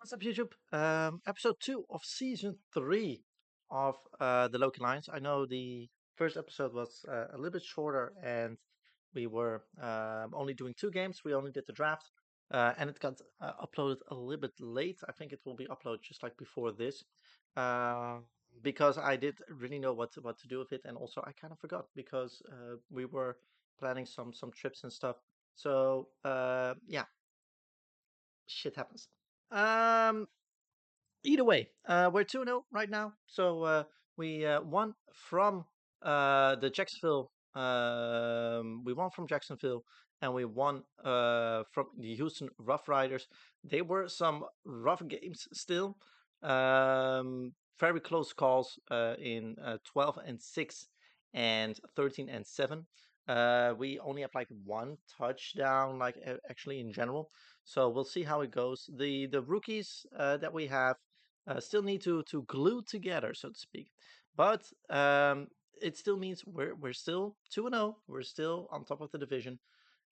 What's up, YouTube? Episode 2 of Season 3 of the Loki Lions. I know the first episode was a little bit shorter and we were only doing 2 games. We only did the draft and it got uploaded a little bit late. I think it will be uploaded just like before this uh, because I did really know what to do with it, and also I kind of forgot because we were planning some trips and stuff. So yeah, shit happens. Um, Either way, we're 2-0 right now. So we won from the Jacksonville. We won from Jacksonville, and we won from the Houston Rough Riders. They were some rough games still. Very close calls in 12-6 and 13-7. We only have like one touchdown, like actually in general. So we'll see how it goes. The rookies that we have still need to glue together, so to speak. But it still means we're still 2-0. We're still on top of the division,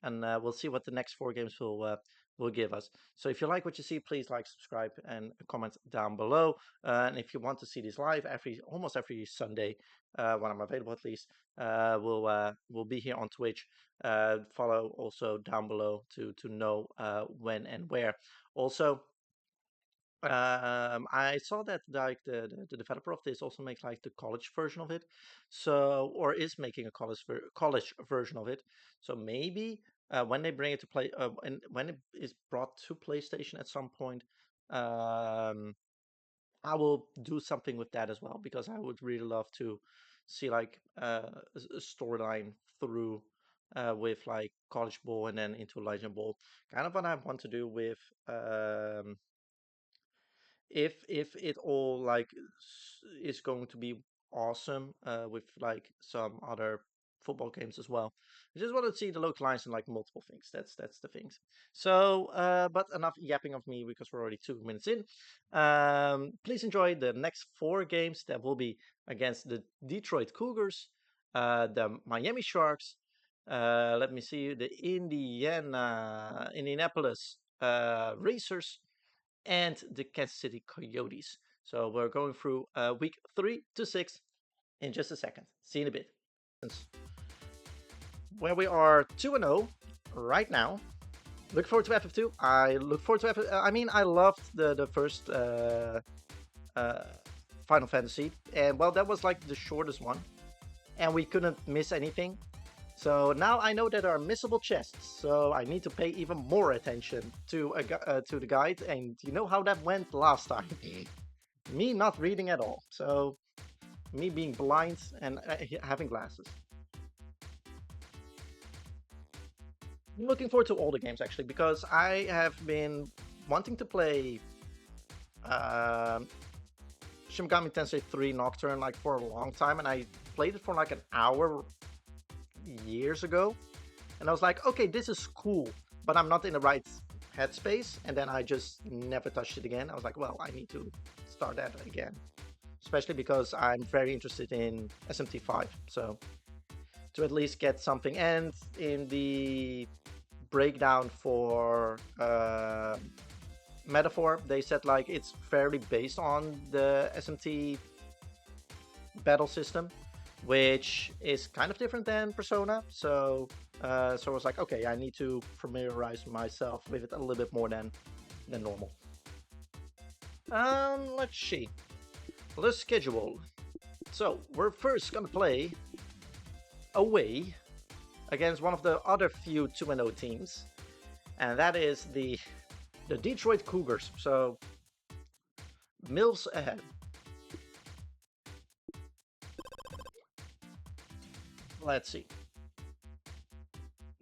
and we'll see what the next 4 games will give us. So if you like what you see, please like, subscribe, and comment down below. And if you want to see this live almost every Sunday, when I'm available at least, we'll be here on Twitch. Follow also down below to know when and where. Also, I saw that like the developer of this also makes like the college version of it, so or is making a college version of it. So maybe when they bring it to play, and when it is brought to PlayStation at some point, um, I will do something with that as well because I would really love to see like a storyline through with like College Bowl and then into Legend Bowl, kind of what I want to do with if it all like is going to be awesome with like some other football games as well. I just want to see the localized in like multiple things. That's the things. So but enough yapping of me because we're already 2 minutes in. Please enjoy the next 4 games that will be against the Detroit Cougars, the Miami Sharks, let me see, the Indianapolis Racers, and the Kansas City Coyotes. So we're going through week 3 to 6 in just a second. See you in a bit. Where we are 2-0 right now. Look forward to FF2. I look forward to FF. I mean, I loved the first uh, Final Fantasy, and well, that was like the shortest one, and we couldn't miss anything. So now I know that there are missable chests, so I need to pay even more attention to the guide. And you know how that went last time? Me not reading at all. So me being blind and having glasses. I'm looking forward to all the games actually because I have been wanting to play Shin Megami Tensei 3 Nocturne like for a long time, and I played it for like an hour years ago, and I was like, okay, this is cool, but I'm not in the right headspace, and then I just never touched it again. I was like, well, I need to start that again, especially because I'm very interested in SMT5, so to at least get something. And in the breakdown for Metaphor, they said like it's fairly based on the SMT battle system, which is kind of different than Persona. So I was like, okay, I need to familiarize myself with it a little bit more than normal. Let's see. The schedule. So we're first gonna play away against one of the other few 2-0 teams, and that is the Detroit Cougars. So Mills ahead. Let's see.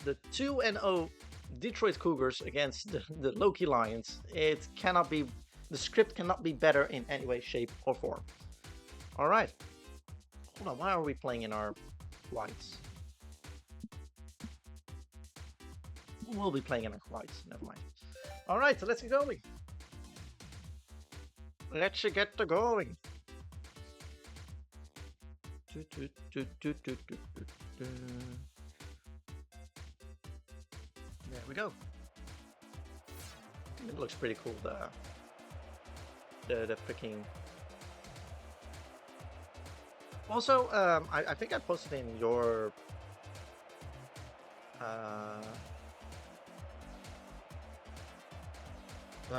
The 2-0 Detroit Cougars against the Loki Lions. It cannot be, the script cannot be better in any way, shape, or form. All right. Hold on, why are we playing in our whites? We'll be playing in our whites, never mind. All right, so let's get going. Let's get to going. There we go. It looks pretty cool, the freaking. Also, I think I posted in your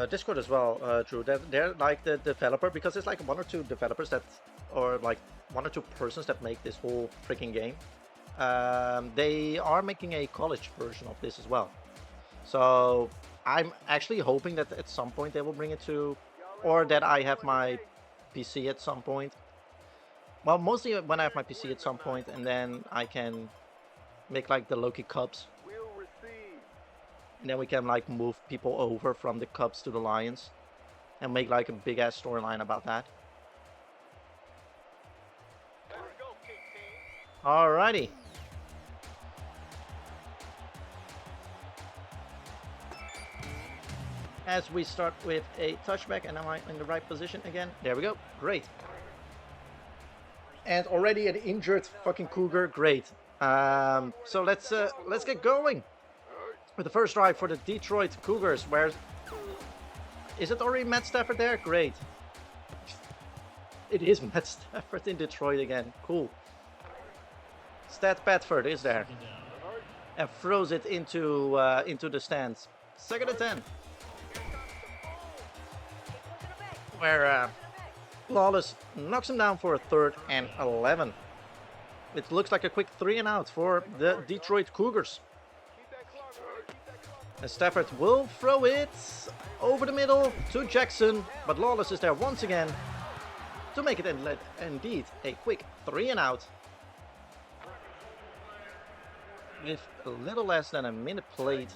Discord as well, Drew. They're like the developer, because it's like one or two developers that, or like one or two persons that make this whole freaking game. They are making a college version of this as well. So I'm actually hoping that at some point they will bring it to, or that I have my PC at some point. Well, mostly when I have my PC at some point, and then I can make like the Loki Cubs. And then we can like move people over from the Cubs to the Lions and make like a big ass storyline about that. Alrighty. As we start with a touchback, and am I in the right position again? There we go. Great. And already an injured fucking Cougar. Great. So let's get going with the first drive for the Detroit Cougars. Where is it already Matt Stafford there? Great. It is Matt Stafford in Detroit again. Cool. Stat Bedford is there and throws it into the stands. 2nd and 10. Where Lawless knocks him down for a 3rd and 11. It looks like a quick 3 and out for the Detroit Cougars. And Stafford will throw it over the middle to Jackson, but Lawless is there once again to make it indeed a quick 3 and out. With a little less than a minute played,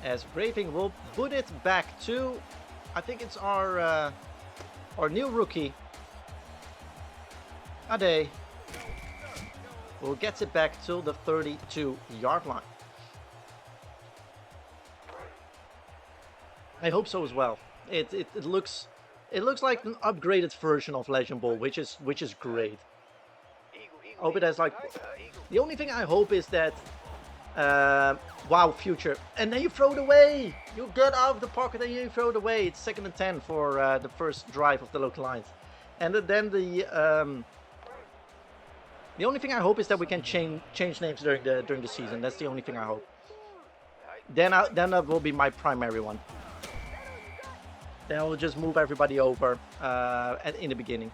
as Braving will put it back to, I think it's our new rookie, Ade, who gets it back to the 32-yard line. I hope so as well. It looks like an upgraded version of Legend Bowl, which is great. I hope it has like. The only thing I hope is that, wow, future, and then you throw it away. You get out of the pocket and you throw it away. It's 2nd and 10 for the first drive of the Loki Lions, and then the only thing I hope is that we can change names during the season. That's the only thing I hope. Then that will be my primary one. Then I'll just move everybody over in the beginning.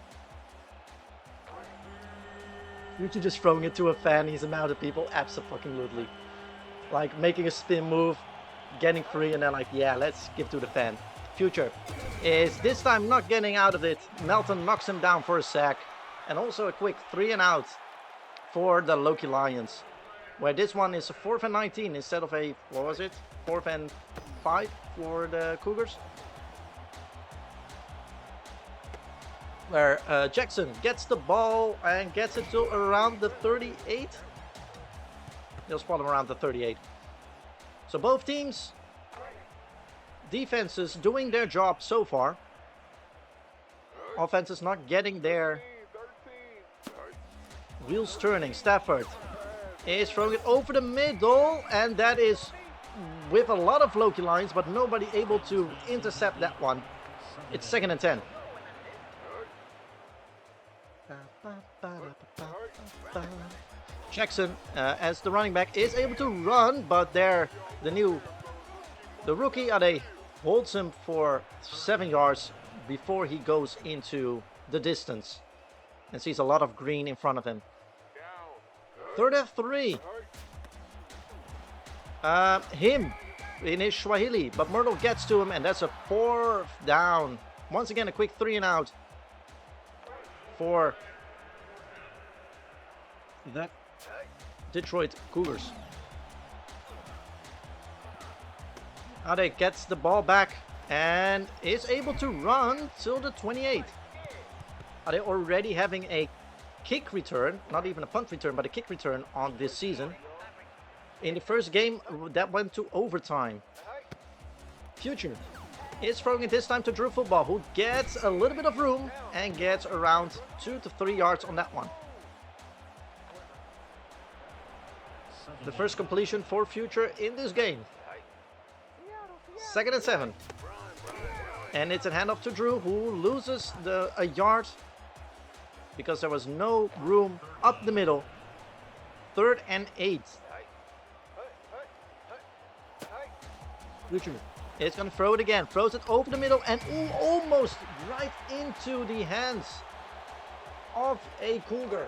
You're just throwing it to a fan. He's a mad at people. Absolutely. Like making a spin move, getting free, and then like, yeah, let's give to the fan. Future is this time not getting out of it. Melton knocks him down for a sack. And also a quick 3 and out for the Loki Lions. Where this one is a 4th and 19 instead of a, what was it? 4th and 5 for the Cougars. Where Jackson gets the ball and gets it to around the 38. They'll spot him around the 38. So both teams, defenses doing their job so far. Offenses not getting their wheels turning. Stafford is throwing it over the middle, and that is with a lot of Loki Lions, but nobody able to intercept that one. It's 2nd and 10. Jackson, as the running back, is able to run, but there the rookie Ade holds him for 7 yards before he goes into the distance and sees a lot of green in front of him. 3rd and 3. Him in his Swahili, but Myrtle gets to him, and that's a 4th down. Once again, a quick 3 and out for the Detroit Cougars. Ade gets the ball back and is able to run till the 28. Ade already having a kick return, not even a punt return, but a kick return on this season. In the first game, that went to overtime. Future is throwing it this time to Drew Football, who gets a little bit of room and gets around 2 to 3 yards on that one. The first completion for Future in this game. 2nd and 7. And it's a handoff to Drew, who loses a yard because there was no room up the middle. 3rd and 8. It's going to throw it again. Throws it over the middle and almost right into the hands of a Cougar.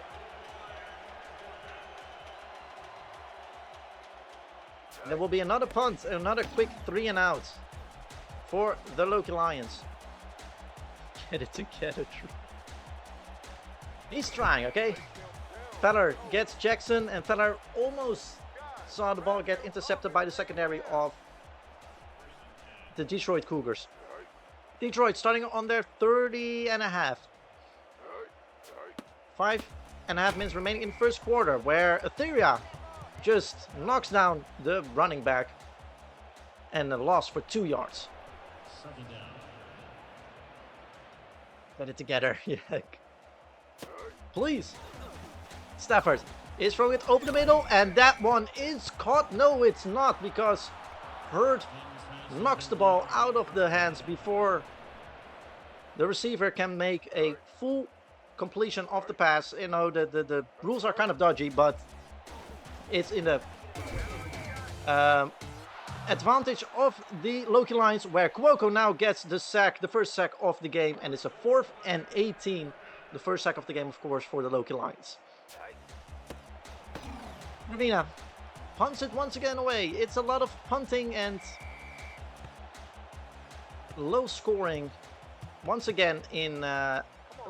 There will be another punt, another quick 3 and out for the Loki Lions. Get it together, Drew. He's trying, okay? Feller gets Jackson, and Feller almost saw the ball get intercepted by the secondary of the Detroit Cougars. Detroit starting on their 30 and a half. 5.5 minutes remaining in the first quarter, where Etheria just knocks down the running back and a loss for 2 yards. Get it together. Yeah. Please. Stafford is throwing it over the middle, and that one is caught. No, it's not, because Hurd knocks the ball out of the hands before the receiver can make a full completion of the pass. You know, the rules are kind of dodgy, but it's in the advantage of the Loki Lions, where Cuoco now gets the sack, the first sack of the game, and it's a 4th and 18. The first sack of the game, of course, for the Loki Lions. Ravina punts it once again away. It's a lot of punting and low scoring once again in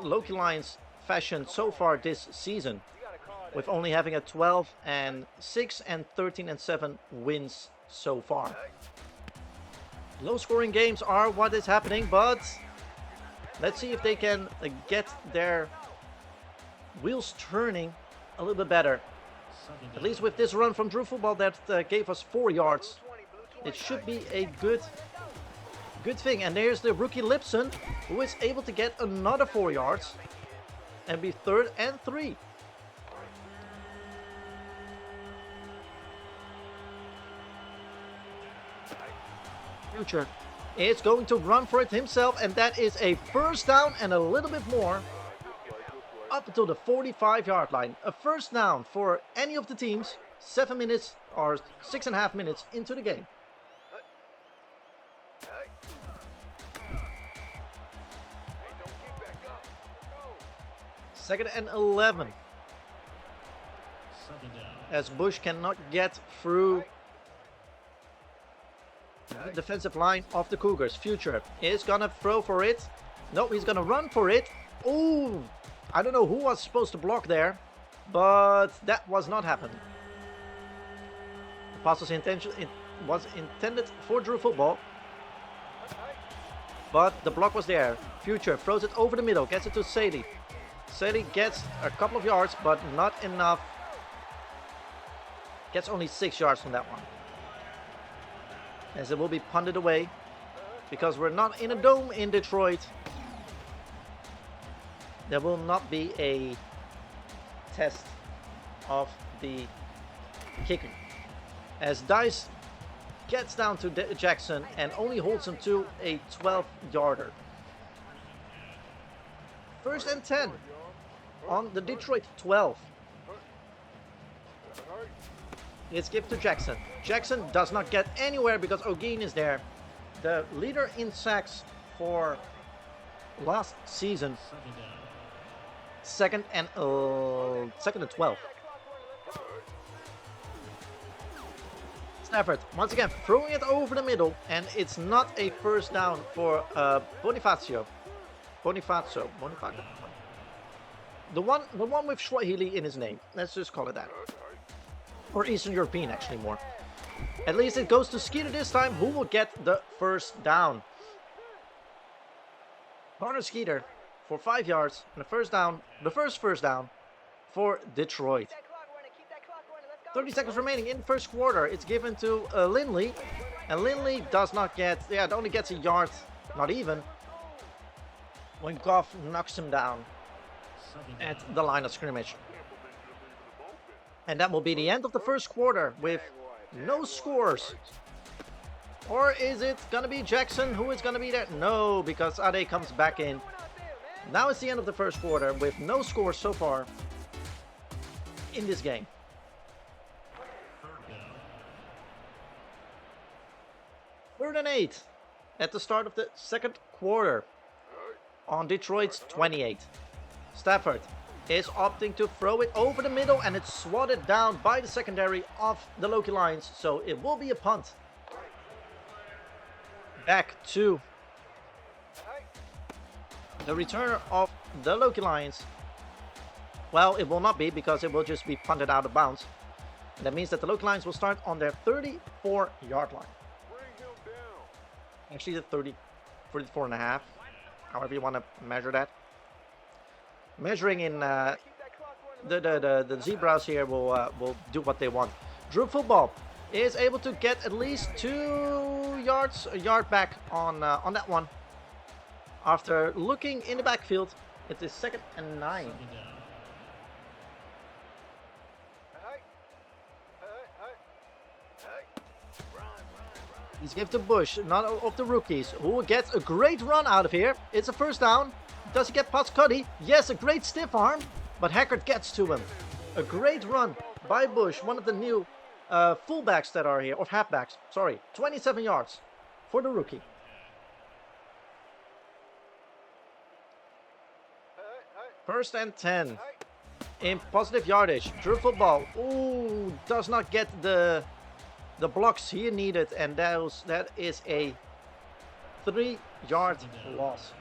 Loki Lions fashion so far this season, with only having a 12-6 and 13-7 wins so far. Low scoring games are what is happening, but let's see if they can get their wheels turning a little bit better. At least with this run from Drew Football that gave us 4 yards. It should be a good thing. And there's the rookie Lipson, who is able to get another 4 yards and be 3rd and 3. Future is going to run for it himself, and that is a first down and a little bit more up until the 45-yard line. A first down for any of the teams 7 minutes or 6.5 minutes into the game. Second and 11. As Bush cannot get through the defensive line of the Cougars. Future is gonna throw for it. No, he's gonna run for it. Oh, I don't know who was supposed to block there, but that was not happening. The pass was intended for Drew Football, but the block was there. Future throws it over the middle, gets it to Sadie. Sadie gets a couple of yards, but not enough. Gets only 6 yards from that one, as it will be punted away because we're not in a dome in Detroit. There will not be a test of the kicking, as Dice gets down to Jackson and only holds him to a 12-yarder. 1st and 10 on the Detroit 12. It's given to Jackson. Jackson does not get anywhere because O'Gean is there. The leader in sacks for last season. Second and 12. Stafford once again throwing it over the middle, and it's not a first down for Bonifacio. The one with Swahili in his name. Let's just call it that. Or Eastern European, actually, more. At least it goes to Skeeter this time, who will get the first down. Connor Skeeter for 5 yards and a first down. The first down for Detroit. 30 seconds remaining in the first quarter. It's given to Lindley. And Lindley does not get... Yeah, it only gets a yard. Not even. When Goff knocks him down at the line of scrimmage. And that will be the end of the first quarter with no scores. Or is it gonna be Jackson who is gonna be there? No, because Ade comes back in. Now it's the end of the first quarter with no score so far in this game. Third and 8 at the start of the second quarter on Detroit's 28. Stafford is opting to throw it over the middle, and it's swatted down by the secondary of the Loki Lions, so it will be a punt. Back to the returner of the Loki Lions. Well, it will not be, because it will just be punted out of bounds. And that means that the Loki Lions will start on their 34-yard line. Actually, the 34 and a half, however you want to measure that. Measuring in the zebras here will do what they want. Drew Football is able to get at least 2 yards, a yard back on that one. After looking in the backfield, it is 2nd and 9. He's given to Bush, none of the rookies, who gets a great run out of here. It's a first down. Does he get past Cuddy? Yes, a great stiff arm, but Hackert gets to him. A great run by Bush, one of the new fullbacks that are here, or halfbacks, sorry. 27 yards for the rookie. First and 10 in positive yardage. Drew Football, ooh, does not get the blocks he needed, and that is a 3-yard loss.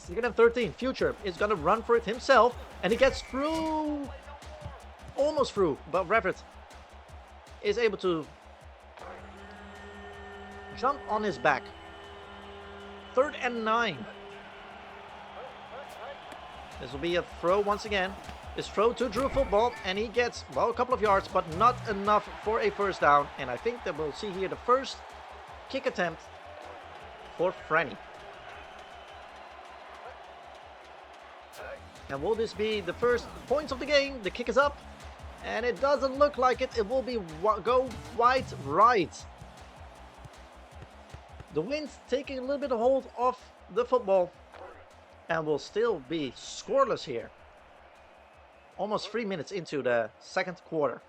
2nd and 13. Future is going to run for it himself, and he gets through, almost through, but Revert is able to jump on his back. 3rd and 9. This will be a throw once again. This throw to Drew Football, and he gets, well, a couple of yards, but not enough for a first down. And I think that we'll see here the first kick attempt for Franny. And will this be the first points of the game? The kick is up, and it doesn't look like it. It will be go wide right. The wind's taking a little bit of hold of the football, and will still be scoreless here. Almost 3 minutes into the second quarter.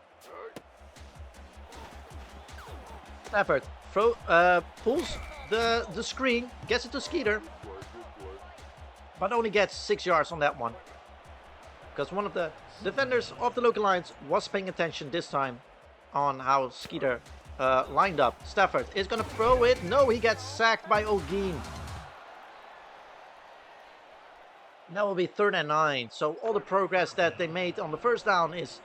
Stafford pulls the screen, gets it to Skeeter, but only gets 6 yards on that one, because one of the defenders of the Loki Lions was paying attention this time on how Skeeter lined up. Stafford is going to throw it. No, he gets sacked by O'Gean. That will be 3rd and 9. So all the progress that they made on the first down is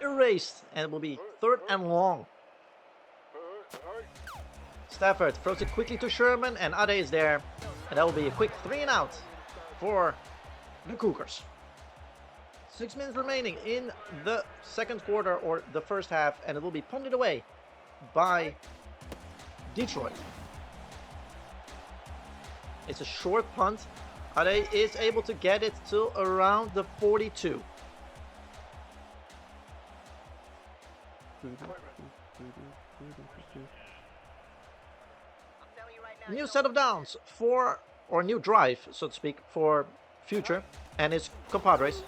erased, and it will be 3rd and long. Stafford throws it quickly to Sherman, and Ade is there, and that will be a quick 3 and out for the Cougars. 6 minutes remaining in the second quarter, or the first half, and it will be punted away by Detroit. It's a short punt. Ade is able to get it to around the 42. New set of downs for, or new drive, so to speak, for Future and his compadres.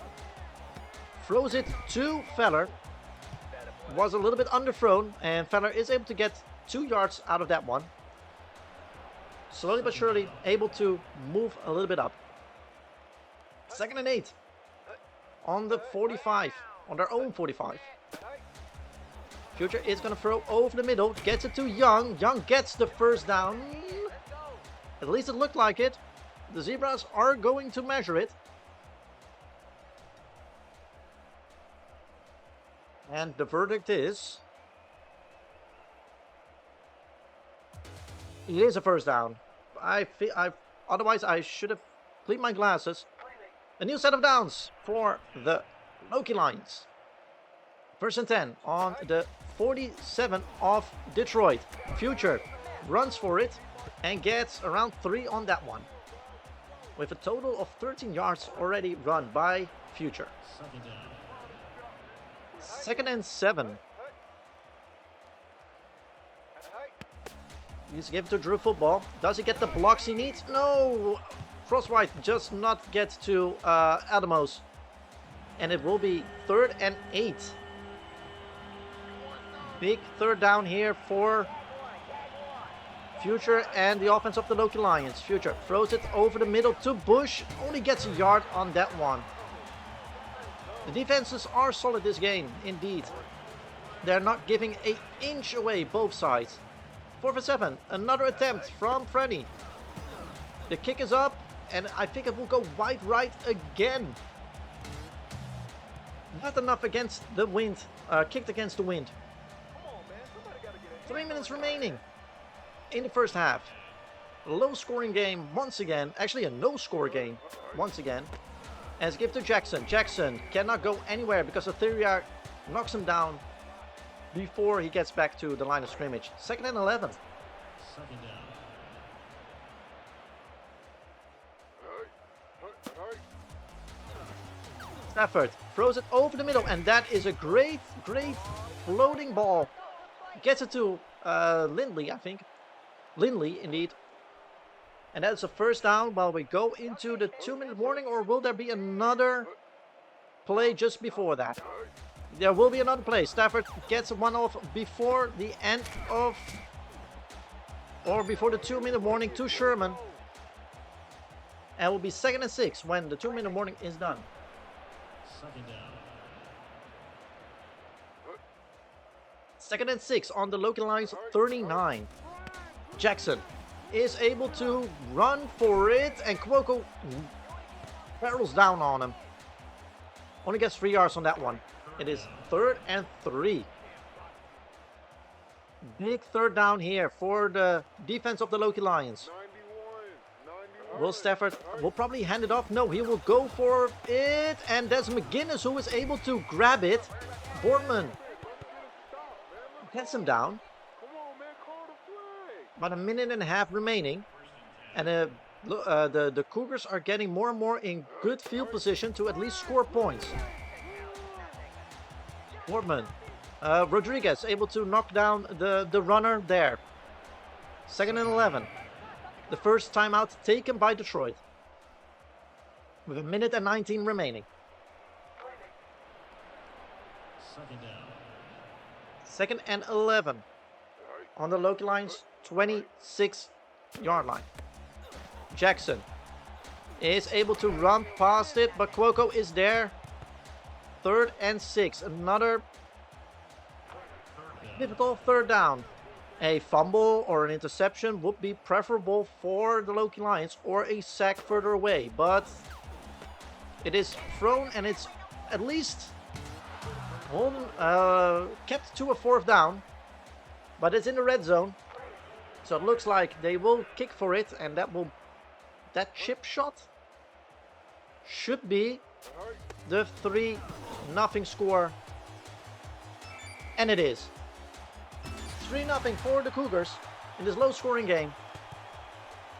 Throws it to Feller. Was a little bit underthrown, and Feller is able to get 2 yards out of that one. Slowly but surely able to move a little bit up. 2nd and 8 on the 45, on their own 45. Future is going to throw over the middle, gets it to Young. Young gets the first down. At least it looked like it. The Zebras are going to measure it. And the verdict is... it is a first down. Otherwise, I should have cleaned my glasses. A new set of downs for the Loki Lions. 1st and 10 on the 47 of Detroit. Future runs for it and gets around 3 on that one, with a total of 13 yards already run by Future. 2nd and 7 He's given to Drew football. Does he get the blocks he needs? No! Frostbite just not get to Adamos. And it will be 3rd and 8. Big third down here for Future and the offense of the Loki Lions. Future throws it over the middle to Bush. Only gets a yard on that one. The defenses are solid this game, indeed. They're not giving an inch away, both sides. 4 for 7. Another attempt from Freddy. The kick is up, and I think it will go wide right again. Not enough against the wind. Kicked against the wind. 3 minutes remaining in the first half. Low scoring game once again. Actually a no score game once again. As give to Jackson. Jackson cannot go anywhere because Etheria knocks him down before he gets back to the line of scrimmage. 2nd and 11. Second down. Stafford throws it over the middle, and that is a great floating ball. Gets it to Lindley, I think. Lindley, indeed. And that's a first down while we go into the 2-minute warning, or will there be another play just before that? There will be another play. Stafford gets one off before the end of, or before the 2-minute warning to Sherman. And it will be 2nd and 6 when the 2-minute warning is done. Second down. 2nd and 6 on the Loki Lions 39. Jackson is able to run for it, and Cuoco barrels down on him. Only gets 3 yards on that one. It is 3rd and 3. Big third down here for the defense of the Loki Lions. Will Stafford will probably hand it off. No, he will go for it, and that's McGinnis who is able to grab it. Boardman gets him down. About 1.5 minutes remaining, and the Cougars are getting more and more in good field position to at least score points. Boardman, Rodriguez able to knock down the runner there. 2nd and 11. The first timeout taken by Detroit. With 1 minute and 19 remaining. Second down. 2nd and 11. On the Loki Lions 26-yard line. Jackson is able to run past it, but Cuoco is there. 3rd and 6. Another pivotal third down. A fumble or an interception would be preferable for the Loki Lions, or a sack further away. But it is thrown, and it's at least kept to a 4th down. But it's in the red zone. So it looks like they will kick for it, and that chip shot should be the 3-0 score. And it is. 3-0 for the Cougars in this low-scoring game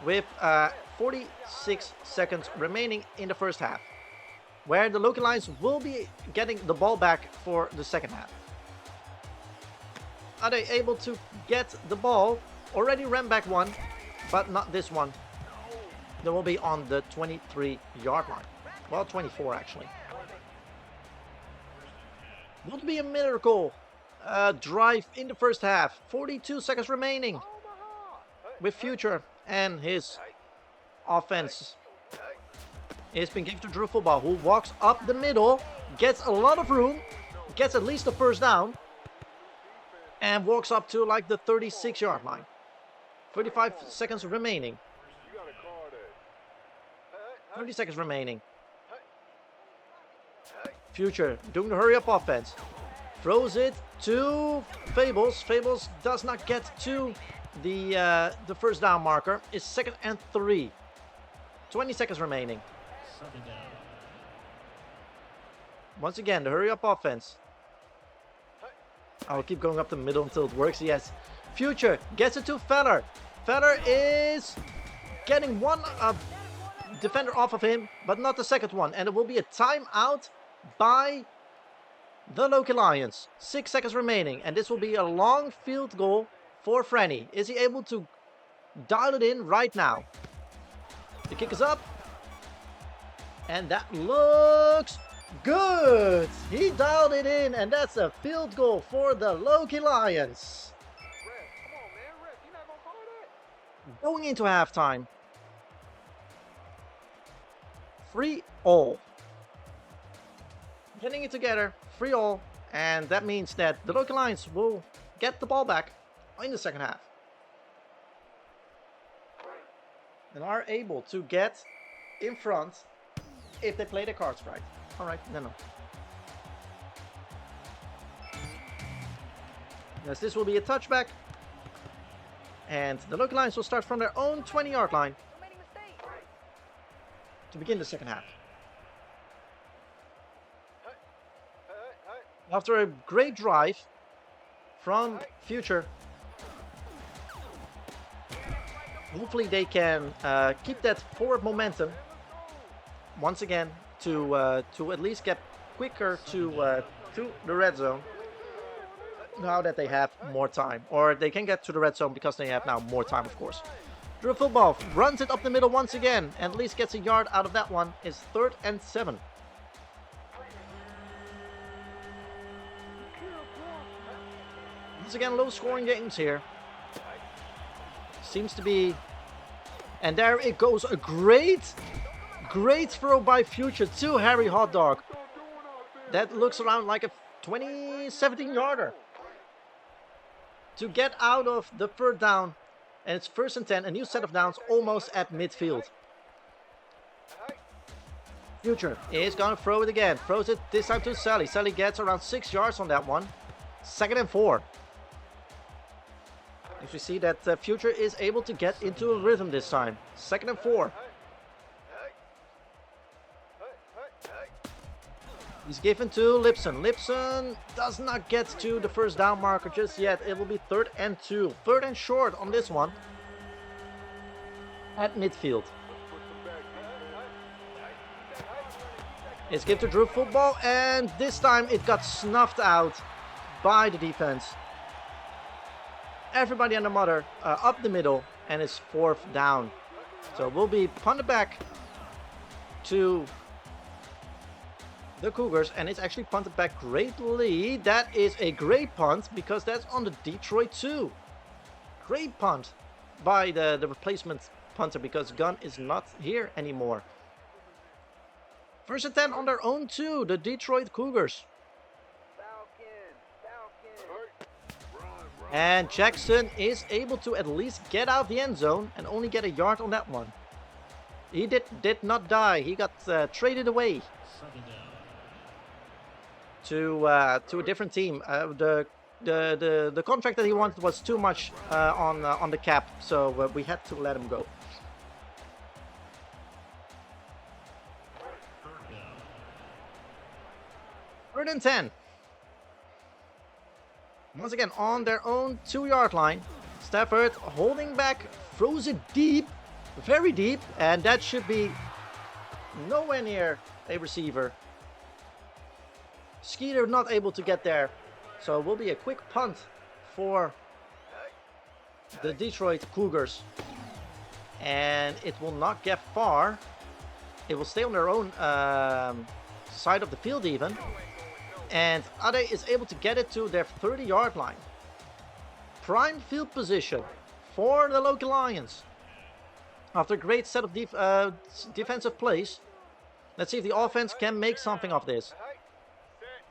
with 46 seconds remaining in the first half, where the Loki Lions will be getting the ball back for the second half. Are they able to get the ball? Already ran back one, but not this one. They will be on the 23-yard line. Well, 24 actually. Would be a miracle drive in the first half. 42 seconds remaining with Future, and his offense is being given to Drew Football, who walks up the middle, gets a lot of room, gets at least a first down, and walks up to like the 36-yard line. 35 seconds remaining. 30 seconds remaining. Future doing the hurry-up offense. Throws it to Fables. Fables does not get to the first down marker. It's 2nd and 3. 20 seconds remaining. Second down. Once again, the hurry-up offense. I'll keep going up the middle until it works. Yes. Future gets it to Feller. Feller is getting one defender off of him, but not the second one. And it will be a timeout by the Loki Lions. 6 seconds remaining, and this will be a long field goal for Franny. Is he able to Dial it in right now. The kick is up. And that looks good. He dialed it in, and that's a field goal for the Loki Lions. Going into halftime. 3-all. Getting it together, 3-all. And that means that the Loki Lions will get the ball back in the second half. And are able to get in front if they play their cards right. Alright, no. Yes, this will be a touchback. And the Loki Lions will start from their own 20-yard line to begin the second half. After a great drive from Future, hopefully they can keep that forward momentum once again to at least get quicker to the red zone now that they have more time. Or they can get to the red zone because they have now more time, of course. Drew football, runs it up the middle once again, and at least gets a yard out of that one. It's 3rd and 7. Once again, low scoring games here. Seems to be... And there it goes, a great throw by Future to Harry Hotdog. That looks around like a 17-yarder. To get out of the 3rd down. And it's 1st and 10, a new set of downs almost at midfield. Future is going to throw it again. Throws it this time to Sally. Sally gets around 6 yards on that one. 2nd and 4. As we see that Future is able to get into a rhythm this time. 2nd and 4. He's given to Lipson. Lipson does not get to the 1st down marker just yet. It will be 3rd and 2. 3rd and short on this one. At midfield. It's given to Drew football, and this time it got snuffed out by the defense. Everybody and the mother up the middle, and it's 4th down. So we'll be punted back to the Cougars, and it's actually punted back greatly. That is a great punt because that's on the Detroit 2. Great punt by the replacement punter because Gunn is not here anymore. 1st and 10 on their own 2, the Detroit Cougars. And Jackson is able to at least get out the end zone and only get a yard on that one. He did not die. He got traded away to a different team. The contract that he wanted was too much on the cap, so we had to let him go. Third and 10. Once again on their own 2-yard line. Stafford holding back, throws it deep, very deep, and that should be nowhere near a receiver. Skeeter not able to get there, so it will be a quick punt for the Detroit Cougars. And it will not get far. It will stay on their own side of the field even. And Ade is able to get it to their 30-yard line. Prime field position for the Loki Lions. After a great set of defensive plays, let's see if the offense can make something of this.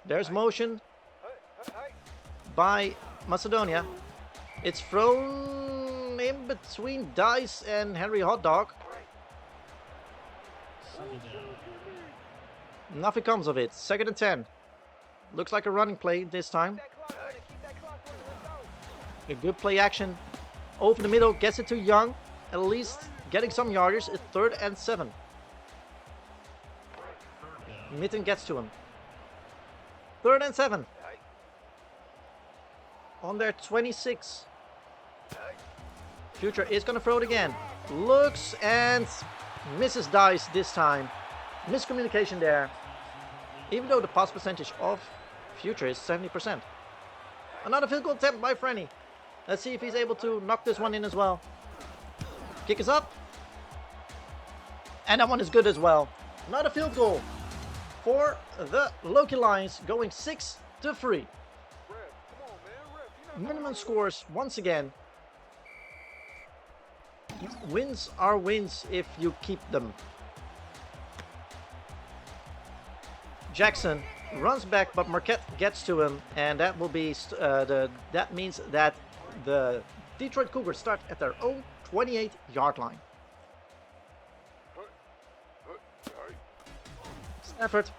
There's motion by Macedonia. It's thrown in between Dice and Henry Hotdog. Nothing comes of it. 2nd and 10. Looks like a running play this time. A good play action. Over the middle, gets it to Young. At least getting some yardage. It's 3rd and 7. Mitten gets to him. 3rd and 7. On their 26. Future is going to throw it again. Looks and misses Dice this time. Miscommunication there. Even though the pass percentage of Future is 70%. Another field goal attempt by Frenny. Let's see if he's able to knock this one in as well. Kick is up. And that one is good as well. Another field goal for the Loki Lions, going 6-3. Minimum scores once again. Wins are wins if you keep them. Jackson runs back, but Marquette gets to him, and that will be that means that the Detroit Cougars start at their own 28-yard line. Stafford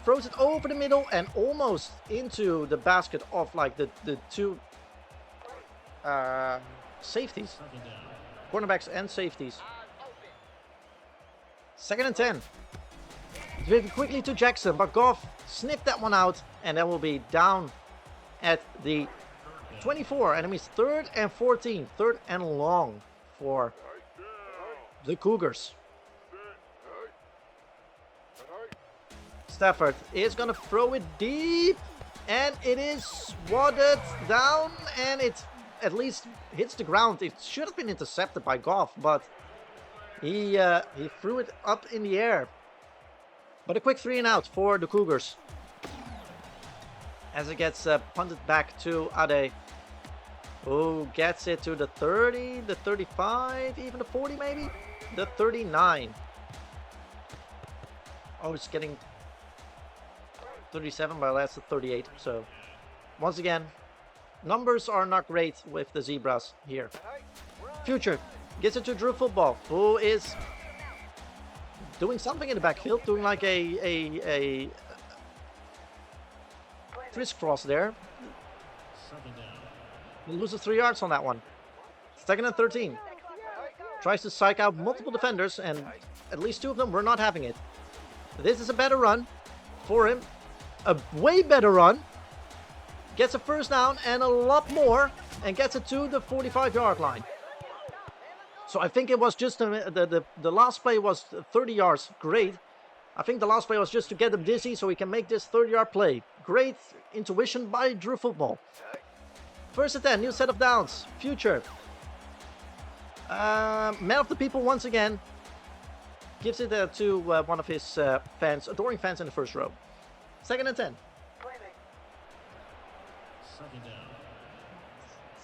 throws it over the middle and almost into the basket of like the two safeties, cornerbacks and safeties. 2nd and 10. Driven quickly to Jackson, but Goff sniffed that one out, and that will be down at the 24. And it means 3rd and 14, 3rd and long for the Cougars. Stafford is going to throw it deep, and it is swatted down, and it at least hits the ground. It should have been intercepted by Goff, but he threw it up in the air. But a quick 3 and out for the Cougars as it gets punted back to Ade, who gets it to the 30, the 35, even the 40 maybe? The 39. Oh, it's getting 37, but that's the 38. So, once again, numbers are not great with the Zebras here. Future gets it to Drew Football, who is doing something in the backfield, doing like a crisscross there. He loses 3 yards on that one. 2nd and 13. Tries to psych out multiple defenders, and at least 2 of them were not having it. This is a better run for him. A way better run. Gets a 1st down and a lot more, and gets it to the 45-yard line. So I think it was just the last play was 30 yards. Great. I think the last play was just to get him dizzy so he can make this 30-yard play. Great intuition by Drew Football. 1st and 10, new set of downs. Future. Man of the people once again. Gives it to one of his fans, adoring fans in the 1st row. 2nd and 10.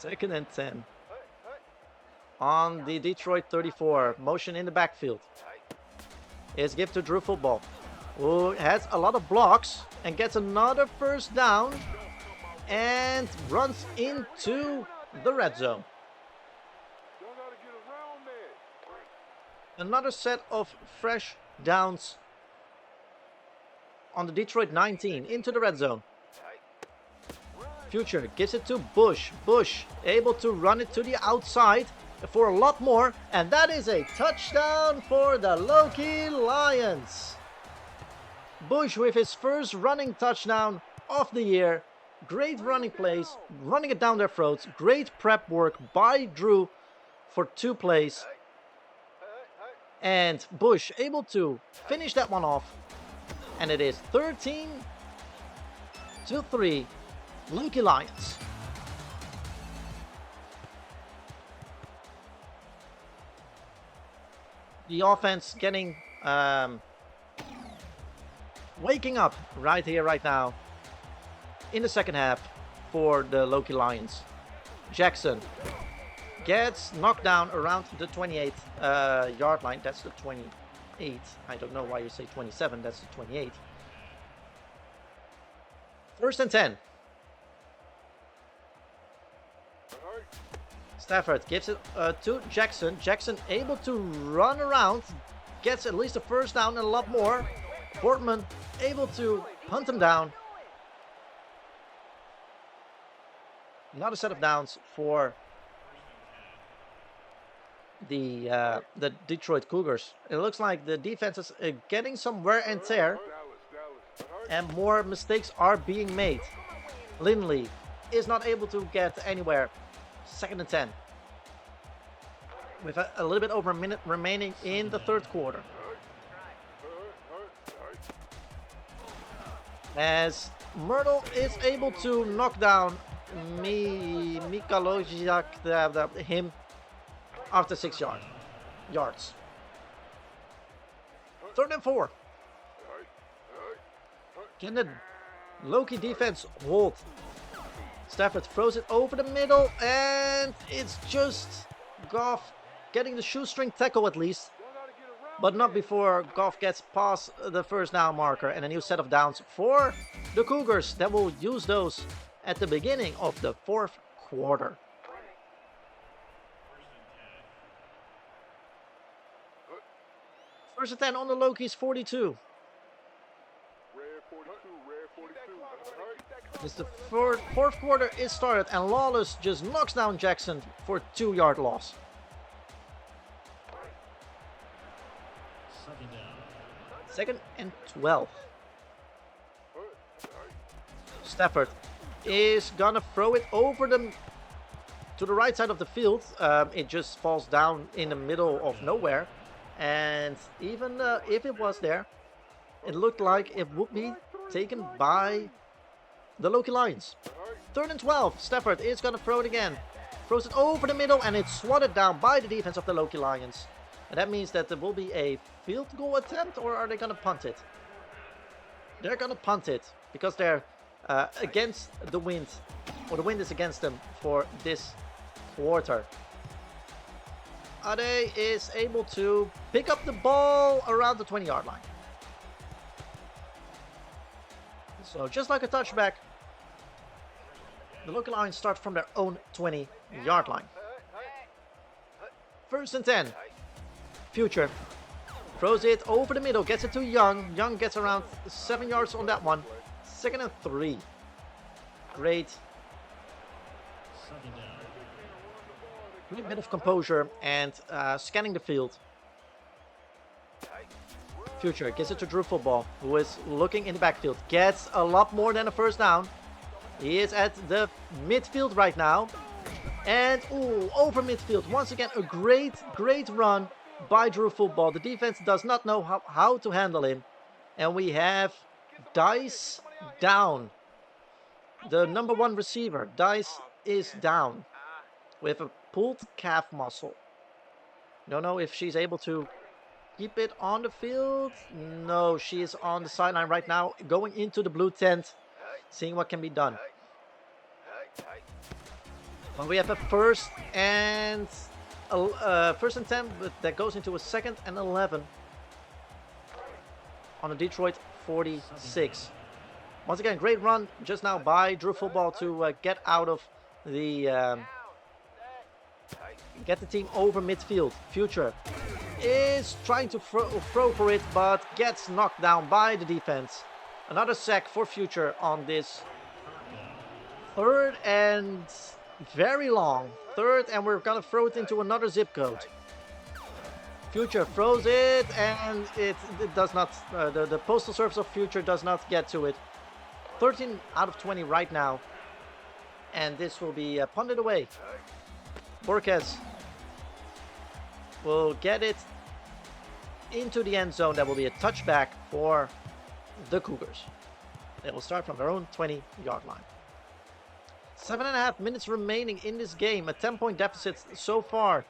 2nd and 10. On the Detroit 34. Motion in the backfield. Is give to Drew Football, who has a lot of blocks and gets another 1st down and runs into the red zone. Another set of fresh downs on the Detroit 19 into the red zone. Future gives it to Bush. Bush able to run it to the outside for a lot more, and that is a touchdown for the Loki Lions. Bush with his 1st running touchdown of the year. Great running plays, running it down their throats. Great prep work by Drew for 2 plays. And Bush able to finish that one off. And it is 13-3, Loki Lions. The offense getting waking up right here, right now in the 2nd half for the Loki Lions. Jackson gets knocked down around the 28-yard line. That's the 28. I don't know why you say 27. That's the 28. 1st and 10. Stafford gives it to Jackson. Jackson able to run around. Gets at least a 1st down and a lot more. Portman able to hunt him down. Another set of downs for the Detroit Cougars. It looks like the defense is getting some wear and tear, and more mistakes are being made. Lindley is not able to get anywhere. 2nd and 10. With a little bit over a minute remaining in the 3rd quarter. As Myrtle is able to knock down Mikalojak, him. after 6 yards. 3rd and 4. Can the Loki defense hold? Stafford throws it over the middle, and it's just Goff getting the shoestring tackle at least. But not before Goff gets past the first down marker, and a new set of downs for the Cougars that will use those at the beginning of the 4th quarter. First and 10 on the Loki's 42. As the 4th quarter is started, and Lawless just knocks down Jackson for a 2-yard loss. 2nd and 12. Stafford is gonna throw it over to the right side of the field. It just falls down in the middle of nowhere, and even if it was there, it looked like it would be taken by the Loki Lions. 3rd and 12. Stafford is gonna throw it again. Throws it over the middle, and it's swatted down by the defense of the Loki Lions. And that means that there will be a field goal attempt, or are they gonna punt it? They're gonna punt it because they're against the wind, or the wind is against them for this quarter. Ade is able to pick up the ball around the 20-yard line. So just like a touchback, the Loki Lions start from their own 20-yard line. 1st and 10. Future throws it over the middle, gets it to Young. Young gets around 7 yards on that one. 2nd and 3. Great bit of composure and scanning the field. Future gets it to Drew Football, who is looking in the backfield. Gets a lot more than a first down. He is at the midfield right now. And over midfield. Once again, a great run by Drew Football. The defense does not know how to handle him. And we have Dice down. The number 1 receiver, Dice, is down with a pulled calf muscle. Don't know if she's able to keep it on the field. No, she is on the sideline right now, going into the blue tent, seeing what can be done. Well, we have a 1st and 10, but that goes into a 2nd and 11 on the Detroit 46. Once again, great run just now by Drew Football to get out of the get the team over midfield. Future is trying to throw for it, but gets knocked down by the defense. Another sack for Future on this 3rd and very long. 3rd, and we're gonna throw it into another zip code. Future throws it, and it does not. The postal service of Future does not get to it. 13 out of 20 right now, and this will be punted away. Borges will get it into the end zone. That will be a touchback for the Cougars. They will start from their own 20-yard line. 7.5 minutes remaining in this game. A 10-point deficit so far.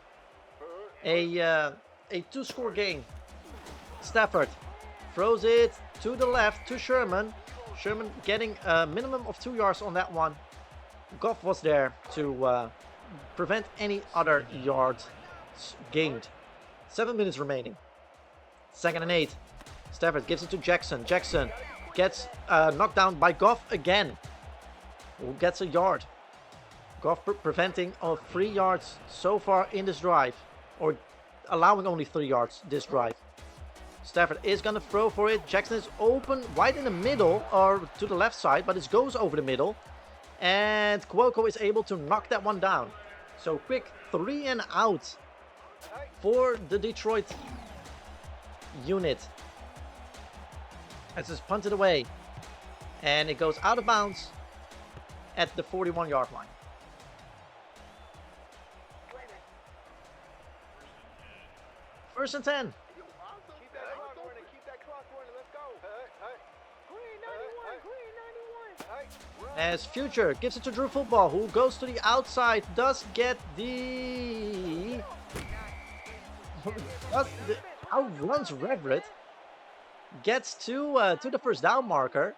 A 2-score game. Stafford throws it to the left to Sherman. Sherman getting a minimum of 2 yards on that one. Goff was there to prevent any other yards gained. 7 minutes remaining. 2nd and 8. Stafford gives it to Jackson. Jackson gets knocked down by Goff again. Who gets a yard. Goff preventing 3 yards so far in this drive. Or allowing only 3 yards this drive. Stafford is going to throw for it. Jackson is open right in the middle, or to the left side, but it goes over the middle. And Cuoco is able to knock that one down. So quick 3 and out for the Detroit unit. As it's punted away. And it goes out of bounds at the 41-yard line. First and 10. As Future gives it to Drew Football, who goes to the outside, does get the outruns Everett, gets to the first down marker,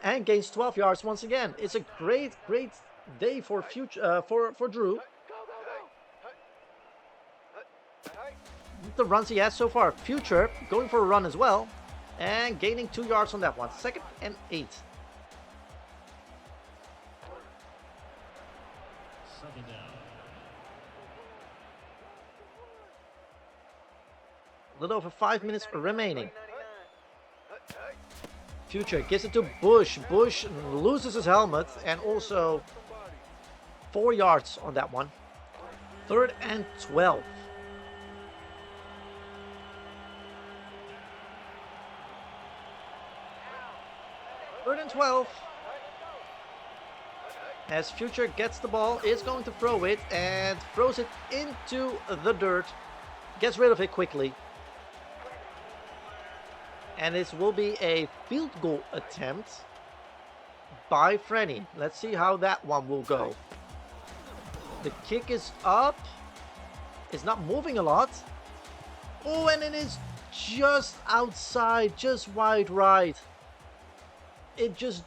and gains 12 yards once again. It's a great day for for Drew. The runs he has so far. Future going for a run as well, and gaining 2 yards on that one. 2nd and 8. Second down. A little over 5 minutes remaining. Future gives it to Bush. Bush loses his helmet and also 4 yards on that one. 3rd and 12. Third and 12. As Future gets the ball, is going to throw it and throws it into the dirt. Gets rid of it quickly. And this will be a field goal attempt by Frenny. Let's see how that one will go. The kick is up. It's not moving a lot. Oh, and it is just outside, just wide right. It just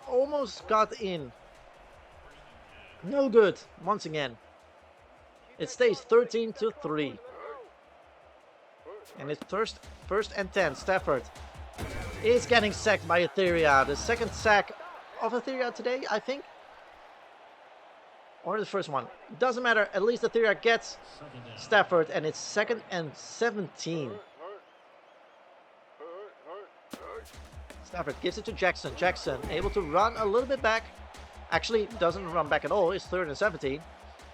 almost got in. No good, once again. It stays 13-3. And it's first and 10. Stafford is getting sacked by Etheria. The second sack of Etheria today, I think. Or the first one. Doesn't matter. At least Etheria gets Stafford, and it's 2nd and 17. Stafford gives it to Jackson. Jackson able to run a little bit back. Actually, doesn't run back at all. It's 3rd and 17.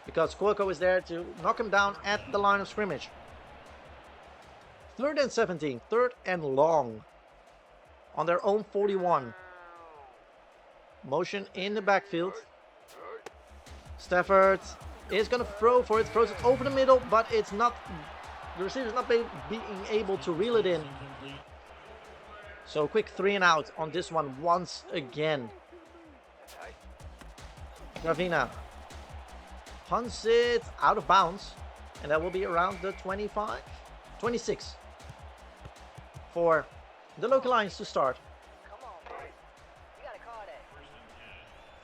Because Cuoco is there to knock him down at the line of scrimmage. 3rd and 17. 3rd and long. On their own 41. Motion in the backfield. Stafford is going to throw for it. Throws it over the middle, but it's not... The receiver's not being able to reel it in. So quick 3 and out on this one once again. Gravina punts it out of bounds, and that will be around the 25, 26 for the Loki Lions to start.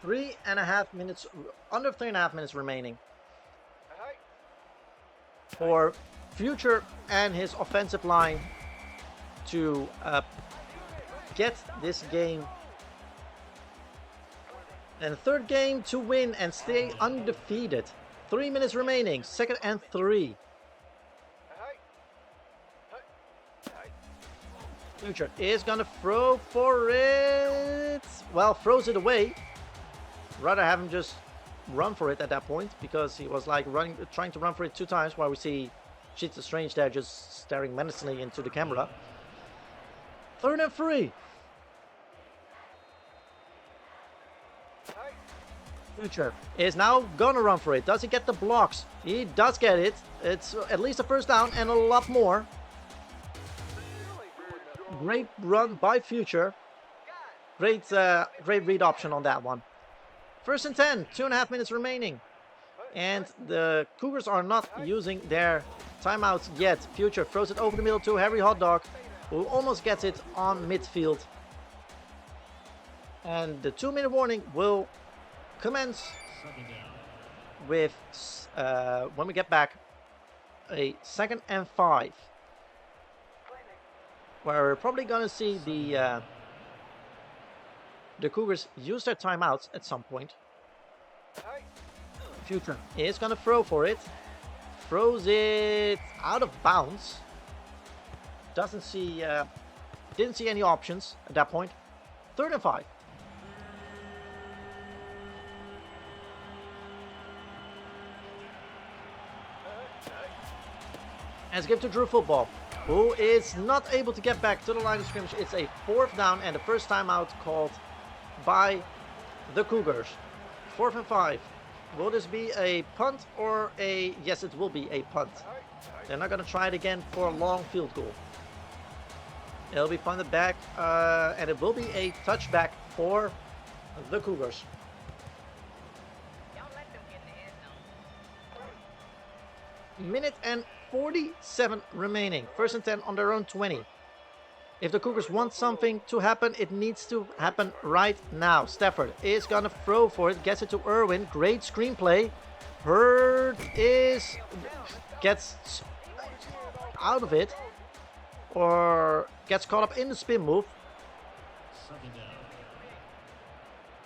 3.5 minutes, under 3.5 minutes remaining for Future and his offensive line to get this game. And 3rd game to win and stay undefeated. 3 minutes remaining. 2nd and 3. Future is gonna throw for it. Well, throws it away. Rather have him just run for it at that point, because he was like trying to run for it 2 times, while we see Cheats Strange there just staring menacingly into the camera. 3rd and 3. Future is now gonna run for it. Does he get the blocks? He does get it. It's at least a first down and a lot more. Great run by Future. Great read option on that one. 1st and 10. 2.5 minutes remaining. And the Cougars are not using their timeouts yet. Future throws it over the middle to Harry Hotdog, who almost gets it on midfield. And the 2-minute warning will commence with, when we get back, a 2nd and 5. Where we're probably going to see the Cougars use their timeouts at some point. Future is going to throw for it. Throws it out of bounds. Didn't see any options at that point. 3rd and 5. As give to Drew Football, who is not able to get back to the line of scrimmage. It's a 4th down and the first timeout called by the Cougars. 4th and 5. Will this be a punt or a... Yes, it will be a punt. They're not going to try it again for a long field goal. It'll be punted back, and it will be a touchback for the Cougars. Minute and 47 remaining. First and 10 on their own 20. If the Cougars want something to happen, it needs to happen right now. Stafford is going to throw for it. Gets it to Irwin. Great screenplay. Hurd gets out of it. Or gets caught up in the spin move. Second down.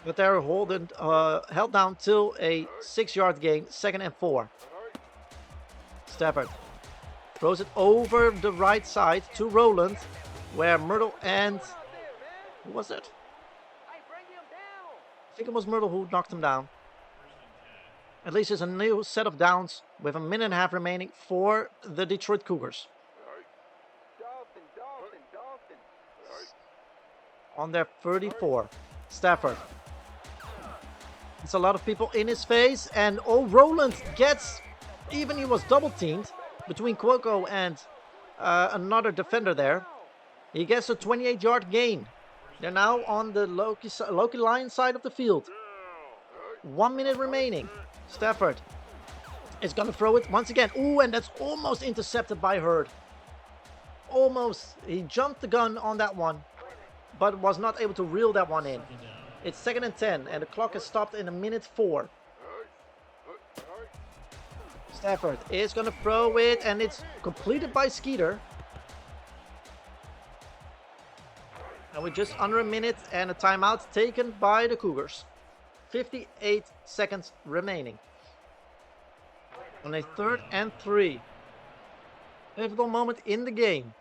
But they're held down till a 6-yard gain. 2nd and 4. Stafford throws it over the right side to Roland, where Myrtle and... Who was it? I think it was Myrtle who knocked him down. At least it's a new set of downs with a minute and a half remaining for the Detroit Cougars. On their 34. Stafford. It's a lot of people in his face, and Roland gets... Even he was double teamed between Cuoco and another defender there. He gets a 28-yard gain. They're now on the Loki Lions side of the field. 1 minute remaining. Stafford is going to throw it once again. Ooh, and that's almost intercepted by Hurd. Almost. He jumped the gun on that one, but was not able to reel that one in. It's 2nd and 10, and the clock has stopped in a minute 4. Stafford is going to throw it, and it's completed by Skeeter. And we're just under a minute, and a timeout taken by the Cougars. 58 seconds remaining. On a 3rd and 3. Pivotal moment in the game.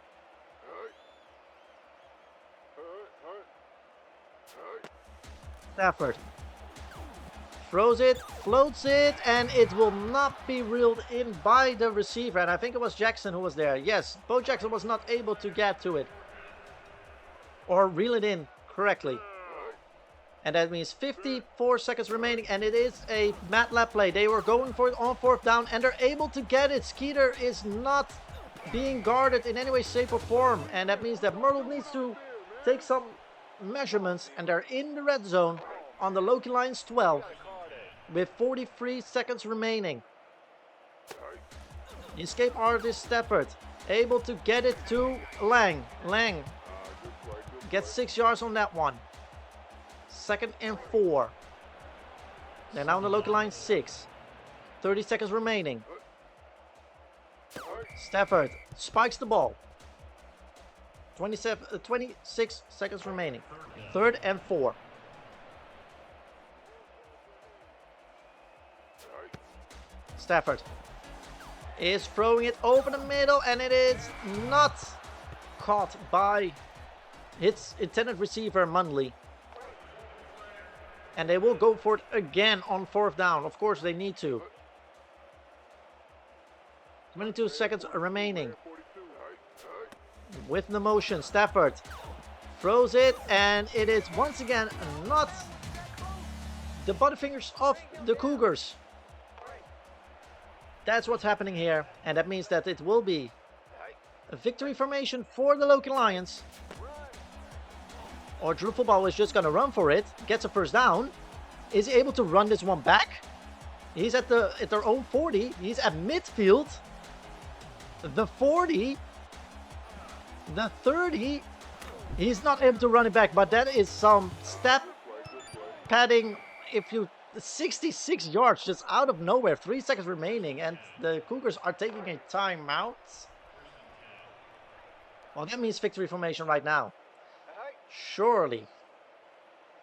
Stafford throws it, floats it, and it will not be reeled in by the receiver. And I think it was Jackson who was there. Yes, Bo Jackson was not able to get to it or reel it in correctly. And that means 54 seconds remaining, and it is a mat lap play. They were going for it on 4th down, and they're able to get it. Skeeter is not being guarded in any way, shape, or form, and that means that Myrtle needs to take some measurements, and they're in the red zone on the Loki Lions 12 with 43 seconds remaining. Escape artist Stafford able to get it to Lang. Lang gets 6 yards on that one. 2nd and 4. They're now on the Loki Lions 6. 30 seconds remaining. Stafford spikes the ball. 26 seconds remaining. 3rd and 4. Stafford is throwing it over the middle, and it is not caught by its intended receiver, Munley. And they will go for it again on 4th down. Of course they need to. 22 seconds remaining. With the motion, Stafford throws it, and it is once again not the butterfingers of the Cougars. That's what's happening here, and that means that it will be a victory formation for the Loki Lions. Or Drew Football is just going to run for it, gets a 1st down. Is he able to run this one back? He's at their own 40. He's at midfield. The 40. The 30. He's not able to run it back, but that is some step padding. 66 yards just out of nowhere. 3 seconds remaining, and the Cougars are taking a timeout. Well, that means victory formation right now. Surely.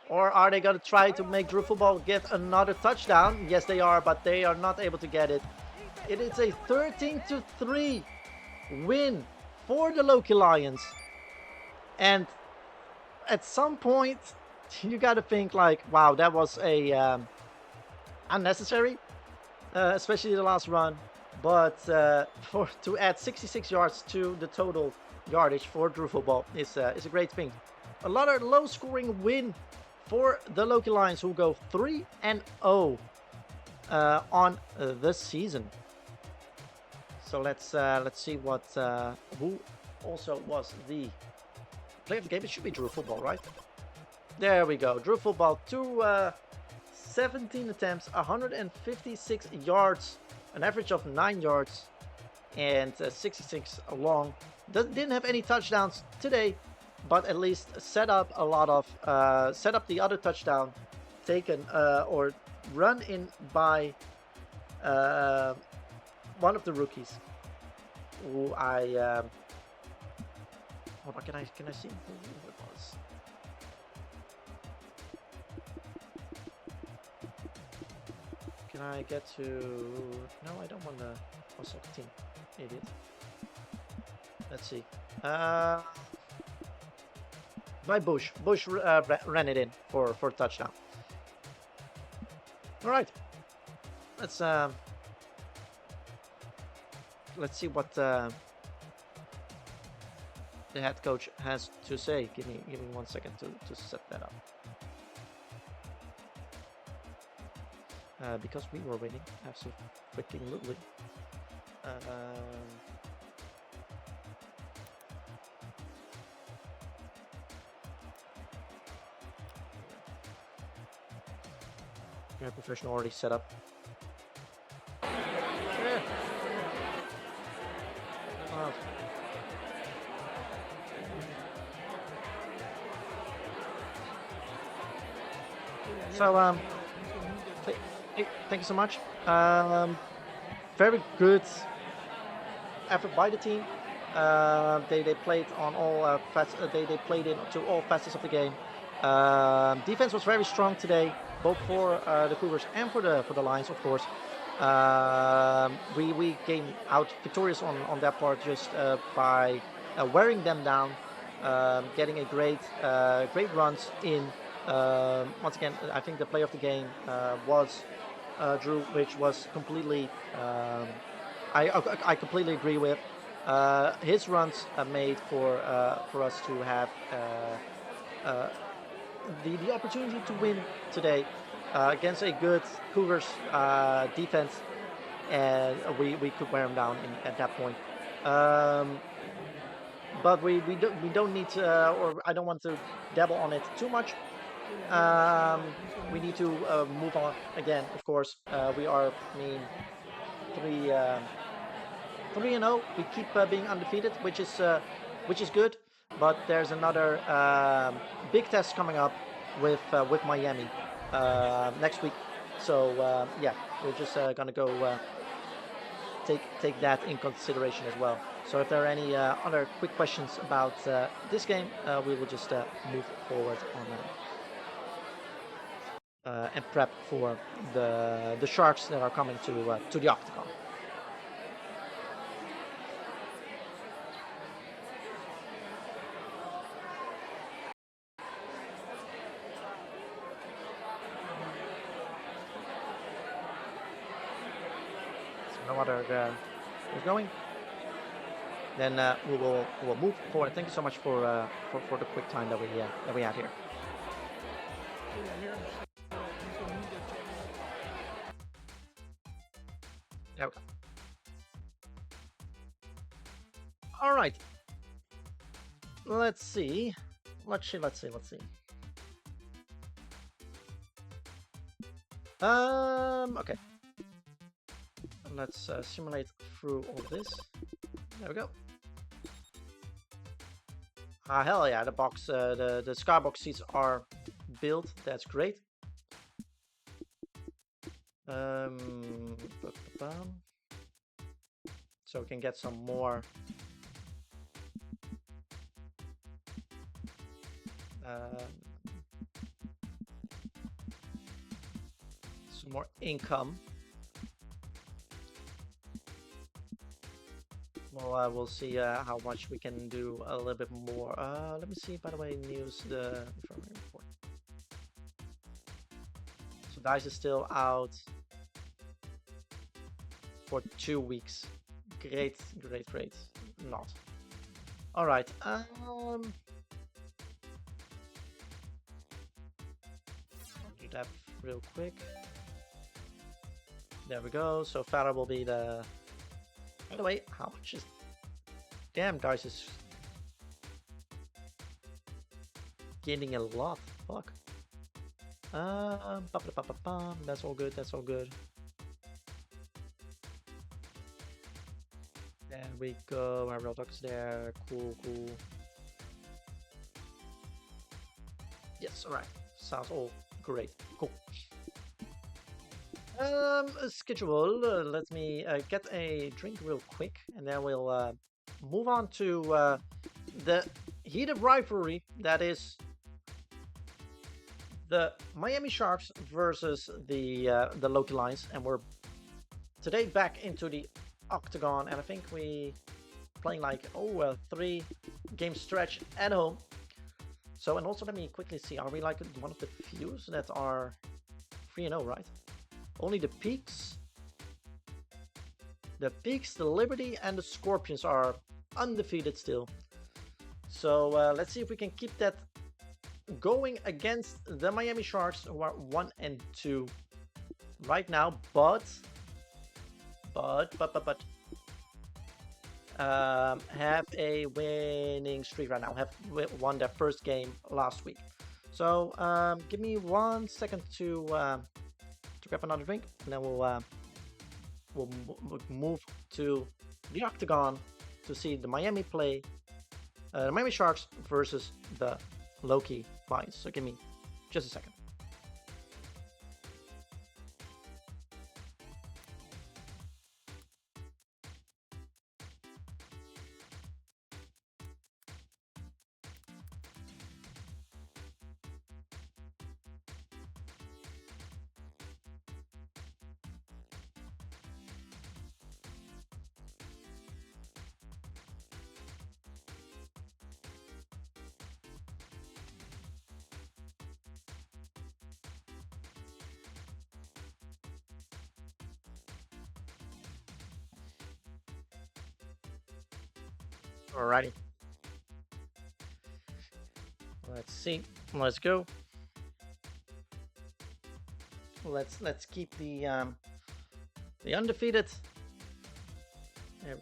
Or are they going to try to make Drew Football get another touchdown? Yes, they are, but they are not able to get it. It is a 13-3 win for the Loki Lions. And at some point, you got to think like, wow, that was a unnecessary, especially the last run. But to add 66 yards to the total yardage for Drew Football is a great thing. A lot of low-scoring win for the Loki Lions, who go 3-0 on this season. So let's see what who also was the player of the game. It should be Drew Football, right? There we go. Drew Football, 17 attempts, 156 yards, an average of 9 yards and 66 long. Didn't have any touchdowns today, but at least set up a lot of set up the other touchdown taken or run in by one of the rookies who I hold on, can I see who it was? Can I get to? No, I don't want to. Oh, second team, idiot. Let's see. By Bush. Bush ran it in for touchdown. All right. Let's see what the head coach has to say. Give me 1 second to set that up. Because we were winning, absolutely freaking literally. Yeah, professional already set up. Yeah. So thank you so much. Very good effort by the team. They played on all they played into all facets of the game. Defense was very strong today, both for the Cougars and for the Lions, of course. We came out victorious on that part just by wearing them down, getting a great runs in. Once again, I think the play of the game was Drew, which was completely I completely agree with. His runs made for us to have the opportunity to win today against a good Cougars defense, and we could wear them down at that point. But we don't need to, or I don't want to dabble on it too much. We need to move on again. Of course, we are 3-0. We keep being undefeated, which is good. But there's another big test coming up with Miami next week. So yeah, we're just gonna go take that in consideration as well. So if there are any other quick questions about this game, we will just move forward on and prep for the Sharks that are coming to the Octagon. So no other is going. Then we will move forward. Thank you so much for the quick time that we had here. There we go. All right. Let's see. Okay. Let's simulate through all this. There we go. Hell yeah! The box, the skybox seats are built. That's great. So we can get some more income. Well, we'll see how much we can do a little bit more. Let me see, by the way, news, the infirmary report. So Dice is still out for 2 weeks. Great. Not. All right. Do that real quick. There we go. So Farah will be the... By the way, how much is... Damn, Dice is gaining a lot. Fuck. That's all good. There we go. My real dog's there. Cool, cool. Yes, alright. Sounds all great. Cool. Schedule. Let me get a drink real quick, and then we'll move on to the heated rivalry that is the Miami Sharks versus the Loki Lions, and we're today back into the octagon, and I think we playing like a 3-game stretch at home. So, and also let me quickly see, are we like one of the few that are 3-0, right? Only the Peaks, the Liberty, and the Scorpions are undefeated still. So let's see if we can keep that going against the Miami Sharks, who are 1-2 right now, but have a winning streak right now. Have won their first game last week. So give me 1 second to grab another drink, and then we'll move to the octagon to see the Miami play, the Miami Sharks versus the Loki Lions. So give me just a second. Alrighty. Let's see. Let's go. Let's keep the undefeated. There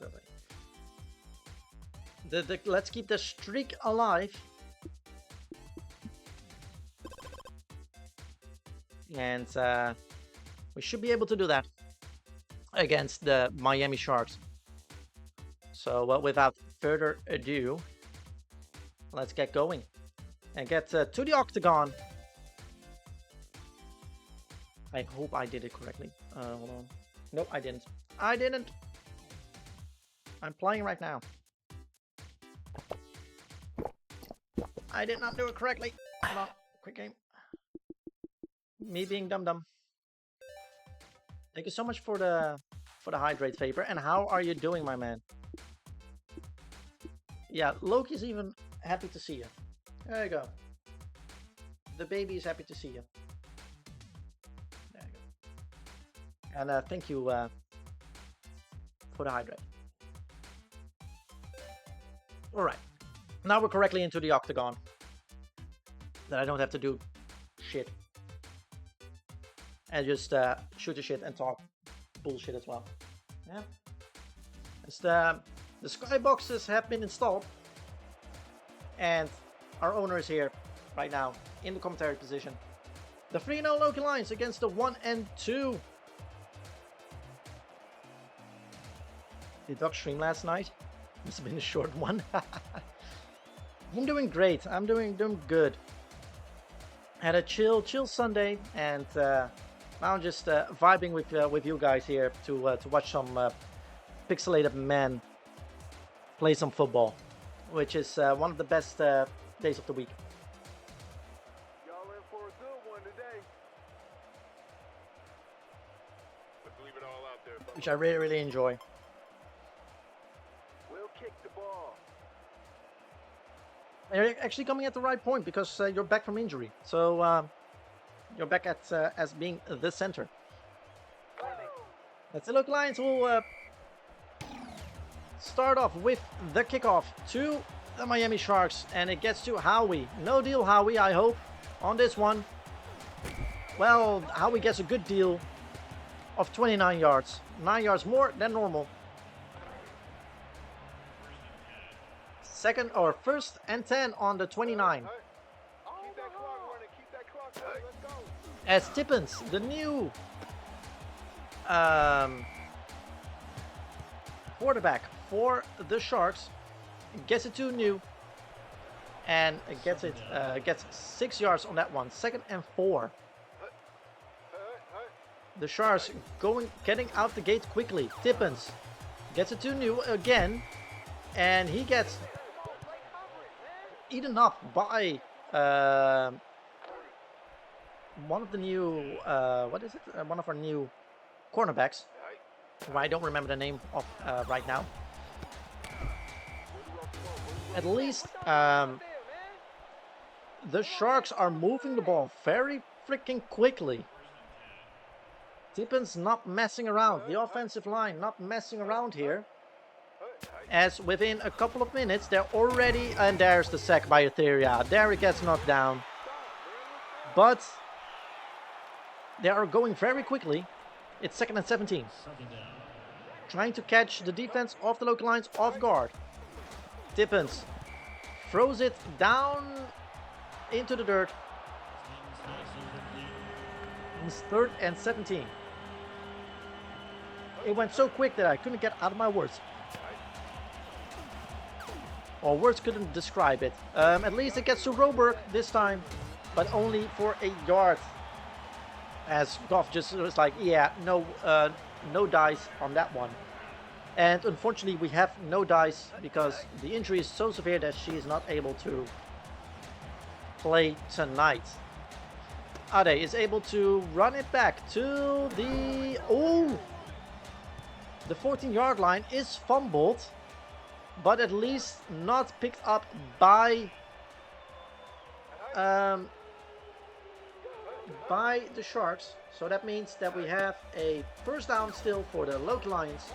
we go. Let's keep the streak alive. And we should be able to do that against the Miami Sharks. So without further ado, let's get going and get to the octagon. I hope I did it correctly. Hold on. Nope, I didn't. I'm playing right now. I did not do it correctly. Hold on. Quick game. Me being dumb. Thank you so much for the hydrate, Faber. And how are you doing, my man? Yeah, Loki's even happy to see you. There you go. The baby is happy to see you. There you go. And thank you for the hydrate. Alright. Now we're correctly into the octagon. That I don't have to do shit. And just shoot the shit and talk bullshit as well. Yeah. It's the skyboxes have been installed, and our owner is here right now in the commentary position. The 3-0 Loki Lions against the 1-2. The dog stream last night must have been a short one. I'm doing great. I'm doing good. Had a chill Sunday, and now I'm just vibing with you guys here to watch some pixelated men play some football, which is one of the best days of the week. Y'all in for a good one today. Let's leave it all out there. Which I really enjoy. We'll kick the ball. And you're actually coming at the right point because you're back from injury, so you're back at as being the center. That's the Loki Lions will start off with the kickoff to the Miami Sharks, and it gets to Howie. No deal, Howie, I hope, on this one. Well, Howie gets a good deal of 29 yards. 9 yards more than normal. First and 10 on the 29. Keep that clock running. Keep that clock running. Let's go. As Tippins, the new quarterback for the Sharks. Gets it to New. And gets 6 yards on that one. 2nd and 4. The Sharks getting out the gate quickly. Tippins gets it to New again. And he gets eaten up by one of the new, one of our new cornerbacks, who I don't remember the name of right now. At least the Sharks are moving the ball very freaking quickly. Tippins not messing around. The offensive line not messing around here. As within a couple of minutes, they're already... And there's the sack by Etheria. There it gets knocked down. But they are going very quickly. It's 2nd and 17. Trying to catch the defense of the Loki Lions off guard. Tippins throws it down into the dirt. It's 3rd and 17. It went so quick that I couldn't get out of my words. Or words couldn't describe it. At least it gets to Roberg this time, but only for 8 yards. As Goff just was like, yeah, no dice on that one. And unfortunately, we have no dice because the injury is so severe that she is not able to play tonight. Ade is able to run it back to the... Oh! The 14-yard line is fumbled, but at least not picked up by the Sharks. So that means that we have a first down still for the Loki Lions,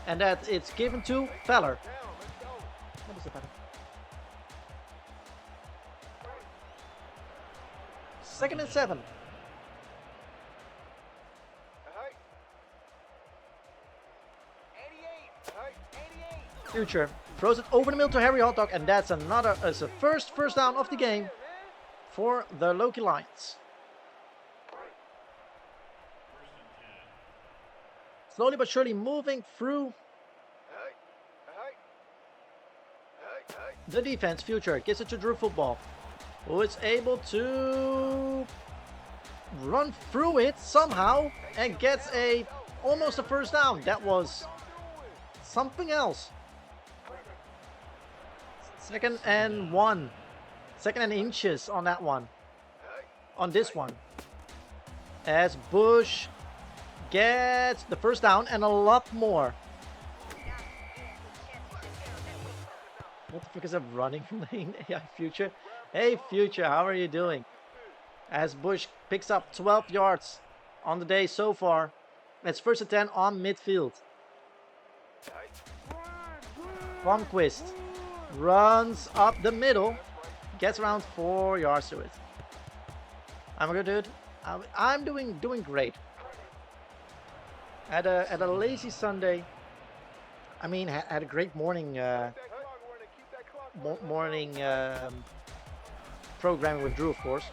and that it's given to Feller. What is it, Feller? 2nd and 7. Future throws it over the middle to Harry Hotdog, and that's a first down of the game for the Loki Lions. Slowly but surely moving through the defense. Future gives it to Drew Football, who is able to run through it somehow and gets almost a first down. That was something else. 2nd and 1. 2nd and inches on that one. On this one. As Bush gets the first down and a lot more. What the frick is a running lane? Yeah, Future. Hey, Future, how are you doing? As Bush picks up 12 yards on the day so far. It's 1st and 10 on midfield. Blomqvist runs up the middle, gets around 4 yards to it. I'm a good dude. I'm doing great. At a lazy Sunday. I mean, had a great morning programming with Drew, of course.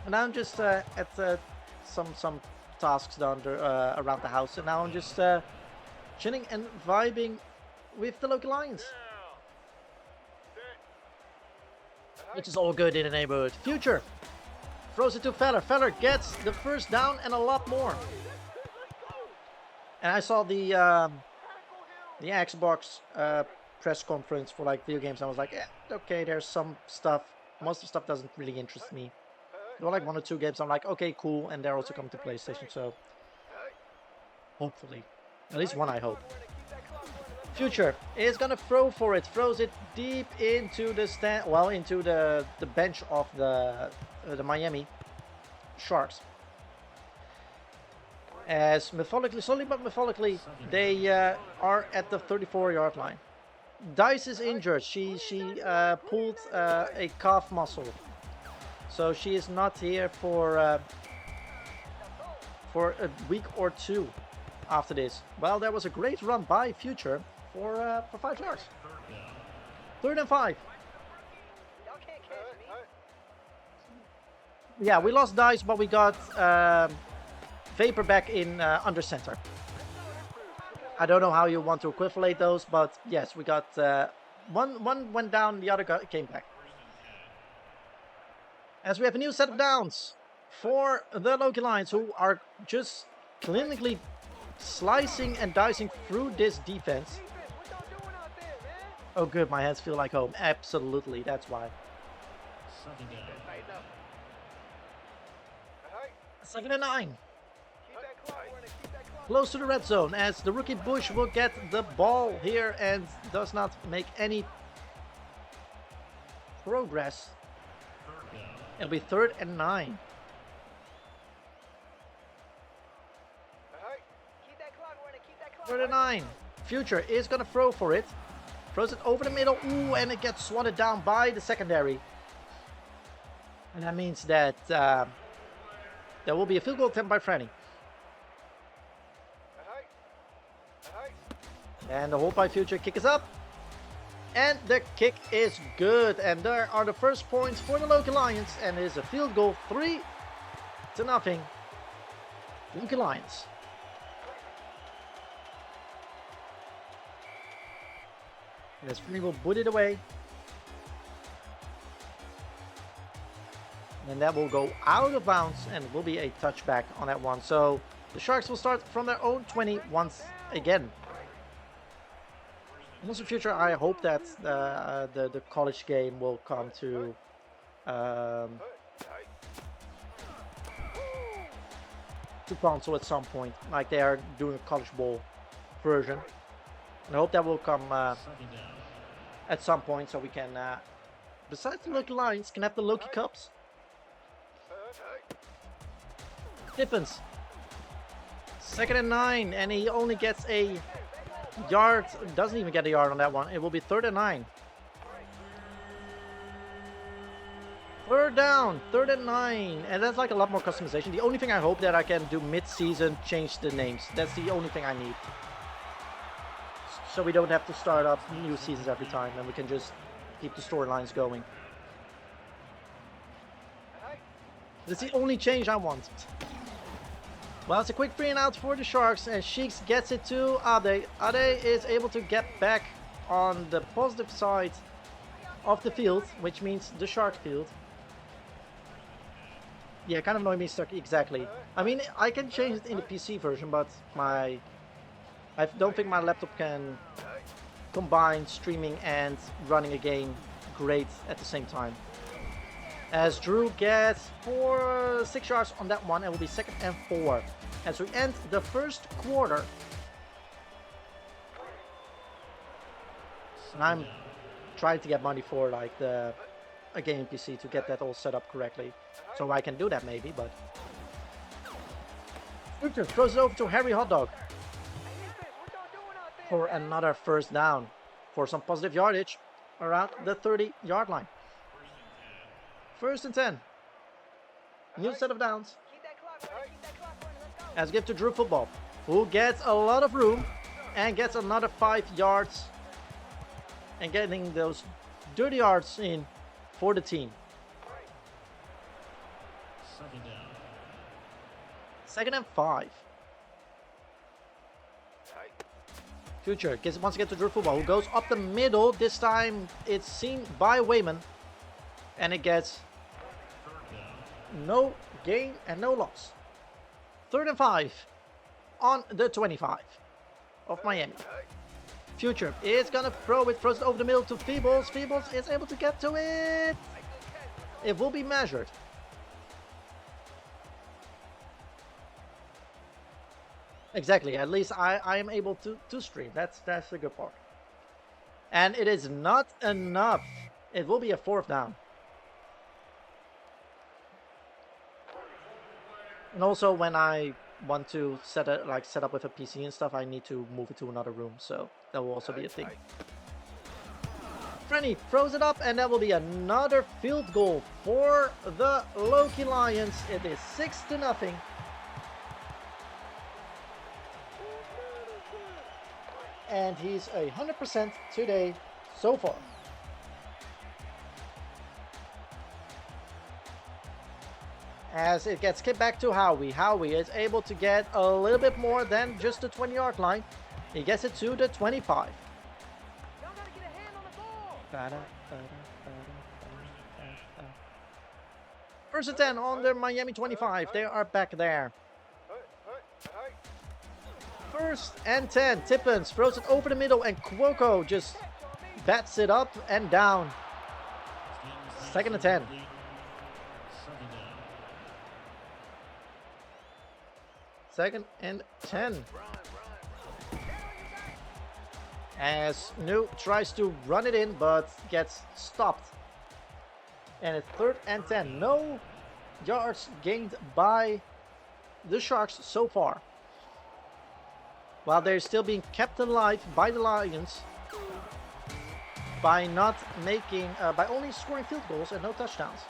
And now I'm just at some tasks done around the house, and now I'm just chilling and vibing with the Loki Lions. Which is all good in the neighborhood. Future throws it to Feller. Feller gets the first down and a lot more. And I saw the Xbox press conference for like video games. I was like, yeah, okay, there's some stuff. Most of the stuff doesn't really interest me. There were like 1 or 2 games. I'm like, okay, cool. And they're also coming to PlayStation, so hopefully, at least one, I hope. Future is gonna throw for it. Throws it deep into the into the bench of the Miami Sharks. As slowly but methodically, they are at the 34-yard line. Dice is injured. She pulled a calf muscle, so she is not here for a week or 2 after this. Well, there was a great run by Future for 5 yards. 3rd and 5. Yeah, we lost Dice, but we got Vapor back in under center. I don't know how you want to equivalate those, but yes, we got one went down, the other came back. As we have a new set of downs for the Loki Lions, who are just clinically slicing and dicing through this defense. What y'all doing out there, man? Oh good, my hands feel like home. Absolutely, that's why. Second down. Tighten up. Hey, 2nd and 9. keep that clock running. Keep that clock. Close to the red zone as the rookie Bush will get the ball here and does not make any progress. Third down. It'll be 3rd and 9. Hey, keep that clock running. Keep that clock 3rd and 9. Future is going to throw for it. Throws it over the middle. Ooh, and it gets swatted down by the secondary. And that means that there will be a field goal attempt by Franny. Hey, And the hold by Future kick is up. And the kick is good. And there are the first points for the Loki Lions. And it is a field goal, 3-0. Loki Lions. And as Franny will boot it away. And that will go out of bounds and will be a touchback on that one. So the Sharks will start from their own 20 once again. In the future, I hope that the college game will come to console at some point, like they are doing a college bowl version. And I hope that will come Second down. at some point, so we can, besides the Loki Lions, can have the Loki Cups. Difference. 2nd and 9, and he only gets a yard, doesn't even get a yard on that one. It will be 3rd and 9. 3rd down, 3rd and 9, and that's like a lot more customization. The only thing I hope that I can do mid-season, change the names. That's the only thing I need. So we don't have to start up new seasons every time, and we can just keep the storylines going. That's the only change I want. Well, it's a quick 3 and out for the Sharks, and Sheiks gets it to Ade. Ade is able to get back on the positive side of the field, which means the Shark field. Yeah, kind of annoying me stuck exactly. I mean, I can change it in the PC version, but I don't think my laptop can combine streaming and running a game great at the same time. As Drew gets 6 yards on that one, it will be 2nd and 4. As we end the first quarter. And I'm trying to get money for like a gaming PC to get that all set up correctly. So I can do that maybe, but... Victor throws it over to Harry Hotdog for another 1st down. For some positive yardage around the 30-yard line. 1st and 10. New set of downs. As give to Drew Football, who gets a lot of room and gets another 5 yards and getting those dirty yards in for the team. Second down. 2nd and 5. Future wants to get to Drew Football, who goes up the middle. This time it's seen by Wayman. And it gets no gain and no loss. 3rd and 5 on the 25 of Miami. Future is gonna throw it, throws it over the middle to Feebles. Feebles is able to get to it. It will be measured. Exactly, at least I am able to stream. That's the good part. And it is not enough. It will be a 4th down. And also, when I want to set up with a PC and stuff, I need to move it to another room, so that will also be a thing. Franny throws it up, and that will be another field goal for the Loki Lions. It is 6-0. And he's 100% today so far. As it gets kicked back to Howie. Howie is able to get a little bit more than just the 20-yard line. He gets it to the 25. Y'all gotta get a hand on the ball. First and 10 on the Miami 25. They are back there. Hey. First and 10. Tippins throws it over the middle, and Cuoco just bats it up and down. Second and 10. Second and 10. As New tries to run it in, but gets stopped. And it's third and 10. No yards gained by the Sharks so far. While they're still being kept alive by the Lions by not making, by only scoring field goals and no touchdowns.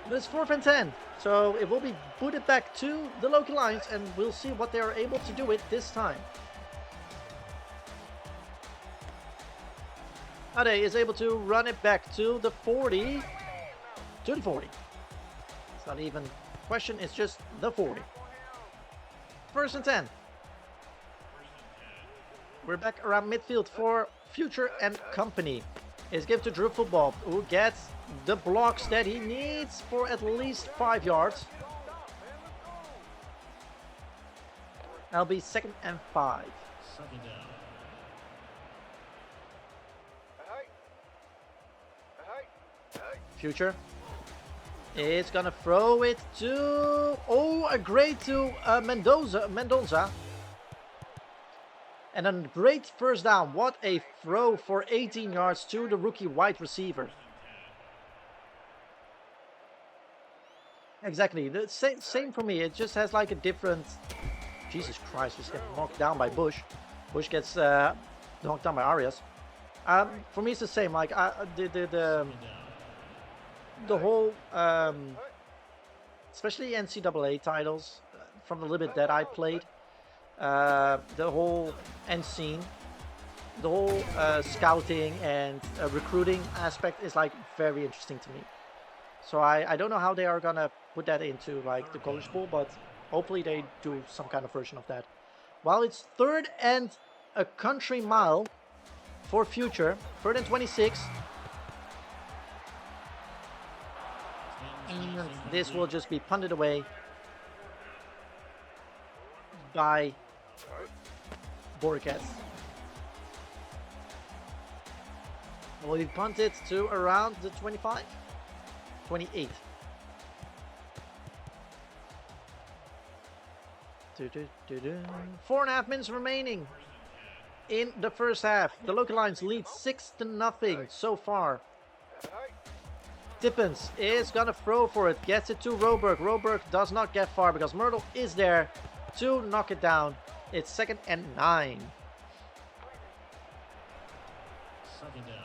But it's 4th and 10, so it will be booted back to the Loki Lions, and we'll see what they are able to do with this time. Ade is able to run it back to the 40. To the 40. It's not even a question, it's just the 40. First and 10. We're back around midfield for Future and company. It's given to Drew Football, who gets the blocks that he needs for at least 5 yards. That'll be 2nd and 5. Second down. Future is gonna throw it to, a great to Mendoza. And a great first down. What a throw for 18 yards to the rookie wide receiver. Exactly, the same for me. It just has like a different... Jesus Christ, just get knocked down by Bush. Bush gets knocked down by Arias. For me it's the same, like the whole, especially NCAA titles, from the little bit that I played, the whole end scene, the whole scouting and recruiting aspect is like very interesting to me. So I don't know how they are gonna put that into like the college bowl, but hopefully they do some kind of version of that. While it's 3rd and a country mile for Future, 3rd and 26. And this will just be punted away by Borges. Will be punted to around the 25? 28. Four and a half minutes remaining in the first half. The Loki Lions lead 6-0 so far. Tippins is gonna throw for it, gets it to Roberg. Roberg does not get far because Myrtle is there to knock it down. It's 2nd and 9. Second down.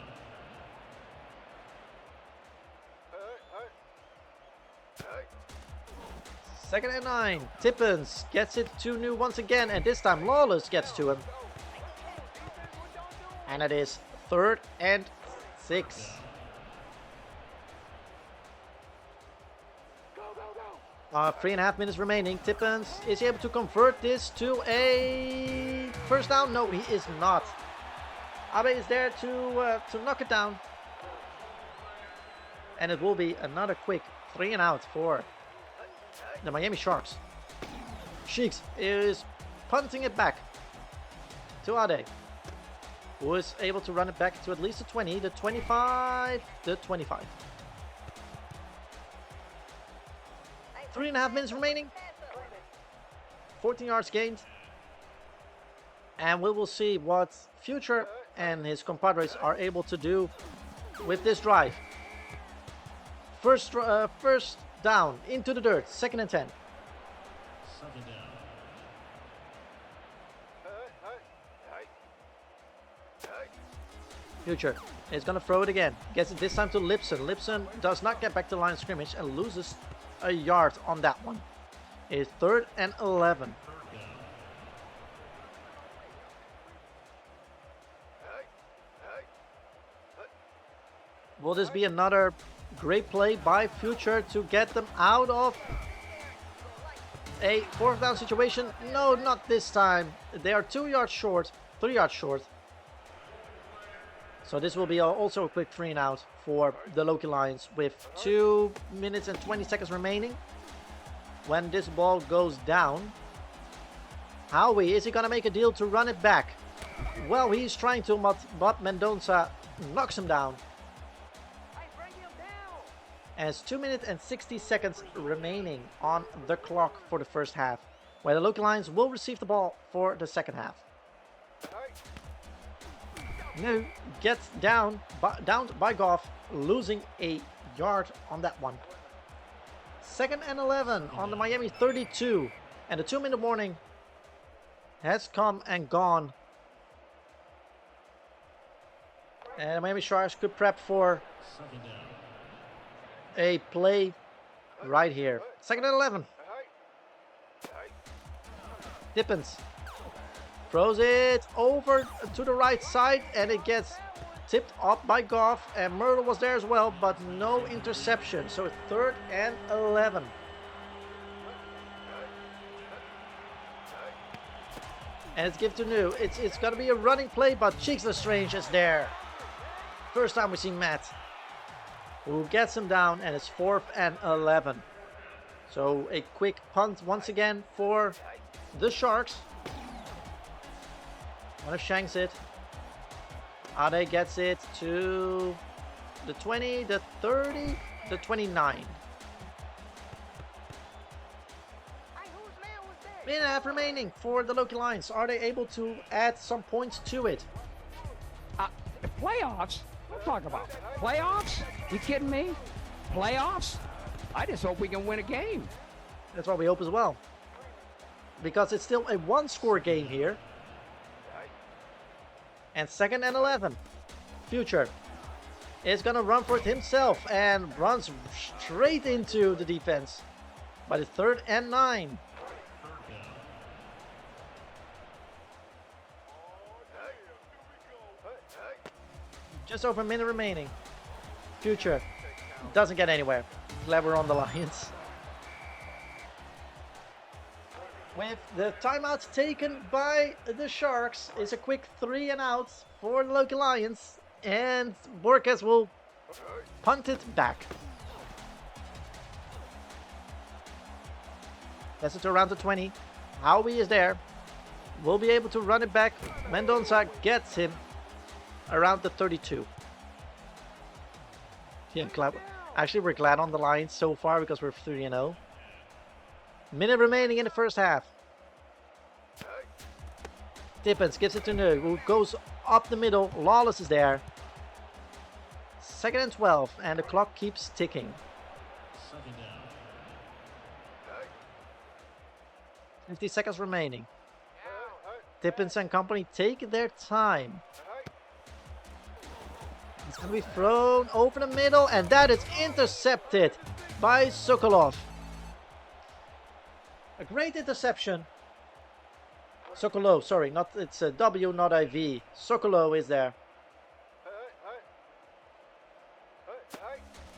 2nd and 9. Tippins gets it to New once again, and this time Lawless gets to him. And it is 3rd and 6. 3.5 minutes remaining. Tippins is able to convert this to a first down. No, he is not. Abe is there to knock it down. And it will be another quick 3 and out for the Miami Sharks. Sheiks is punting it back to Ade, who is able to run it back to at least the 20, the 25, the 25. 3.5 minutes remaining. 14 yards gained. And we will see what Future and his compadres are able to do with this drive. First down into the dirt. 2nd and 10. Second down. Future is going to throw it again. Gets it this time to Lipson. Lipson does not get back to the line of scrimmage and loses a yard on that one. It's 3rd and 11. Will this be another great play by Future to get them out of a 4th down situation. No, not this time. They are 2 yards short, 3 yards short. So this will be also a quick 3 and out for the Loki Lions with 2 minutes and 20 seconds remaining. When this ball goes down, Howie, is he going to make a deal to run it back? Well, he's trying to, but Mendoza knocks him down. And it's 2 minutes and 60 seconds remaining on the clock for the first half, where the Loki Lions will receive the ball for the second half. No, gets down by Goff, losing a yard on that one. 2nd and 11 on the Miami 32, and the 2-minute warning has come and gone. And the Miami Sharks could prep for a play right here. 2nd and 11. Dippins throws it over to the right side, and it gets tipped up by Goff, and Myrtle was there as well, but no interception. So it's 3rd and 11. And it's given to New. It's gonna be a running play, but Cheeks Lestrange is there. First time we see Matt, who gets him down, and it's 4th and 11. So a quick punt once again for the Sharks. One of Shanks it. Ade gets it to the 20, the 30, the 29. Minute and a half remaining for the Loki Lions. Are they able to add some points to it? Playoffs? What talk about? Playoffs? You kidding me? Playoffs? I just hope we can win a game. That's what we hope as well. Because it's still a 1-score game here. And 2nd and 11. Future is going to run for it himself and runs straight into the defense by the 3rd and 9. Just over a minute remaining. Future doesn't get anywhere. Clever on the Lions. With the timeouts taken by the Sharks, it's a quick 3 and out for the Loki Lions, and Borges will punt it back. Gets it to around the 20. Howie is there. Will be able to run it back. Mendoza gets him around the 32. Yeah, glad. Actually, we're glad on the Lions so far because we're 3 and 0. Minute remaining in the first half. Tippins gives it to Nug, who goes up the middle. Lawless is there. 2nd and 12, and the clock keeps ticking. 50 seconds remaining. Tippins and company take their time. It's going to be thrown over the middle, and that is intercepted by Sokolov. A great interception. Sokolov, sorry, not it's a W, not IV. Sokolov is there.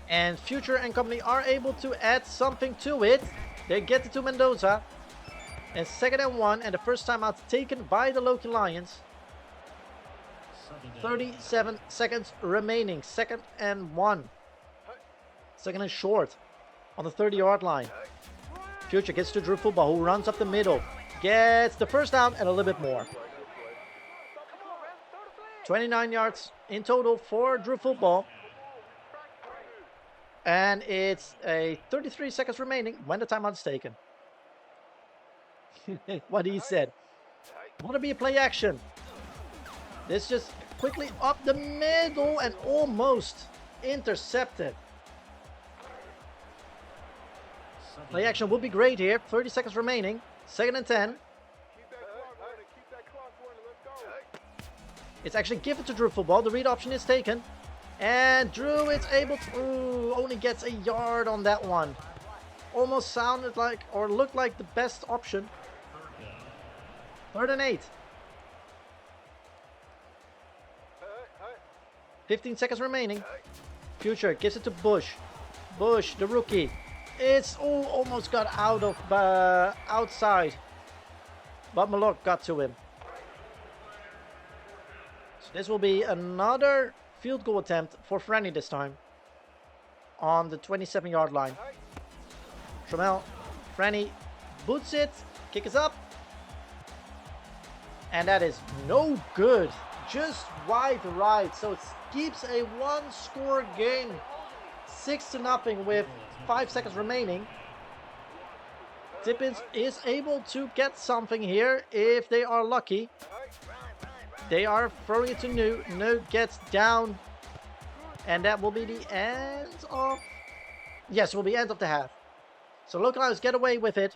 And Future and company are able to add something to it. They get it to Mendoza. And 2nd and 1, and the first time out taken by the Loki Lions. 37 seconds remaining. 2nd and 1. 2nd and short on the 30-yard line. Future gets to Drew Football, who runs up the middle. Gets the first down and a little bit more. 29 yards in total for Drew Football. And it's a 33 seconds remaining when the timeout is taken. What he said. Want to be a play action. This just quickly up the middle and almost intercepted. Play action will be great here. 30 seconds remaining. 2nd and 10. It's actually given to Drew Football. The read option is taken. And Drew is able to... Ooh, only gets a yard on that one. Almost sounded like or looked like the best option. 3rd and 8. 15 seconds remaining. Future gives it to Bush. Bush, the rookie. It's almost got out of outside. But Malok got to him. So this will be another field goal attempt for Franny this time. On the 27-yard line. Trammell, Franny boots it. Kick is up. And that is no good. Just wide right. So it keeps a one-score game. 6-0 with 5 seconds remaining. Tippins is able to get something here if they are lucky. They are throwing it to Nu. Nu gets down. And that will be the end of... Yes, it will be end of the half. So Loki Lions get away with it.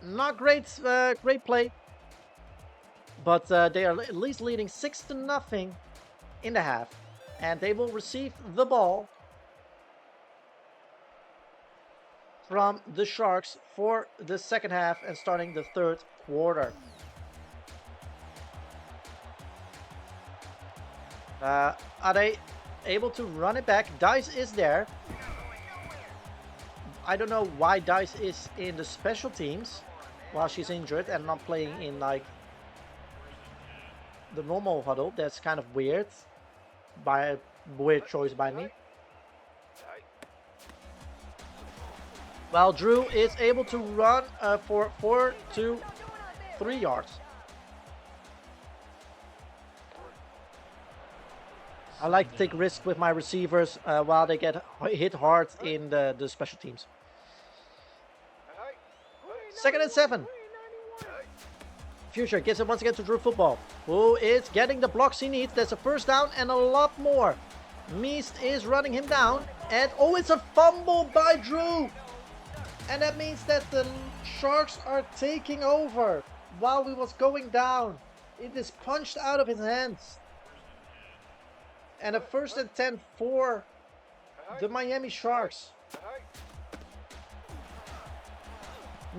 Not great, great play. But they are at least leading 6-0 in the half. And they will receive the ball from the Sharks for the second half and starting the third quarter. Are they able to run it back? Dice is there. I don't know why Dice is in the special teams while she's injured and not playing in like the normal huddle. That's kind of weird. By a weird choice by me. Well, Drew is able to run for 4 to 3 yards. I like to take risks with my receivers while they get hit hard in the special teams. 2nd and 7. Future gives it once again to Drew Football, who is getting the blocks he needs. There's a first down and a lot more. Meest is running him down. And oh, it's a fumble by Drew. And that means that the Sharks are taking over while he was going down. It is punched out of his hands. And a 1st and 10 for the Miami Sharks.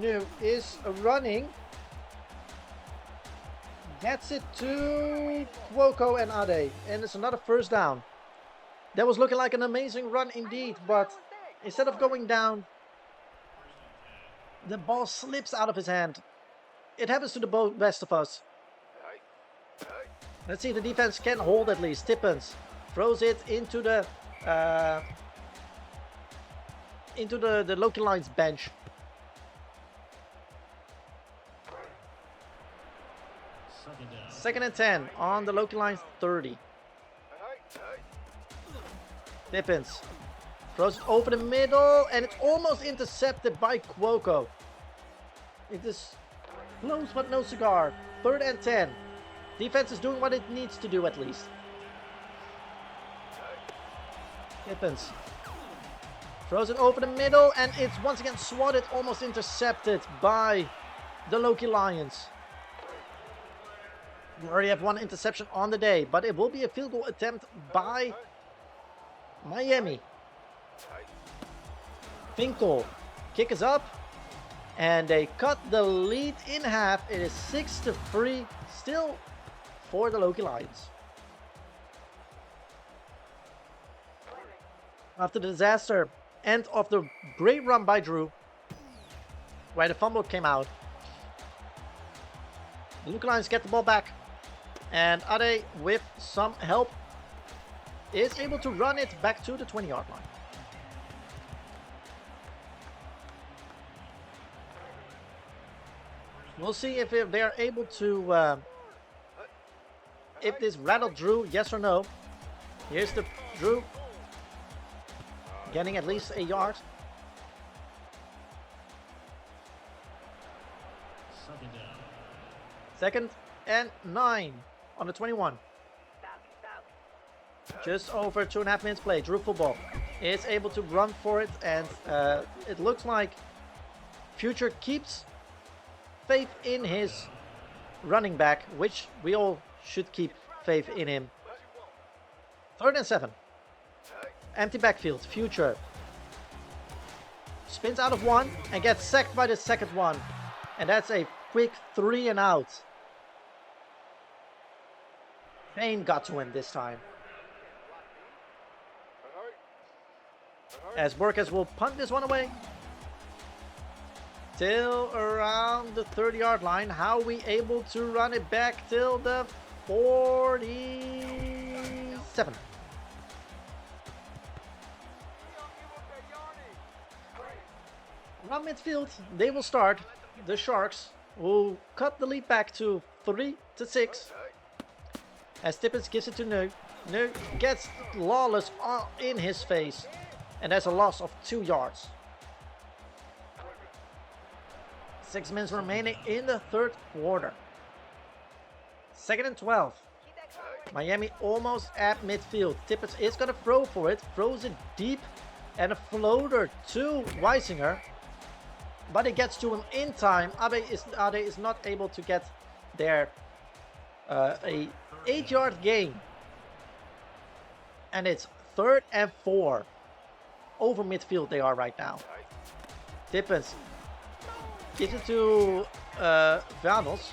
Nu is running. Gets it to Cuoco and Ade. And it's another first down. That was looking like an amazing run indeed. But instead of going down, the ball slips out of his hand. It happens to the best of us. Let's see if the defense can hold at least. Tippins throws it into the Loki Lions bench. Second and 10 on the Loki Lions 30. Tippins throws it over the middle and it's almost intercepted by Cuoco. It is close but no cigar. 3rd and 10. Defense is doing what it needs to do at least. Tippins throws it over the middle and it's once again swatted, almost intercepted by the Loki Lions. We already have 1 interception on the day, but it will be a field goal attempt by Miami. Finkel, kick is up, and they cut the lead in half. It is 6-3 still for the Loki Lions. After the disaster end of the great run by Drew, where the fumble came out, the Loki Lions get the ball back. And Ade, with some help, is able to run it back to the 20-yard line. We'll see if they are able to, if this rattled Drew, yes or no. Here's the Drew, getting at least a yard. Second and 9 on the 21. Just over 2.5 minutes play. Drew Football is able to run for it, and it looks like Future keeps faith in his running back, which we all should keep faith in him. 3rd and 7. Empty backfield. Future spins out of 1 and gets sacked by the second one. And that's a quick 3 and out. Payne got to him this time. As Borges will punt this one away. Till around the 30-yard line. How are we able to run it back till the 47? Around midfield, they will start. The Sharks will cut the lead back to 3-6. As Tippett gives it to Neu. Neu gets Lawless in his face. And there's a loss of 2 yards. 6 minutes remaining in the third quarter. 2nd and 12. Miami almost at midfield. Tippett is going to throw for it. Throws it deep. And a floater to Weisinger. But it gets to him in time. Ade is not able to get there. A 8-yard gain. And it's 3rd and 4. Over midfield they are right now. Tippett gives it to Vanos,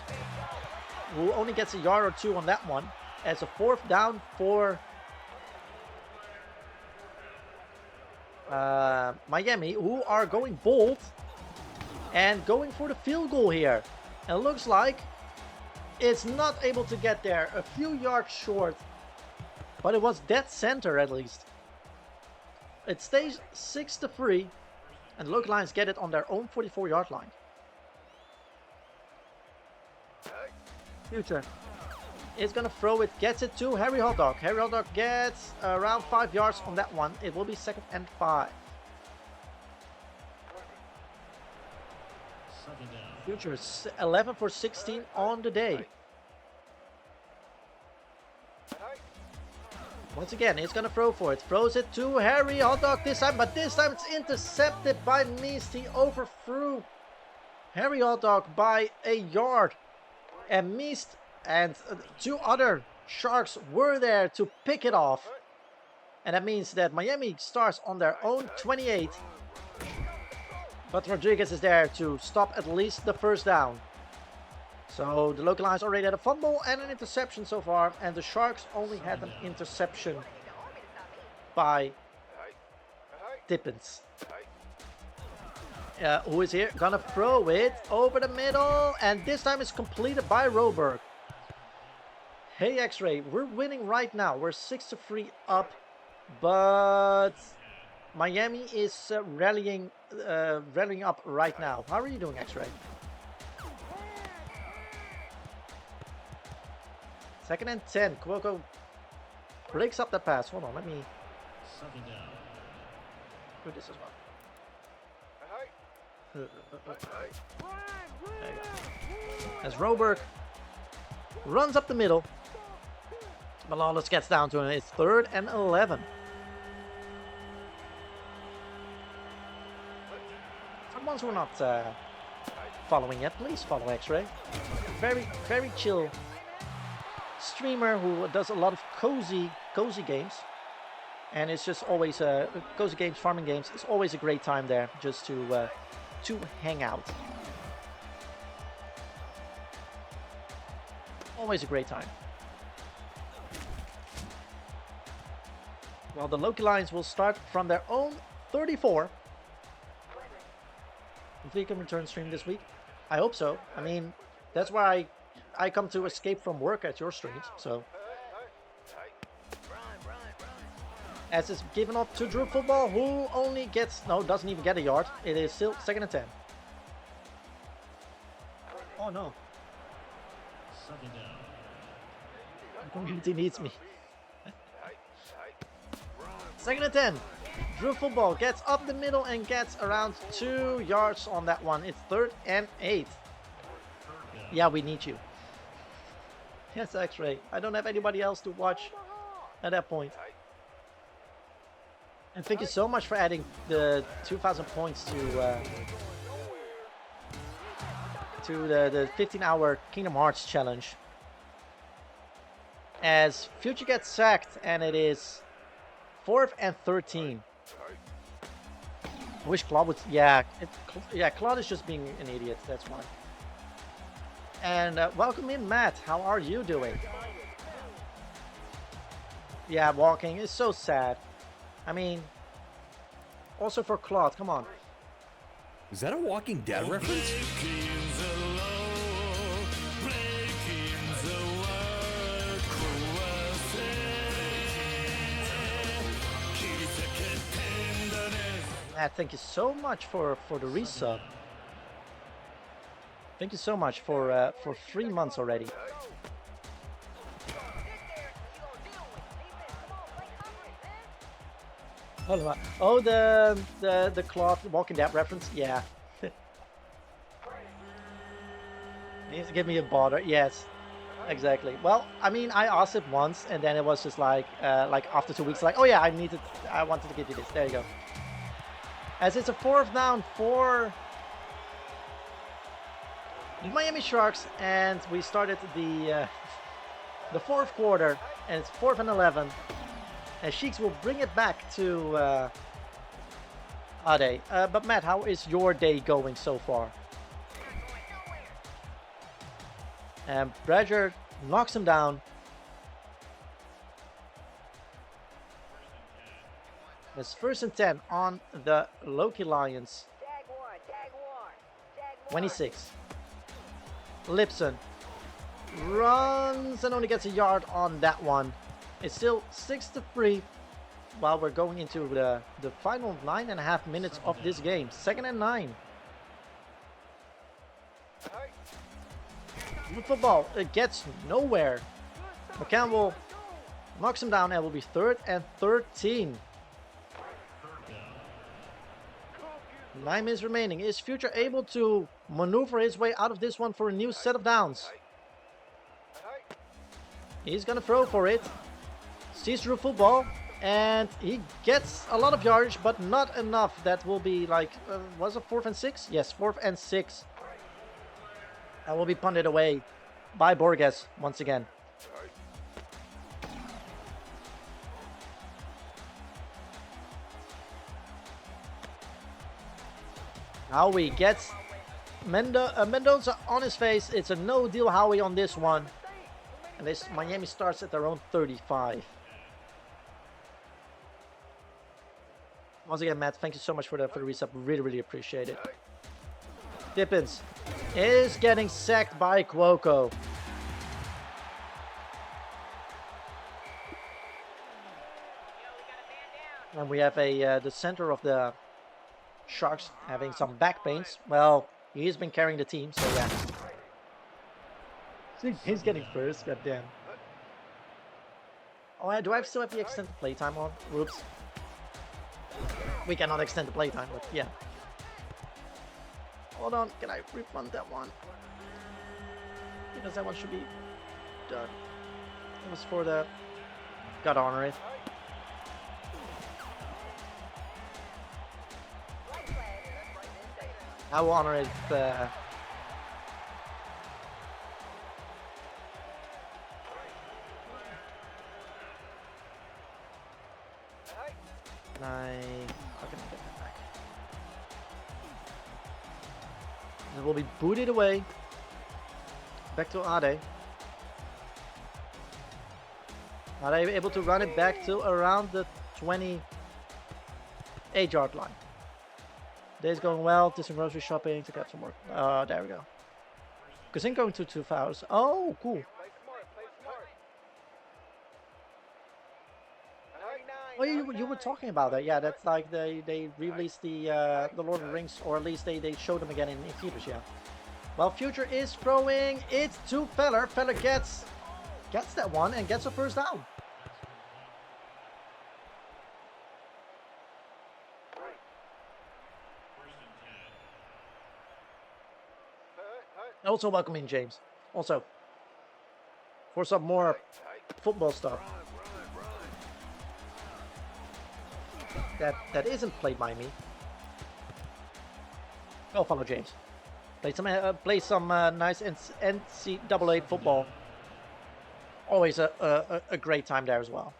who only gets a yard or 2 on that one. As a 4th down for Miami, who are going bold and going for the field goal here. And it looks like it's not able to get there. A few yards short, but it was dead center at least. It stays 6-3, and the Loki Lions get it on their own 44-yard line. Future is going to throw it, gets it to Harry Hotdog. Harry Hotdog gets around 5 yards on that one. It will be 2nd and 5. Future is 11 for 16 on the day. Once again, he's going to throw for it. Throws it to Harry Hotdog this time, but this time it's intercepted by Meest. He overthrew Harry Hotdog by a yard. And Meest and 2 other Sharks were there to pick it off. And that means that Miami starts on their own 28. But Rodriguez is there to stop at least the 1st down. So the Loki Lions already had a fumble and an interception so far. And the Sharks only had an interception by Tippins. Who is here? Gonna throw it over the middle. And this time it's completed by Roberg. Hey X-Ray, we're winning right now. We're 6-3 up. But Miami is rallying up right now. How are you doing, X-Ray? 2nd and 10. Cuoco breaks up the pass. Hold on, let me do this as well. There you go. As Roberg runs up the middle, Malalas gets down to him. It's 3rd and 11. For ones who are not following yet, please follow X-Ray. Very, very chill streamer who does a lot of cozy games, and it's just always cozy games, farming games. It's always a great time there just to hang out. Always a great time. Well, the Loki Lions will start from their own 34. Hopefully you can return stream this week. I hope so. I mean, that's why I come to escape from work at your streams, so. As it's given up to Drew Football, who only gets, no, doesn't even get a yard. It is still 2nd and 10. Oh no. The community needs me. 2nd and 10. Drew Football gets up the middle and gets around 2 yards on that one. It's 3rd and 8. Yeah, we need you. Yes, X-Ray. I don't have anybody else to watch at that point. And thank you so much for adding the 2,000 points to the 15-hour Kingdom Hearts challenge. As Future gets sacked, and it is 4th and 13. I wish Claude would... Yeah, Claude is just being an idiot, that's why. And welcome in, Matt. How are you doing? Yeah, walking is so sad. I mean, Also for Claude, come on. Is that a Walking Dead reference? Matt, thank you so much for the resub. Thank you so much for 3 months already. Hold on. Oh, the Claude Walking Dead reference. Yeah. He needs to give me a bother. Yes, exactly. Well, I mean, I asked it once, and then it was just like after 2 weeks, like, oh yeah, I wanted to give you this. There you go. As it's a 4th down for the Miami Sharks, and we started the 4th quarter, and it's 4th and 11. And Sheiks will bring it back to Ade. But Matt, how is your day going so far? And Bradger knocks him down. It's 1st and 10 on the Loki Lions. 26. Lipson runs and only gets a yard on that one. It's still 6-3 while we're going into the final 9.5 minutes of this game. 2nd and 9. The football, it gets nowhere. McCampbell knocks him down and will be 3rd and 13. 9 minutes remaining. Is Future able to maneuver his way out of this one for a new set of downs? He's gonna throw for it. Sees through football, and he gets a lot of yardage, but not enough. That will be like, was it 4th and 6? Yes, 4th and 6. That will be punted away by Borges once again. Howie gets Mendoza on his face. It's a no-deal Howie on this one. And this Miami starts at their own 35. Once again, Matt, thank you so much for the resub. Really, really appreciate it. Tippins is getting sacked by Cuoco. And we have the center of the Sharks having some back pains. Well, he's been carrying the team, so yeah. He's getting first, goddamn. Oh, do I still have the extended playtime on? Whoops. We cannot extend the playtime, but yeah. Hold on, can I refund that one? Because that one should be done. It was for the... Gotta honor it. I will honor it. How can I get that back? It will be booted away. Back to Ade. Ade able to run it back to around the 28-yard line. Day's going well. Did some grocery shopping to get some work. There we go. Cousin going to 2 fouls. Oh, cool. Oh, you were talking about that. Yeah, that's like they released the Lord of the Rings, or at least they showed them again in theaters. Yeah. Well, Future is throwing it to Feller. Feller gets that one and gets a 1st down. Also welcoming James. Also, for some more football stuff that isn't played by me, go follow James. Play some nice NCAA football. Always a great time there as well.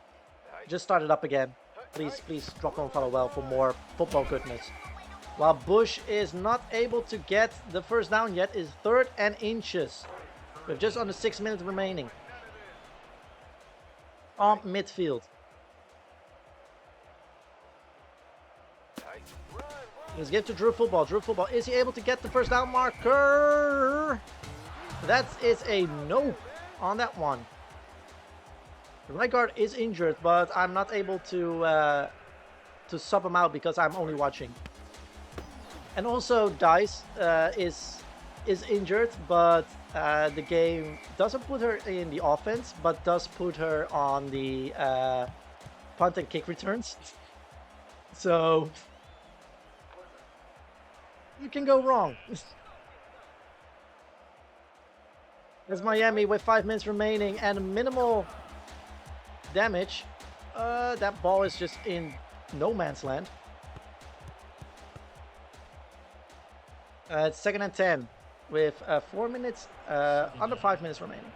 Just started up again. Please drop on follow well for more football goodness. While Bush is not able to get the 1st down yet, is 3rd and inches. With just under 6 minutes remaining. On midfield. Let's get to Drew Football. Drew Football, is he able to get the first down marker? That is a nope on that one. The right guard is injured, but I'm not able to sub him out because I'm only watching. And also Dice is injured, but the game doesn't put her in the offense, but does put her on the punt and kick returns. So you can go wrong. There's Miami with 5 minutes remaining and minimal damage. That ball is just in no man's land. It's 2nd and 10 with 4 minutes, under 5 minutes remaining.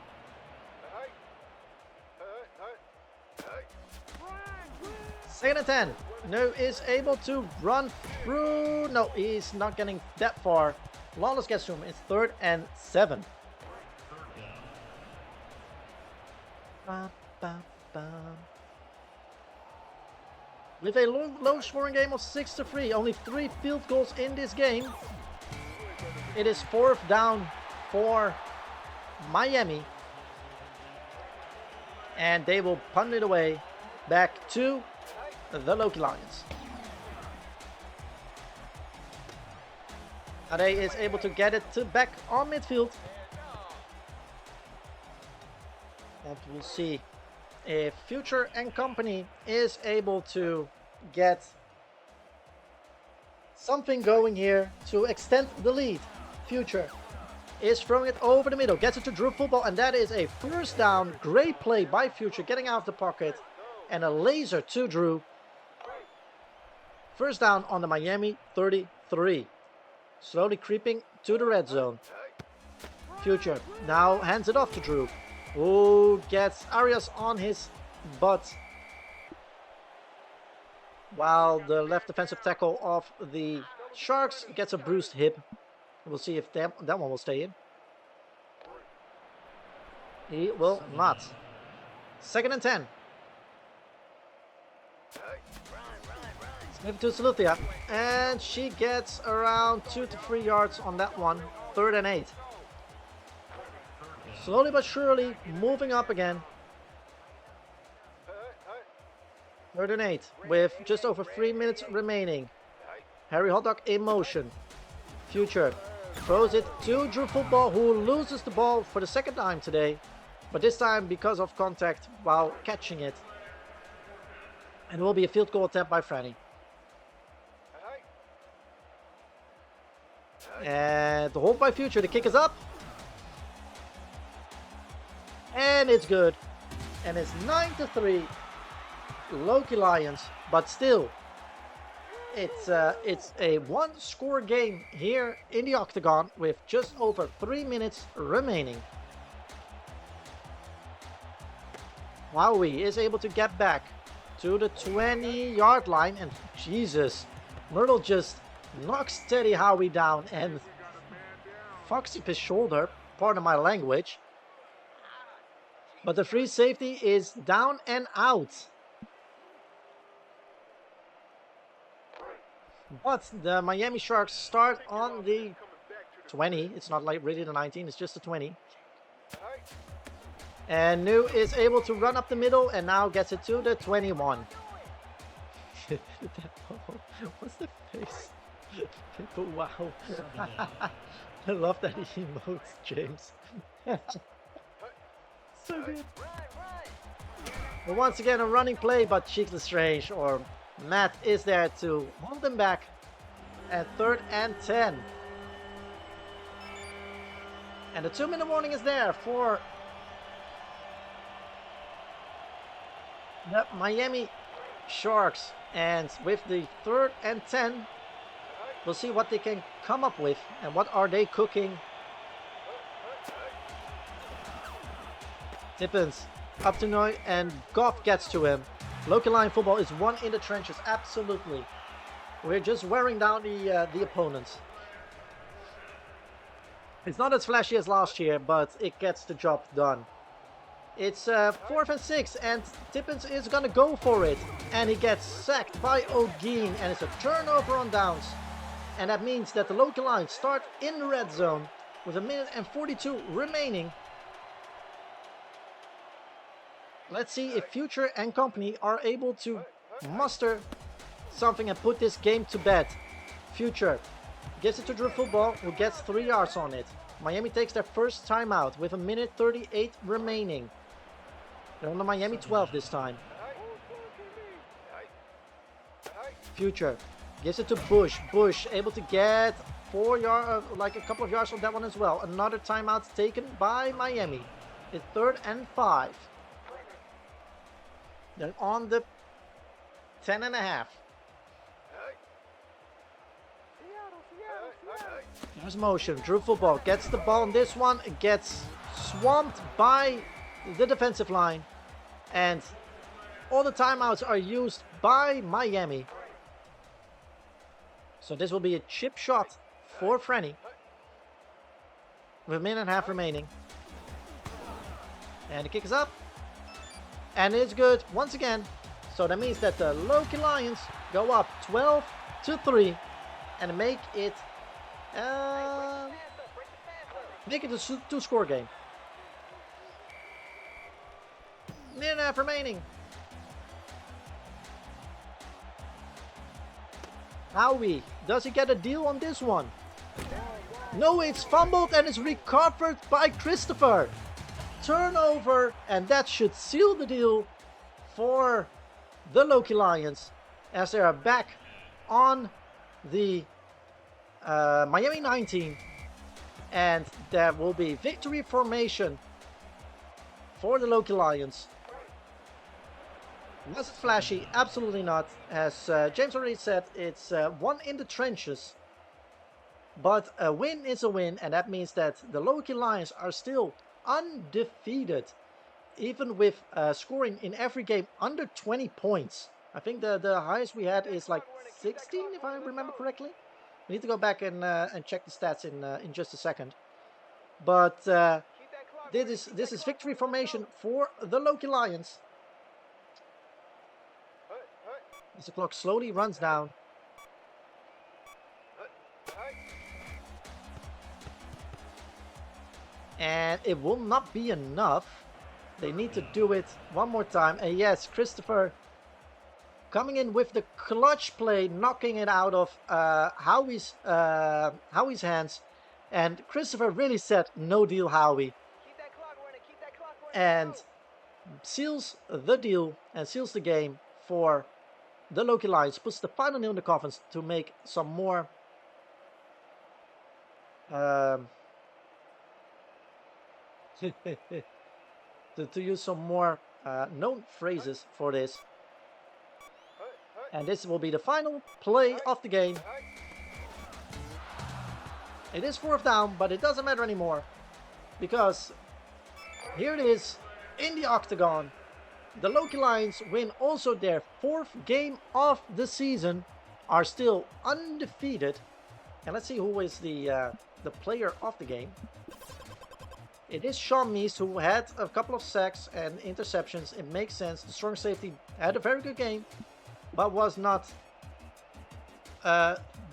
Second and 10. No is able to run through. No, he's not getting that far. Lawless gets to him. It's 3rd and 7. With a low scoring game of 6-3, only 3 field goals in this game. It is 4th down for Miami. And they will punt it away back to the Loki Lions. Ade is able to get it back on midfield. And we'll see if Future and company is able to get something going here to extend the lead. Future is throwing it over the middle, gets it to Drew Football, and that is a first down. Great play by Future, getting out of the pocket, and a laser to Drew. First down on the Miami 33. Slowly creeping to the red zone. Future now hands it off to Drew, who gets Arias on his butt, while the left defensive tackle of the Sharks gets a bruised hip. We'll see if that one will stay in. He will not. 2nd and 10. Snip to Salutia, and she gets around 2 to 3 yards on that one. 3rd and 8. Slowly but surely moving up again. 3rd and 8 with just over 3 minutes remaining. Harry Hotdog in motion. Future throws it to Drew Football, who loses the ball for the 2nd time today, but this time because of contact while catching it. And it will be a field goal attempt by Franny. And the hold by Future. The kick is up. And it's good. And it's 9-3. Loki Lions. But still, it's a one-score game here in the Octagon with just over 3 minutes remaining. Wowie is able to get back to the 20-yard line, and Jesus, Myrtle just knocks Teddy Howie down and fucks up his shoulder, pardon my language. But the free safety is down and out. But the Miami Sharks start on the 20. It's not like really the 19, it's just the 20. And New is able to run up the middle and now gets it to the 21. What's the face? Wow. I love that he emotes, James. So good. But once again, a running play, but Cheeks Lestrange or Matt is there to hold them back at 3rd and 10. And the 2-minute warning is there for the Miami Sharks. And with the 3rd and 10, we'll see what they can come up with and what are they cooking. Tippins up to Noy, and Goff gets to him. Local line football is one in the trenches, absolutely. We're just wearing down the opponents. It's not as flashy as last year, but it gets the job done. It's 4th and 6, and Tippins is gonna go for it, and he gets sacked by O'Geen, and it's a turnover on downs And that means that the Loki Lions start in the red zone with 1:42 remaining. Let's see if Future and company are able to muster something and put this game to bed. Future gives it to Drew Football, who gets 3 yards on it. Miami takes their first timeout with 1:38 remaining. They're on the Miami 12 this time. Future gives it to Bush. Bush able to get 4 yards, like a couple of yards on that one as well. Another timeout taken by Miami. It's 3rd and 5. They're on the 10.5. There's motion. Drew Football gets the ball on this one. It gets swamped by the defensive line. And all the timeouts are used by Miami. So this will be a chip shot for Frenny. With 1.5 remaining. And the kick is up. And it's good once again. So that means that the Loki Lions go up 12-3 and make it a 2-score game. 1.5 remaining. Howie, does he get a deal on this one? No, it's fumbled and it's recovered by Christopher. Turnover, and that should seal the deal for the Loki Lions as they are back on the Miami 19, and there will be victory formation for the Loki Lions. Was it flashy? Absolutely not. As James already said, it's one in the trenches. But a win is a win, and that means that the Loki Lions are still undefeated, even with scoring in every game under 20 points. I think the highest we had is like 16, if I remember correctly. We need to go back and check the stats in just a second. But this is victory formation for the Loki Lions. As the clock slowly runs down. And it will not be enough. They need to do it one more time. And yes, Christopher coming in with the clutch play, knocking it out of Howie's hands. And Christopher really said, no deal, Howie. And seals the deal and seals the game for the Loki Lions. Puts the final nail in the coffins to make some more to use some more known phrases for this. And this will be the final play of the game. It is 4th down, but it doesn't matter anymore, because here it is in the octagon. The Loki Lions win also their 4th game of the season, are still undefeated. And let's see who is the player of the game. It is Sean Meese, who had a couple of sacks and interceptions. It makes sense. The strong safety had a very good game, but was not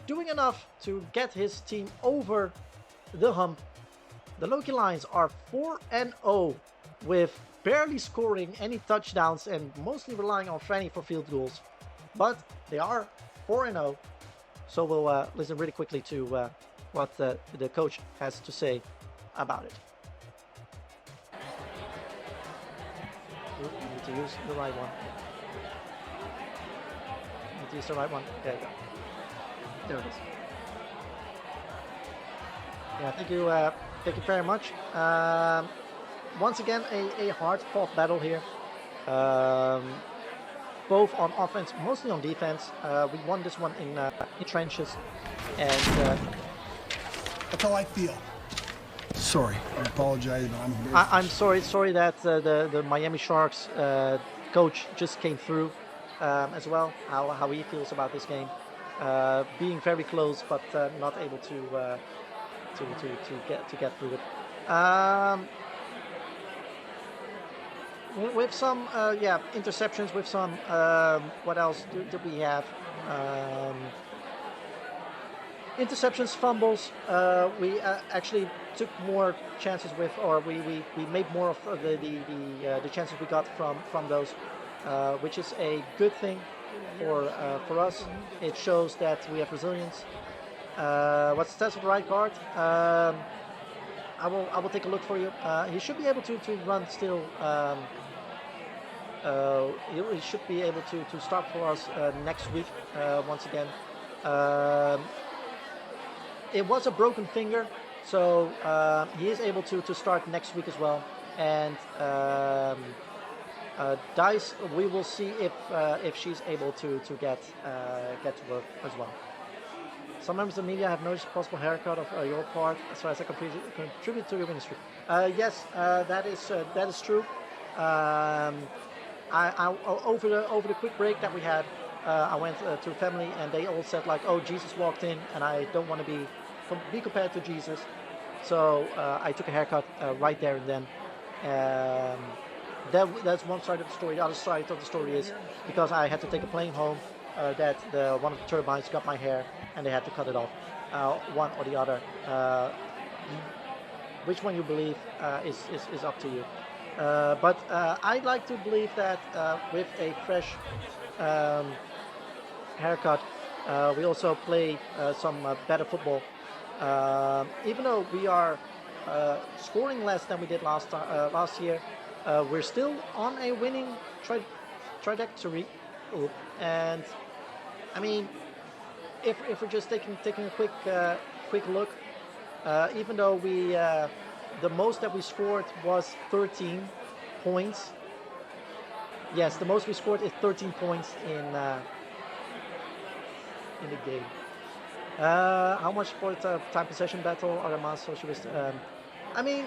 doing enough to get his team over the hump. The Loki Lions are 4-0 with barely scoring any touchdowns and mostly relying on Franny for field goals. But they are 4-0. So we'll listen really quickly to what the coach has to say about it. You need to use the right one. You need to use the right one. There you go. There it is. Yeah, thank you very much. Once again, a hard-fought battle here. Both on offense, mostly on defense. We won this one in trenches, and that's how I feel. Sorry, I apologize, but I'm sorry that the Miami Sharks coach just came through as well. How he feels about this game, being very close but not able to get through it. With some interceptions, with some what else do we have? interceptions, fumbles. We actually took more chances with, or we made more of the chances we got from those, which is a good thing for us. It shows that we have resilience. What's the status of the right guard? I will take a look for you. He should be able to run still. He should be able to start for us next week once again. It was a broken finger, so he is able to start next week as well. And Dice, we will see if she's able to get to work as well. Some members of the media have noticed a possible haircut of your part as far as I contribute to your ministry. Yes, that is true. Over the quick break that we had, I went to family and they all said like, "Oh, Jesus walked in, and I don't want to be compared to Jesus." So I took a haircut right there and then. That's one side of the story. The other side of the story is because I had to take a plane home. That one of the turbines got my hair and they had to cut it off. One or the other. Which one you believe is up to you. But I'd like to believe that with a fresh haircut, we also play some better football. Even though we are scoring less than we did last year, we're still on a winning trajectory. And I mean, if we're just taking a quick look, even though we the most that we scored was 13 points. Yes, the most we scored is 13 points in the game. How much for the time possession battle are the mass socialist? I mean,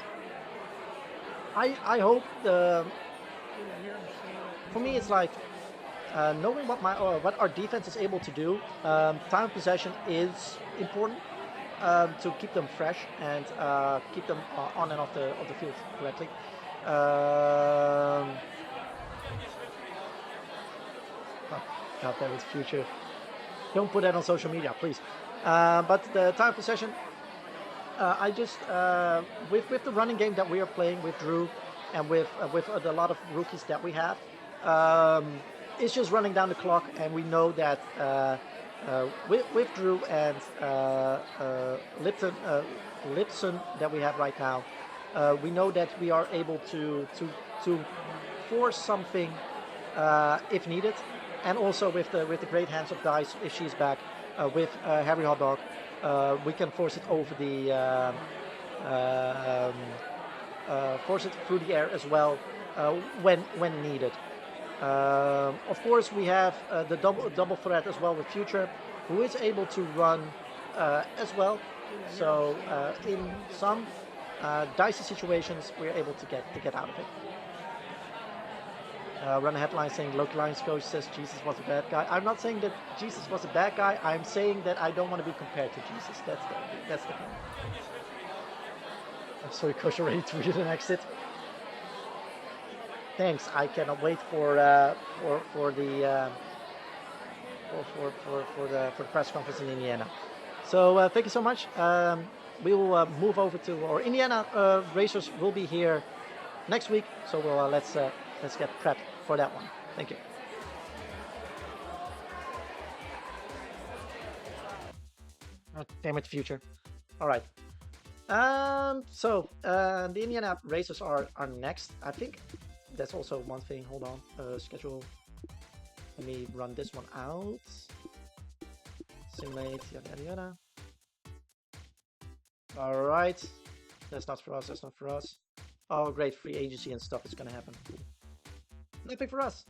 I hope for me it's like knowing what our defense is able to do. Time possession is important to keep them fresh and keep them on and off the field correctly. God damn it, future! Don't put that on social media, please. But the time possession, I just with the running game that we are playing with Drew and with a lot of rookies that we have, it's just running down the clock, and we know that with Drew and Lipson that we have right now, we know that we are able to force something if needed, and also with the great hands of Dice if she's back, with Harry Hot Dog, we can force it over the force it through the air as well when needed. Of course, we have the double threat as well with Future, who is able to run as well. So in some dicey situations, we're able to get out of it. Run a headline saying Loki Lions coach says Jesus was a bad guy. I'm not saying that Jesus was a bad guy. I'm saying that I don't want to be compared to Jesus. That's the thing. I'm sorry, coach, already tweeted an exit. Thanks. I cannot wait for the press conference in Indiana. So thank you so much. We will move over to our Indiana Racers will be here next week. So we'll let's get prepped for that one. Thank you. Oh, damn it, Future. All right. So the Indiana Racers are next. I think that's also one thing. Hold on. Schedule. Let me run this one out. Simulate. Yada yada yada. All right. That's not for us. That's not for us. Oh, great. Free agency and stuff is gonna happen. Nothing for us.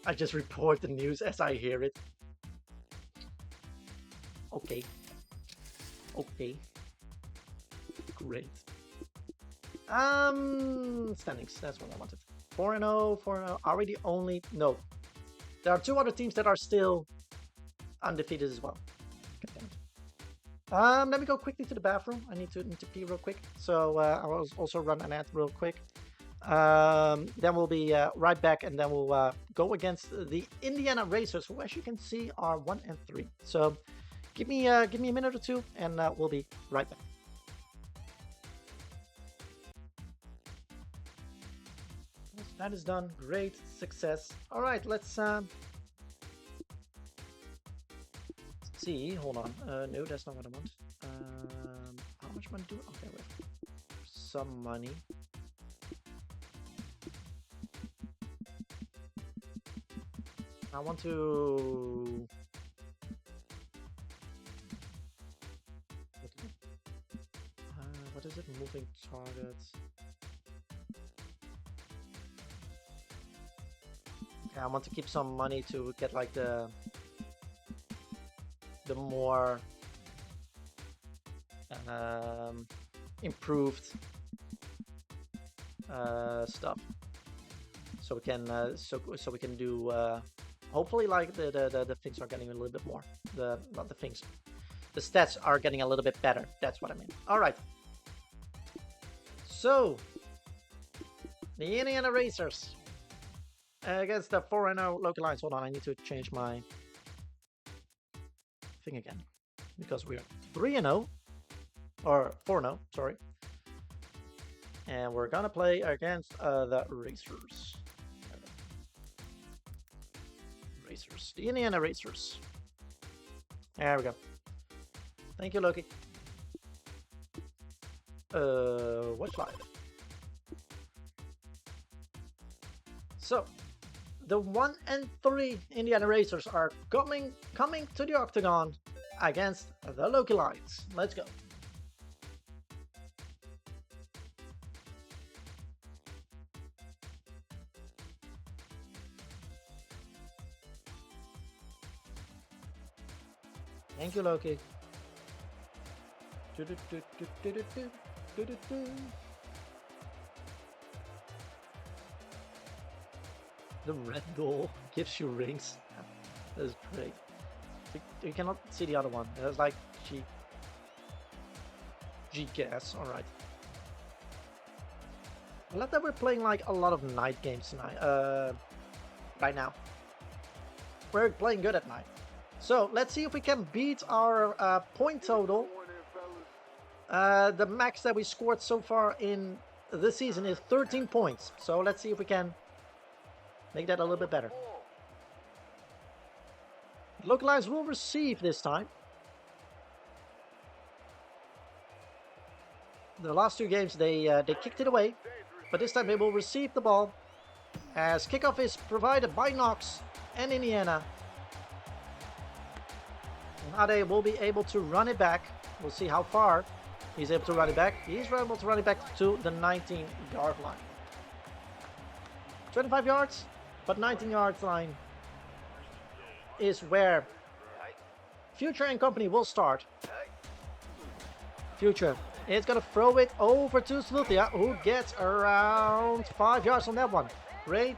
I just report the news as I hear it. Okay. Okay. Great. Standings. That's what I wanted. 4-0, 4-0. Are we the only? No. There are two other teams that are still undefeated as well. Let me go quickly to the bathroom. I need to pee real quick. So I will also run an ad real quick. Then we'll be right back, and then we'll go against the Indiana Racers, who, as you can see, are 1-3. So give me a minute or two, and we'll be right back. That is done. Great success. All right, let's see. Hold on. No, that's not what I want. How much money do? Okay, we have some money. I want to. What is it? Moving targets. Yeah, I want to keep some money to get like the more improved stuff, so we can so we can do hopefully like the things are getting a little bit more, not the things, the stats are getting a little bit better. That's what I mean. All right, so the Indiana Racers against the 4-0 Loki Lions. Hold on, I need to change my thing again because we're 3-0 or 4-0, sorry, and we're gonna play against the Racers. The Indiana Racers. There we go. Thank you, Loki. What's live? So, the 1 and 3 Indiana Racers are coming to the octagon against the Loki Lions. Let's go. Thank you, Loki. The red door gives you rings. That is great. You cannot see the other one. It's like G gas. All right. I love that we're playing like a lot of night games tonight. Right now, we're playing good at night. So let's see if we can beat our point total. The max that we scored so far in this season is 13 points. So let's see if we can make that a little bit better. Loki Lions will receive this time. The last two games they kicked it away, but this time they will receive the ball as kickoff is provided by Knox and Indiana. Now they will be able to run it back. We'll see how far he's able to run it back. He's able to run it back to the 19-yard line. 25 yards, but 19-yard line is where Future and company will start. Future is going to throw it over to Sluthia, who gets around 5 yards on that one. Great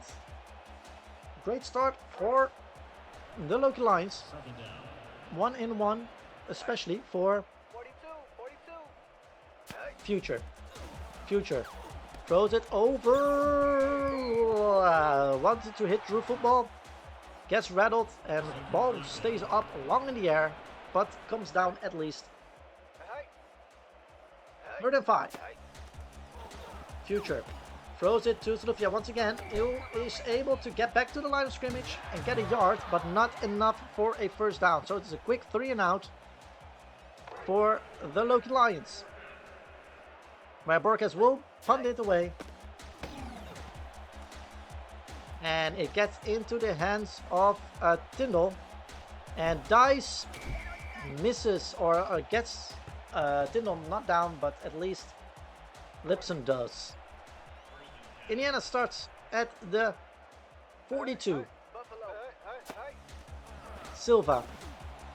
start for the Loki Lions. 1-in-1, especially for 42. Future. Future throws it over. Wanted to hit Drew football. Gets rattled and ball stays up long in the air, but comes down at least. 3rd and 5. Future throws it to Sluthia once again. He is able to get back to the line of scrimmage and get a yard, but not enough for a first down. So it's a quick 3 and out for the Loki Lions, where Borges will punt it away. And it gets into the hands of Tyndall. And Dice misses or gets Tyndall not down, but at least Lipson does. Indiana starts at the 42. Silva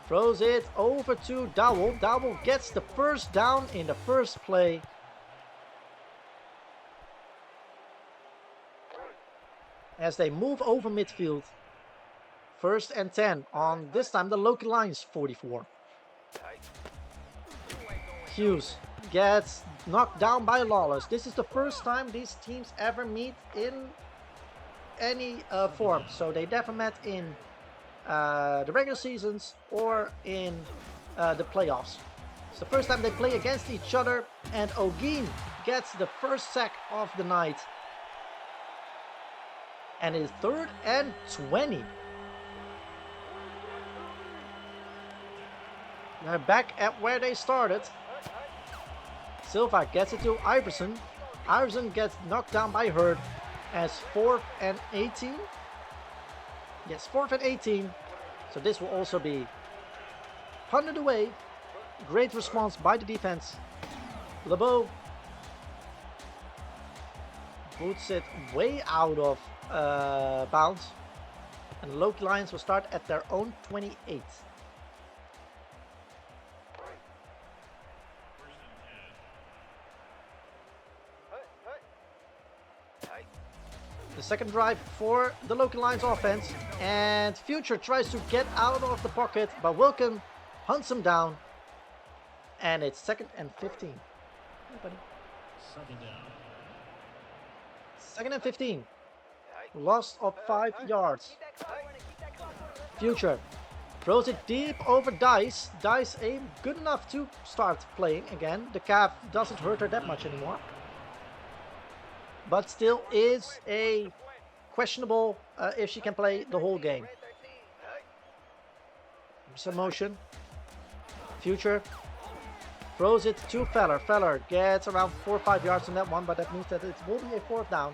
throws it over to Dowell. Dowell gets the first down in the first play. As they move over midfield. 1st and 10 on this time the Loki Lions 44. Hughes gets knocked down by Lawless. This is the first time these teams ever meet in any form. So they never met in the regular seasons or in the playoffs. It's the first time they play against each other, and Ogin gets the first sack of the night. And it's 3rd and 20. They're back at where they started. Silva gets it to Iverson. Iverson gets knocked down by Hurd as 4th and 18. Yes, 4th and 18. So this will also be punted away. Great response by the defense. LeBeau boots it way out of bounds. And the Loki Lions will start at their own 28. The second drive for the Loki Lions offense, and Future tries to get out of the pocket, but Wilkin hunts him down, and it's 2nd and 15. Hey, buddy. 2nd down. 2nd and 15. Loss of 5 yards. Future throws it deep over Dice. Dice aim good enough to start playing again. The calf doesn't hurt her that much anymore, but still is a questionable if she can play the whole game. Some motion. Future throws it to Feller. Feller gets around 4 or 5 yards on that one, but that means that it will be a 4th down.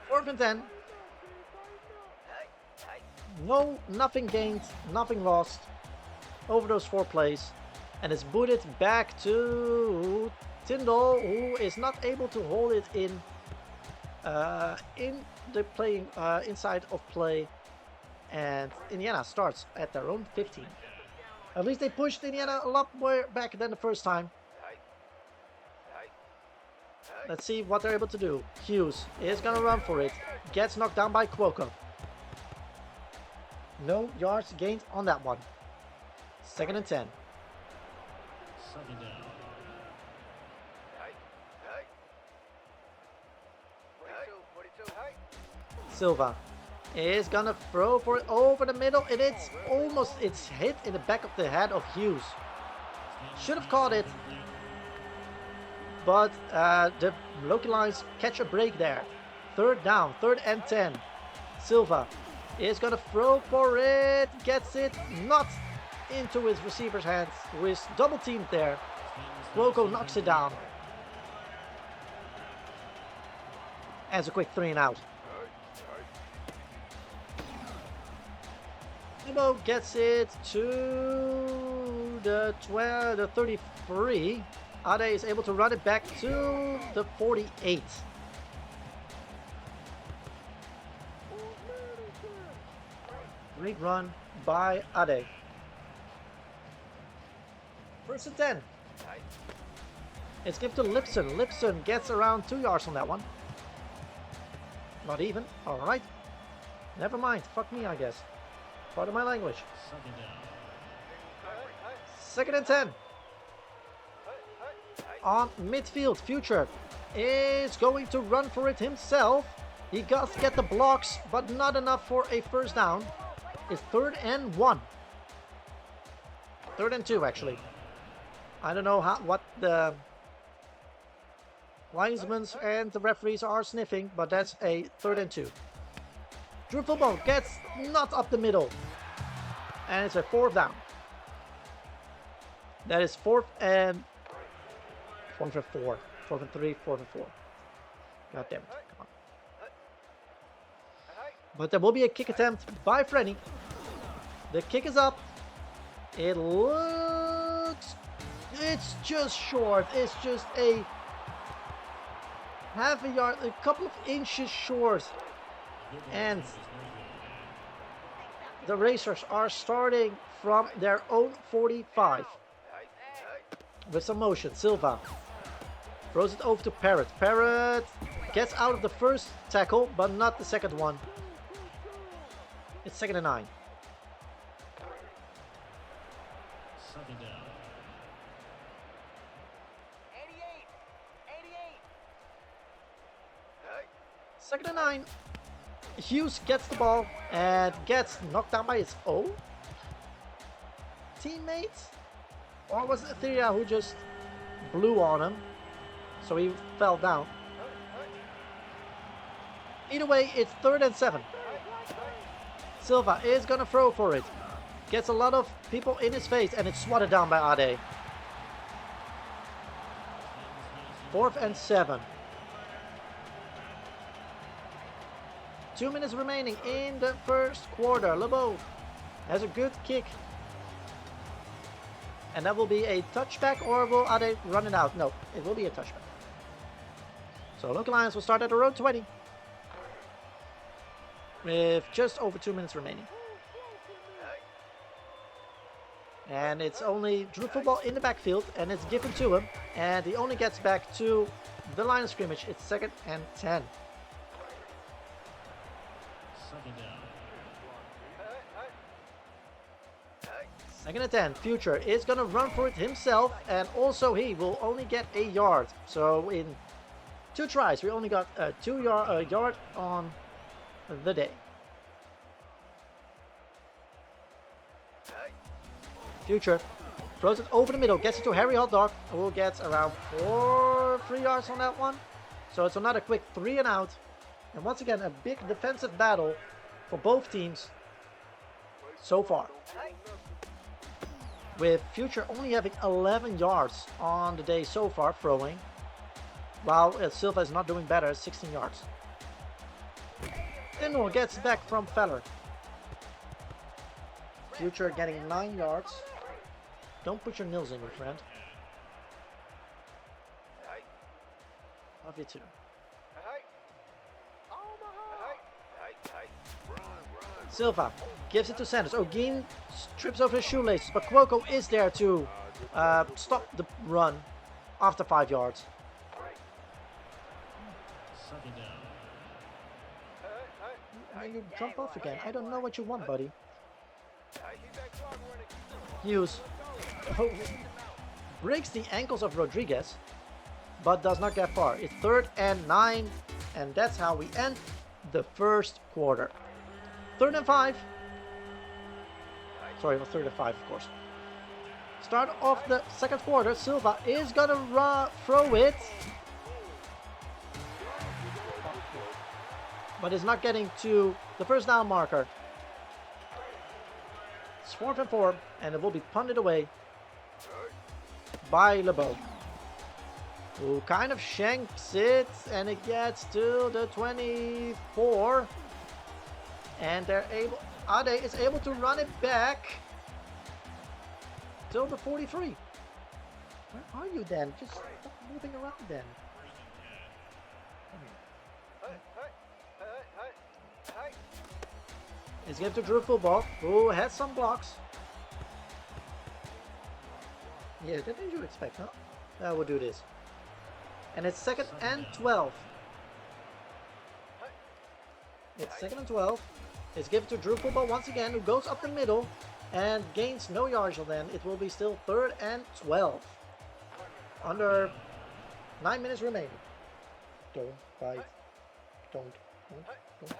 4th and 10. Nothing gained, nothing lost over those 4 plays. And it's booted back to Tyndall, who is not able to hold it in the playing inside of play. And Indiana starts at their own 15. At least they pushed Indiana a lot more back than the first time. Let's see what they're able to do. Hughes is gonna run for it. Gets knocked down by Cuoco. No yards gained on that one. 2nd and 10. 2nd down. Silva is gonna throw for it over the middle, and it's hit in the back of the head of Hughes. Should have caught it, but the Loki Lions catch a break there. 3rd down, 3rd and 10. Silva is gonna throw for it, gets it, not into his receiver's hands, who is double teamed there. Cuoco knocks it down. As a quick 3 and out. Nemo gets it to the 33. Ade is able to run it back to the 48. Great run by Ade. 1st and 10. It's given to Lipson. Lipson gets around 2 yards on that one. Not even. Alright. Never mind. Fuck me, I guess. Part of my language. 2nd down. 2nd and 10. On midfield, Future is going to run for it himself. He does get the blocks, but not enough for a 1st down. It's 3rd and 1. 3rd and 2, actually. I don't know what the linesmen and the referees are sniffing, but that's a 3rd and 2. Drew Football gets not up the middle. And it's a 4th down. That is 4th and 4. 4th and 3, 4th and 4. God damn it. Come on. But there will be a kick attempt by Frenny. The kick is up. It looks... It's just short. It's just a half a yard, a couple of inches short. And the Racers are starting from their own 45. With some motion, Silva throws it over to Parrott. Parrott gets out of the 1st tackle, but not the 2nd one. It's 2nd and 9. 2nd down. 2nd and 9. Hughes gets the ball and gets knocked down by his own teammates? Or was it Etheria who just blew on him? So he fell down. Either way, it's 3rd and 7. Silva is gonna throw for it. Gets a lot of people in his face and it's swatted down by Ade. 4th and 7. 2 minutes remaining in the first quarter. LeBeau has a good kick. And that will be a touchback, or will Ade run it out? No, it will be a touchback. So Loki Lions will start at around 20. With just over 2 minutes remaining. And it's only Drew football in the backfield, and it's given to him. And he only gets back to the line of scrimmage. It's 2nd and 10. 2nd down. 2nd and 10. Future is going to run for it himself, and also he will only get a yard. So in 2 tries, we only got a 2-yard on the day. Future throws it over the middle, gets it to Harry Hot Dog, who will get around 3 yards on that one. So it's another quick 3 and out. And once again, a big defensive battle for both teams so far. With Future only having 11 yards on the day so far throwing, while Silva is not doing better at 16 yards. Tindall gets back from Feller. Future getting 9 yards. Don't put your nails in, my friend. Love you too. Silva gives it to Sanders. O'Geen trips over his shoelaces, but Cuoco is there to stop the run after 5 yards. 2nd down. And you jump off again. I don't know what you want, buddy. Hughes breaks the ankles of Rodriguez, but does not get far. It's 3rd and 9, and that's how we end the first quarter. 3rd and 5. Sorry, it was 3rd and 5, of course. Start of the second quarter. Silva is gonna throw it, but is not getting to the first down marker. It's 4th and 4, and it will be punted away by LeBeau, who kind of shanks it, and it gets to the 24, and Ade is able to run it back till the 43. Where are you then? Just stop moving around then. It's given to Drew football, who has some blocks. Yeah, that did you expect, huh? We'll do this. And it's 2nd and 12. It's 2nd and 12. It's given to Drew football once again, who goes up the middle and gains no yards on them. It will be still 3rd and 12. Under 9 minutes remaining. Don't bite. Don't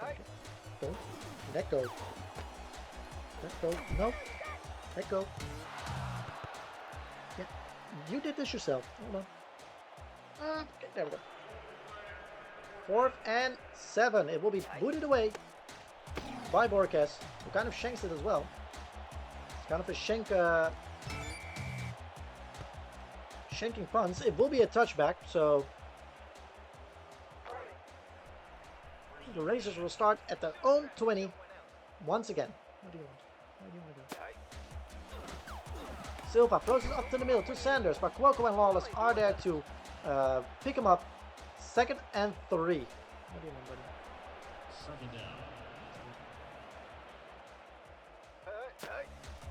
bite it. Don't. Let go. Let go. No. Let go. Yeah. You did this yourself. Hold on. Okay, there we go. 4th and 7. It will be booted away by Borges, who kind of shanks it as well. It's kind of a shanking punts. It will be a touchback, so the Racers will start at their own 20 once again. What do you want? What do you want to do? Silva throws it up to the middle to Sanders, but Cuoco and Lawless are there to pick him up. 2nd and 3. What do you want, buddy? 2nd down.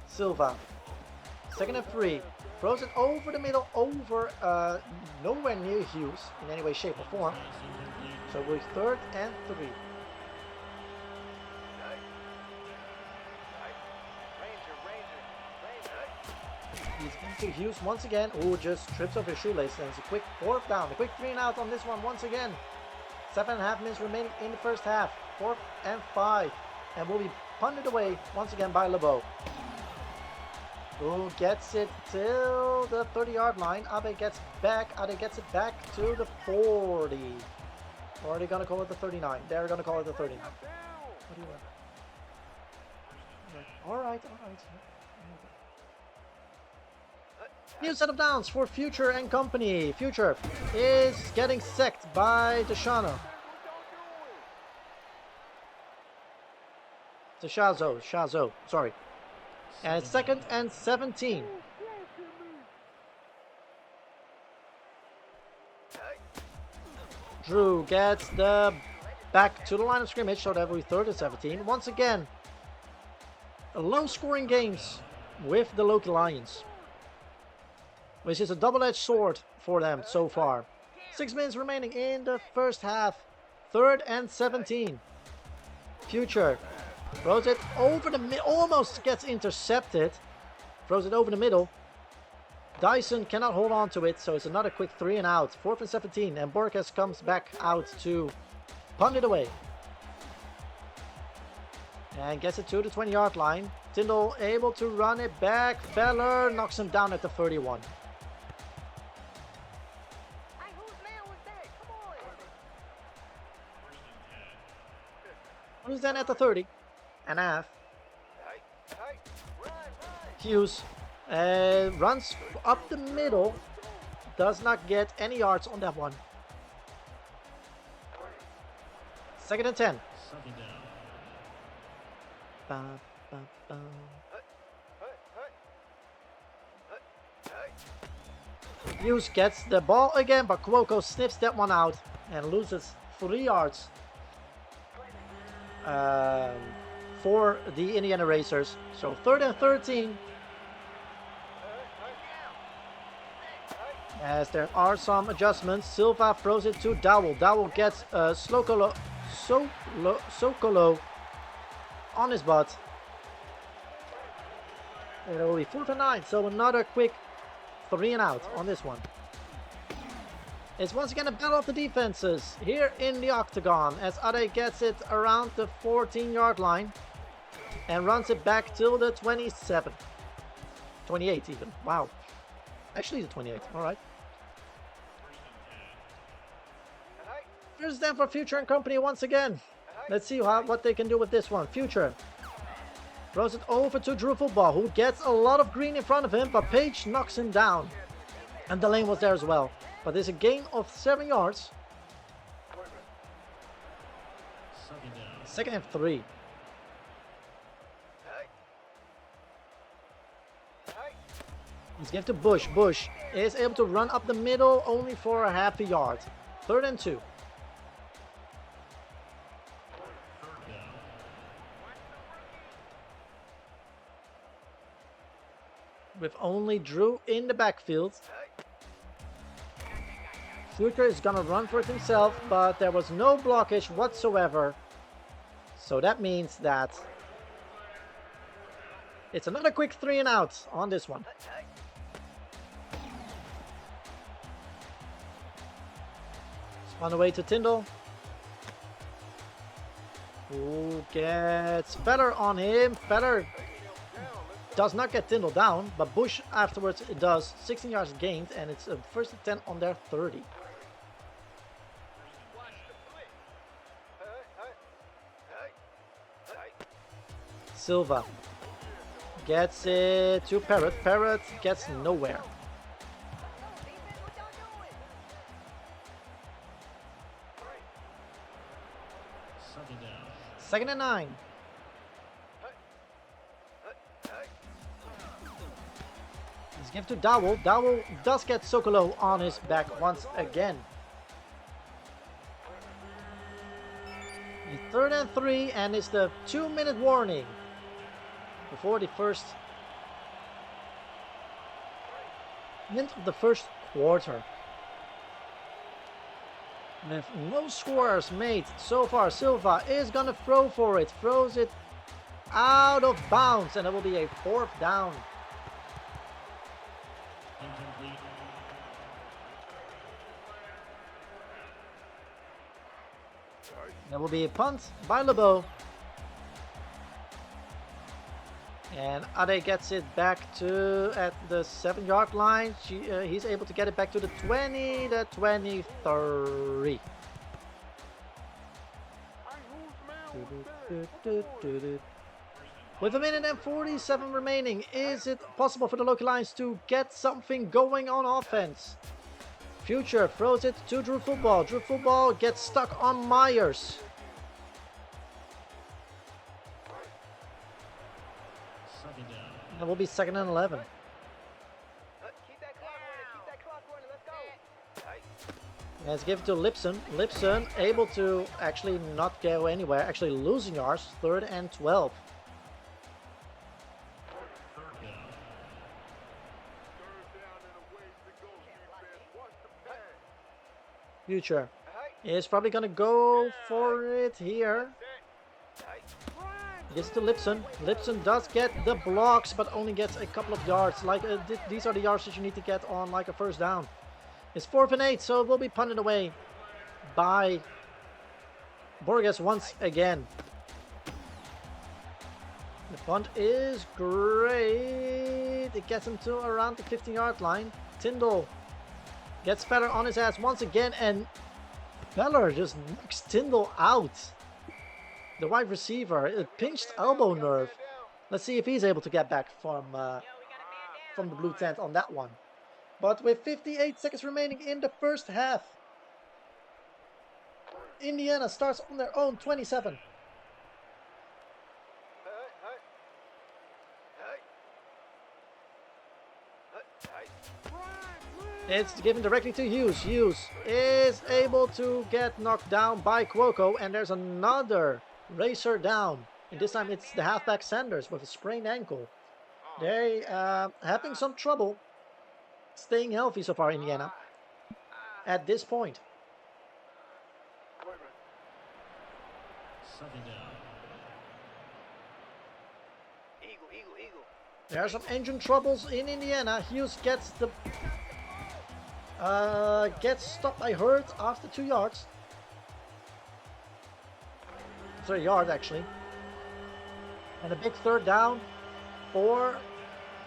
Silva. 2nd and 3. Throws it over the middle, over nowhere near Hughes in any way, shape, or form. So we're 3rd and 3. He's into Hughes once again, who just trips off his shoelace, and it's a quick 4th down. A quick 3 and out on this one once again. 7.5 minutes remaining in the first half. 4th and 5. And will be punted away once again by LeBeau. Who gets it till the 30-yard line. Abe gets back. Abe gets it back to the 40. Or are they going to call it the 39? They're going to call it the 39. What do you want? Alright, alright. New set of downs for Future and company. Future is getting sacked by Deshazo. Shazo, sorry. And it's 2nd and 17. Drew gets the back to the line of scrimmage, so that will be 3rd and 17. Once again, low-scoring games with the Loki Lions, which is a double-edged sword for them so far. 6 minutes remaining in the first half. 3rd and 17. Future throws it over the middle, almost gets intercepted. Throws it over the middle. Dyson cannot hold on to it, so it's another quick 3 and out. 4th and 17, and Borges comes back out to punt it away. And gets it to the 20-yard line. Tyndall able to run it back. Feller knocks him down at the 31. Who's then at the 30 and a half. Hughes runs up the middle. Does not get any yards on that one. 2nd and 10. Second down. Ba, ba, ba. Hughes gets the ball again, but Cuoco sniffs that one out and loses 3 yards for the Indiana Racers. So 3rd and 13. As there are some adjustments, Silva throws it to Dowell. Dowell gets Sokolo on his butt. It will be 4th and 9, so another quick 3 and out on this one. It's once again a battle of the defenses here in the octagon as Ade gets it around the 14-yard line and runs it back till the 27. 28 even. Wow. Actually the 28. Alright. First down for Future and company once again. Let's see what they can do with this one. Future throws it over to Drew Football, who gets a lot of green in front of him, but Page knocks him down. And the lane was there as well. But there's a gain of 7 yards. Second down. 2nd and 3. Let's give to Bush. Bush is able to run up the middle only for a half a yard. 3rd and 2. With only Drew in the backfield. Future is gonna run for it himself, but there was no blockage whatsoever. So that means that it's another quick 3 and out on this one. Spun away to Tyndall. Who gets Feller on him. Feller does not get Tyndall down, but Bush afterwards it does. 16 yards gained, and it's a 1st and 10 on their 30. Silva gets it to Parrott. Parrott gets nowhere. Second down. 2nd and 9. Let's give to Dowell. Dowell does get Sokolo on his back once again. 3rd and 3, and it's the 2-minute warning before the first minute of the first quarter. With no scores made so far, Silva is gonna throw for it. Throws it out of bounds, and it will be a 4th down. Incomplete. Hey, 2 That will be a punt by LeBeau. And Ade gets it back to at the 7-yard line. He's able to get it back to the 20, the 23. With a minute and 47 remaining, is it possible for the Loki Lions to get something going on offense? Future throws it to Drew Football. Drew Football gets stuck on Myers. Second down. That will be 2nd and 11. Keep that clock running. Keep that clock running. Let's go. Let's give it to Lipson. Lipson able to actually not go anywhere, actually losing yards. 3rd and 12. Third down. Future is probably gonna go for it here. Gives it to Lipson. Lipson does get the blocks, but only gets a couple of yards. Like these are the yards that you need to get on like a first down. It's 4th and 8, so it will be punted away by Borges once again. The punt is great. It gets him to around the 15-yard line. Tyndall gets Feller on his ass once again, and Feller just knocks Tyndall out. The wide receiver, a pinched elbow nerve. Let's see if he's able to get back from the blue tent on that one. But with 58 seconds remaining in the first half, Indiana starts on their own 27. It's given directly to Hughes. Hughes is able to get knocked down by Cuoco, and there's another racer down. And this time it's the halfback Sanders with a sprained ankle. They having some trouble staying healthy so far, Indiana, at this point. Second down. There are some engine troubles in Indiana. Hughes gets the gets stopped by Hurt after 2 yards. 3 yards actually. And a big 3rd down for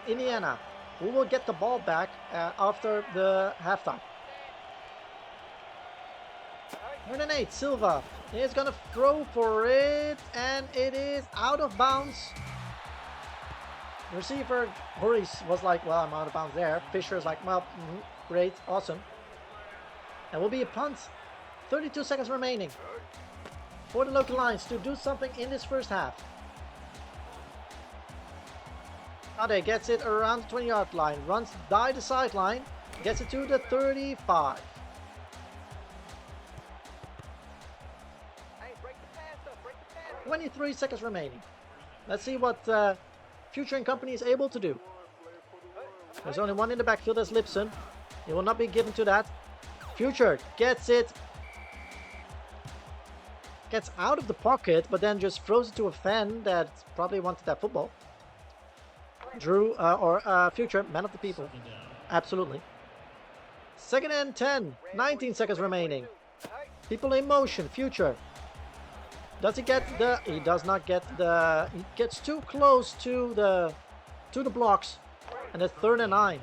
Indiana, who will get the ball back after the halftime. 3rd and 8, Silva is gonna throw for it, and it is out of bounds. Receiver Maurice was like, well, I'm out of bounds there. Fisher's like, well, great, awesome. And will be a punt. 32 seconds remaining for the Loki Lions to do something in this first half. Ade gets it around the 20-yard line, runs by the sideline, gets it to the 35. 23 seconds remaining. Let's see what Future and company is able to do. There's only one in the backfield, that's Lipson. He will not be given to that. Future gets it. Gets out of the pocket, but then just throws it to a fan that probably wanted that football. Drew, Future, man of the people. Absolutely. 2nd and 10. 19 seconds remaining. People in motion. Future. Does he get the... He does not get the... He gets too close to the blocks. And it's 3rd and 9.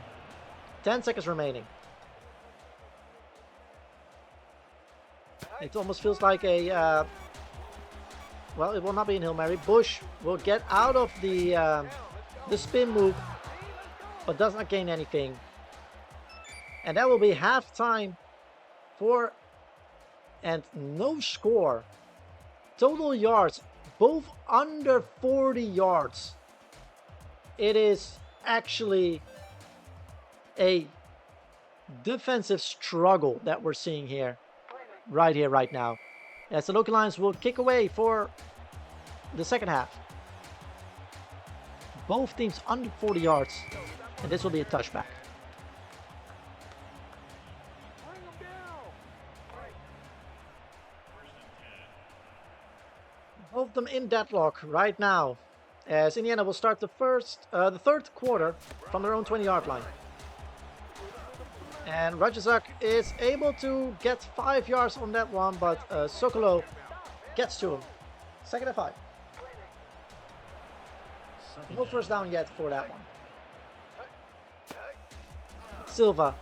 10 seconds remaining. It almost feels like a... well, it will not be an Hail Mary. Bush will get out of the spin move, but does not gain anything. And that will be halftime for... And no score. Total yards, both under 40 yards. It is actually a defensive struggle that we're seeing here, right now. As the Loki Lions will kick away for the second half. Both teams under 40 yards, and this will be a touchback. Both of them in deadlock right now, as Indiana will start the third quarter from their own 20-yard line. And Rajazak is able to get 5 yards on that one, but Sokolo gets to him. 2nd and 5. No first down yet for that one. Silva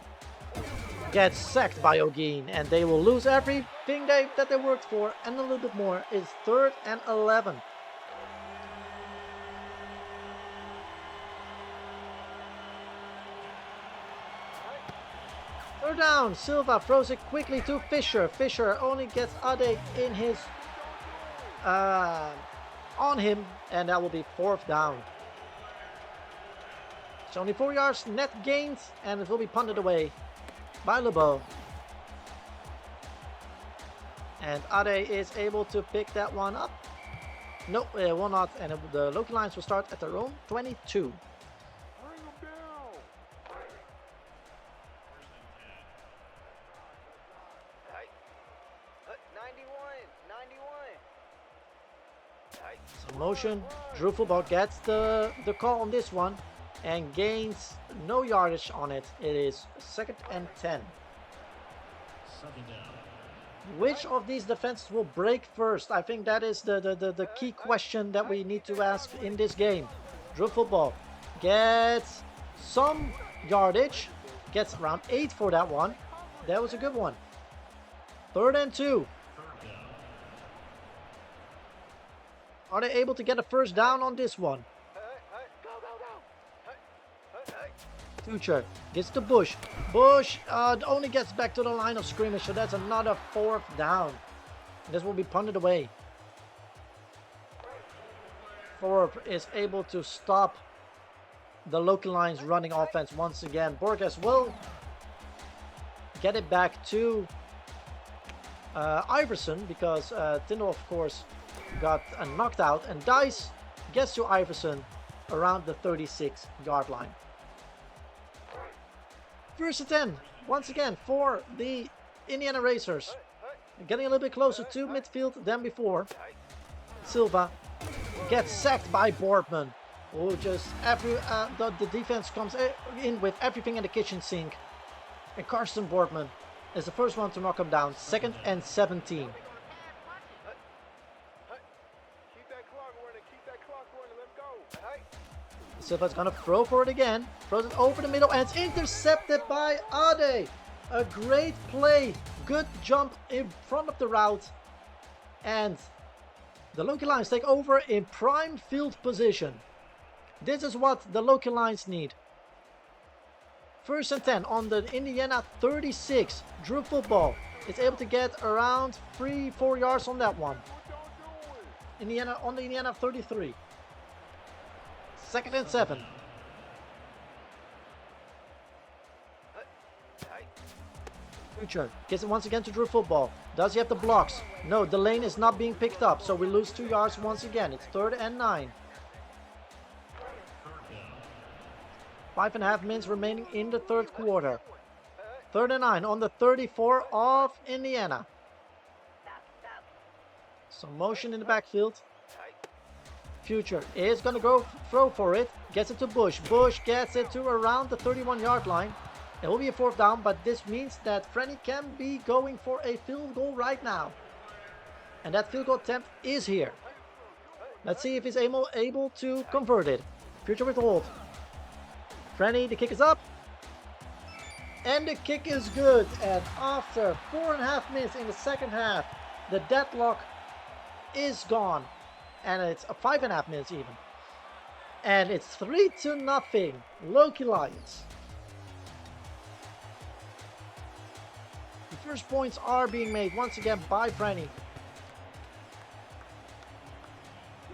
gets sacked by O'Geen, and they will lose everything that they worked for and a little bit more. It's 3rd and 11. Third down. Silva throws it quickly to Fisher. Fisher only gets Ade in his on him, and that will be 4th down. It's only 4 yards net gained, and it will be punted away by LeBeau. And Ade is able to pick that one up. No, it will not, and the Loki Lions will start at their own 22. So motion, Drew Football gets the call on this one and gains no yardage on it. It is 2nd and 10. Which of these defenses will break first? I think that is the key question that we need to ask in this game. Drew Football gets some yardage, gets around 8 for that one. That was a good one. 3rd and 2. Are they able to get a first down on this one? Future gets to Bush. Bush only gets back to the line of scrimmage, so that's another 4th down. This will be punted away. Thorpe is able to stop the Loki Lions running offense once again. Borges will get it back to Iverson, because Tyndall, of course, got knocked out, and Dice gets to Iverson around the 36-yard line. 1st and 10, once again, for the Indiana Racers. Getting a little bit closer to midfield than before. Silva gets sacked by Boardman, who just the defense comes in with everything in the kitchen sink. And Carson Boardman is the first one to knock him down. 2nd and 17. Silva's gonna throw for it again. Throws it over the middle, and it's intercepted by Ade. A great play. Good jump in front of the route. And the Loki Lions take over in prime field position. This is what the Loki Lions need. 1st and 10 on the Indiana 36. Drew Football is able to get around 3-4 yards on that one. Indiana on the Indiana 33. 2nd and 7. Future gets it once again to Drew Football. Does he have the blocks? No, the lane is not being picked up, so we lose 2 yards once again. It's 3rd and 9. 5.5 minutes remaining in the 3rd quarter. 3rd and 9 on the 34 of Indiana. Some motion in the backfield. Future is going to go throw for it. Gets it to Bush. Bush gets it to around the 31-yard line. It will be a 4th down, but this means that Frenny can be going for a field goal right now. And that field goal attempt is here. Let's see if he's able to convert it. Future with the hold. Frenny, the kick is up. And the kick is good. And after 4.5 minutes in the 2nd half, the deadlock is gone. And it's 5.5 minutes even. And it's 3-0 Loki Lions. The first points are being made once again by Frenny.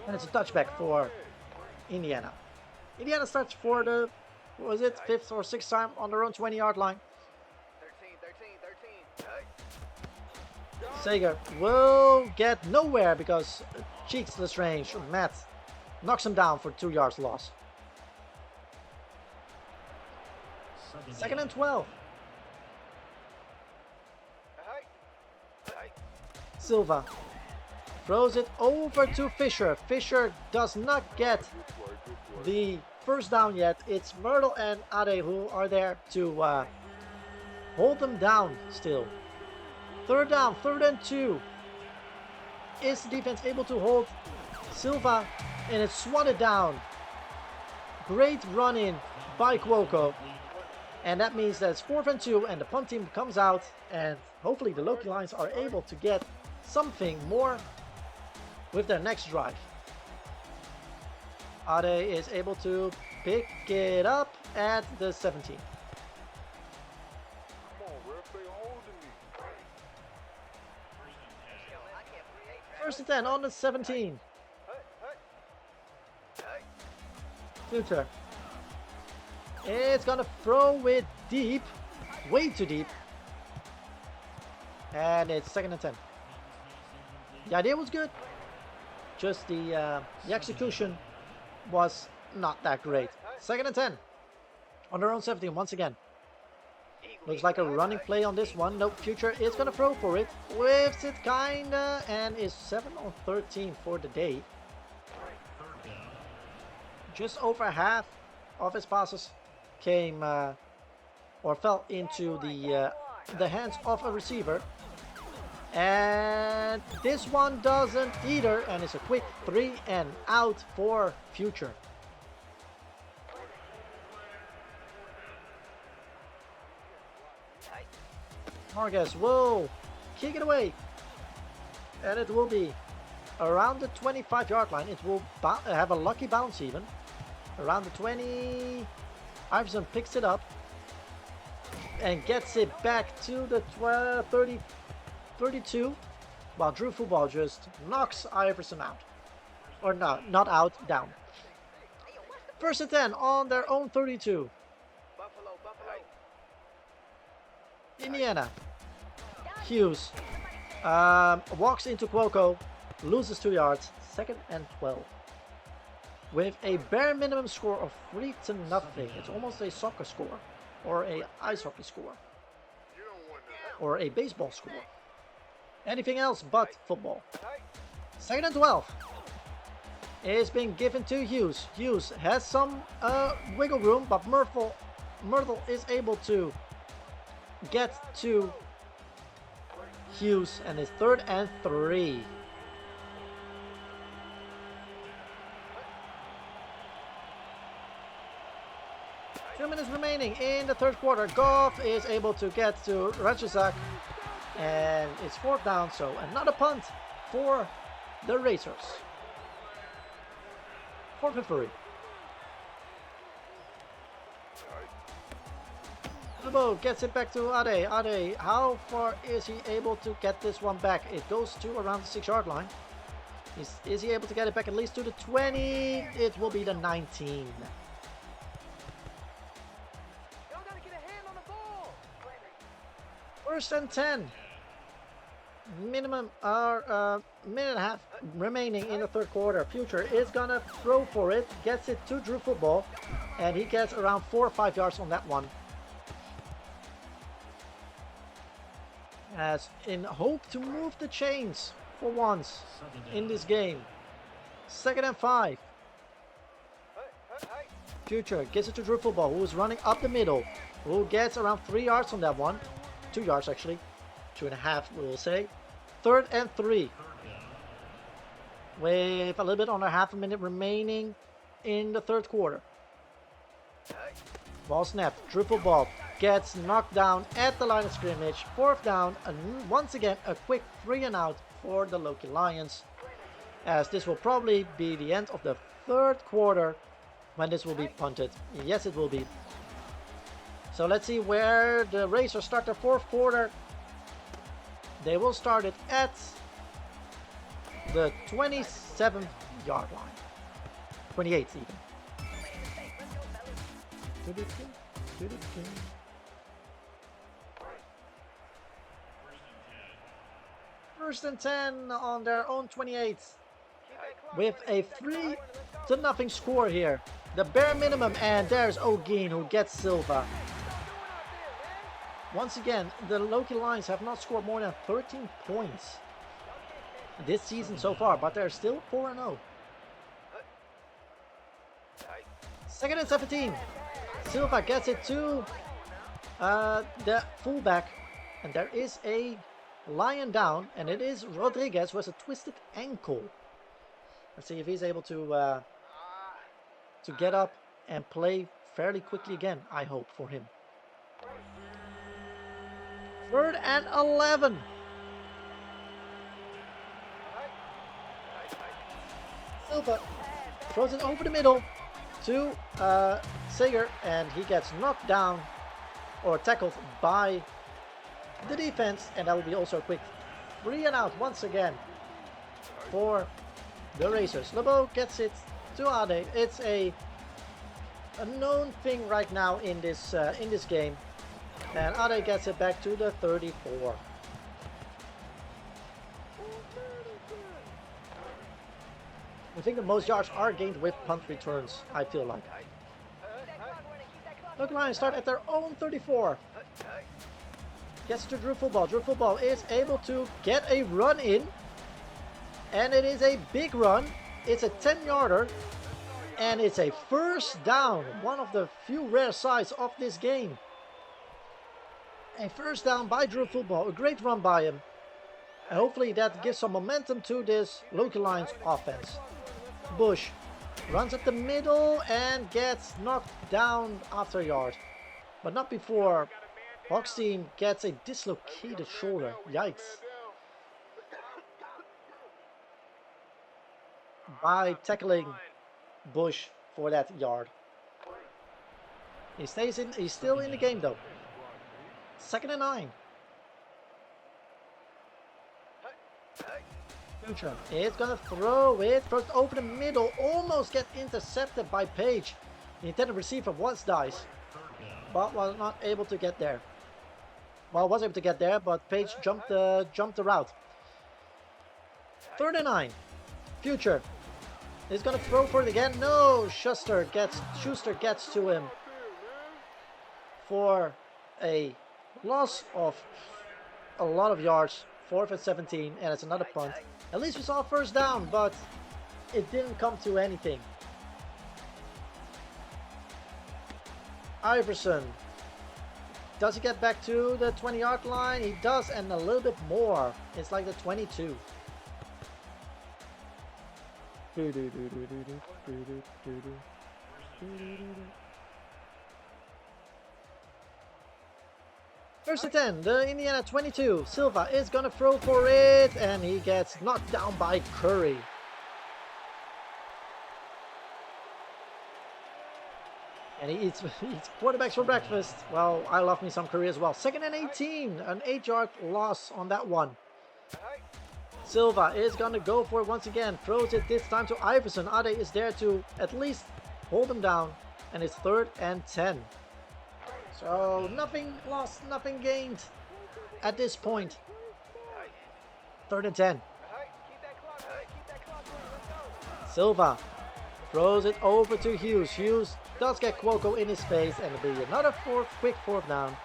And it's a touchback for Indiana. Indiana starts for the, what was it, 5th or 6th time on their own 20-yard line. 13. Sager will get nowhere because Cheeks Lestrange, Matt, knocks him down for 2 yards loss. 2nd and 12. Silva throws it over to Fisher. Fisher does not get the first down yet. It's Myrtle and Ade who are there to hold them down still. 3rd down, 3rd and 2. is the defense able to hold Silva, and it's swatted down. Great run in by Cuoco. And that means that it's 4th and 2, and the punt team comes out, and hopefully the Loki Lions are able to get something more with their next drive. Ade is able to pick it up at the 17. First and 10 on the 17. Future. It's gonna throw it deep, way too deep. And it's 2nd and 10. The idea was good, just the execution was not that great. 2nd and 10 on their own 17 once again. Looks like a running play on this one. No, Future is gonna throw for it. Whiffs it kinda, and is 7 on 13 for the day. Just over half of his passes came or fell into the hands of a receiver, and this one doesn't either, and it's a quick 3 and out for Future. Marquez will kick it away, and it will be around the 25-yard line. It will have a lucky bounce even around the 20. Iverson picks it up and gets it back to the 32, while Drew Football just knocks Iverson out. Or no, not out, down. 1st and 10 on their own 32. Indiana. Hughes walks into Cuoco, loses 2 yards, 2nd and 12. With a bare minimum score of 3-0. It's almost a soccer score, or a ice hockey score, or a baseball score. Anything else but football. 2nd and 12 is being given to Hughes. Hughes has some wiggle room, but Myrtle is able to get to Hughes, and it's 3rd and 3. Two minutes remaining in the 3rd quarter. Goff is able to get to Rajazak, and it's 4th down, so another punt for the Racers. 4th and 3. Lubo gets it back to Ade. Ade, how far is he able to get this one back? It goes to around the 6-yard line. Is he able to get it back at least to the 20? It will be the 19. First and 10. Minimum minute and a half remaining in the 3rd quarter. Future is gonna throw for it, gets it to Drew Football, and he gets around 4 or 5 yards on that one. As in hope to move the chains for once in this game. 2nd and 5. Future gets it to Drew Football, who is running up the middle, who gets around 3 yards on that one. 2 yards actually. 2.5 we will say. 3rd and 3. With a little bit under half a minute remaining in the 3rd quarter. Ball snapped. Drew Football gets knocked down at the line of scrimmage. 4th down, and once again a quick 3 and out for the Loki Lions, as this will probably be the end of the 3rd quarter when this will be punted. Yes, it will be. So let's see where the Racers start their 4th quarter. They will start it at the 27-yard line. 28 even. First and 10 on their own 28, with a 3-0 score here. The bare minimum, and there's O'Geen who gets Silva. Once again, the Loki Lions have not scored more than 13 points this season so far, but they're still 4-0. 2nd and 17. Silva gets it to the fullback, and there is a lion down, and it is Rodriguez who has a twisted ankle. Let's see if he's able to get up and play fairly quickly again, I hope, for him. 3rd and 11. Silva throws it over the middle to Sager, and he gets knocked down or tackled by the defense, and that will be also a quick 3 and out once again for the Racers. LeBeau gets it to Ade. It's a known thing right now in this game, and Ade gets it back to the 34. I think the most yards are gained with punt returns, I feel like. Loki Lions start at their own 34. Gets to Drew Football. Drew Football is able to get a run in, and it is a big run. It's a 10-yarder, and it's a first down. One of the few rare sides of this game. A first down by Drew Football. A great run by him. And hopefully that gives some momentum to this Loki Lions offense. Bush runs up the middle and gets knocked down after a yard. But not before Hochstein gets a dislocated shoulder. Yikes. By tackling Bush for that yard. He's still in the game though. 2nd and 9. Future is gonna throw it. Throws over the middle. Almost get intercepted by Page. The intended receiver was Dice, but was not able to get there. Well, was able to get there, but Page jumped the route. 3rd and 9. Future is gonna throw for it again. No, Schuster gets to him for a loss of a lot of yards. 4th and 17, and it's another punt. At least we saw a first down, but it didn't come to anything. Iverson. Does he get back to the 20-yard line? He does, and a little bit more. It's like the 22. First and 10, the Indiana 22. Silva is gonna throw for it, and he gets knocked down by Curry. And he eats quarterbacks for breakfast. Well, I love me some Curry as well. 2nd and 18, an 8-yard loss on that one. Silva is gonna go for it once again. Throws it this time to Iverson. Ade is there to at least hold him down, and it's 3rd and 10. So nothing lost, nothing gained at this point. 3rd and 10. Silva throws it over to Hughes. Hughes does get Cuoco in his face, and it'll be another quick 4th down.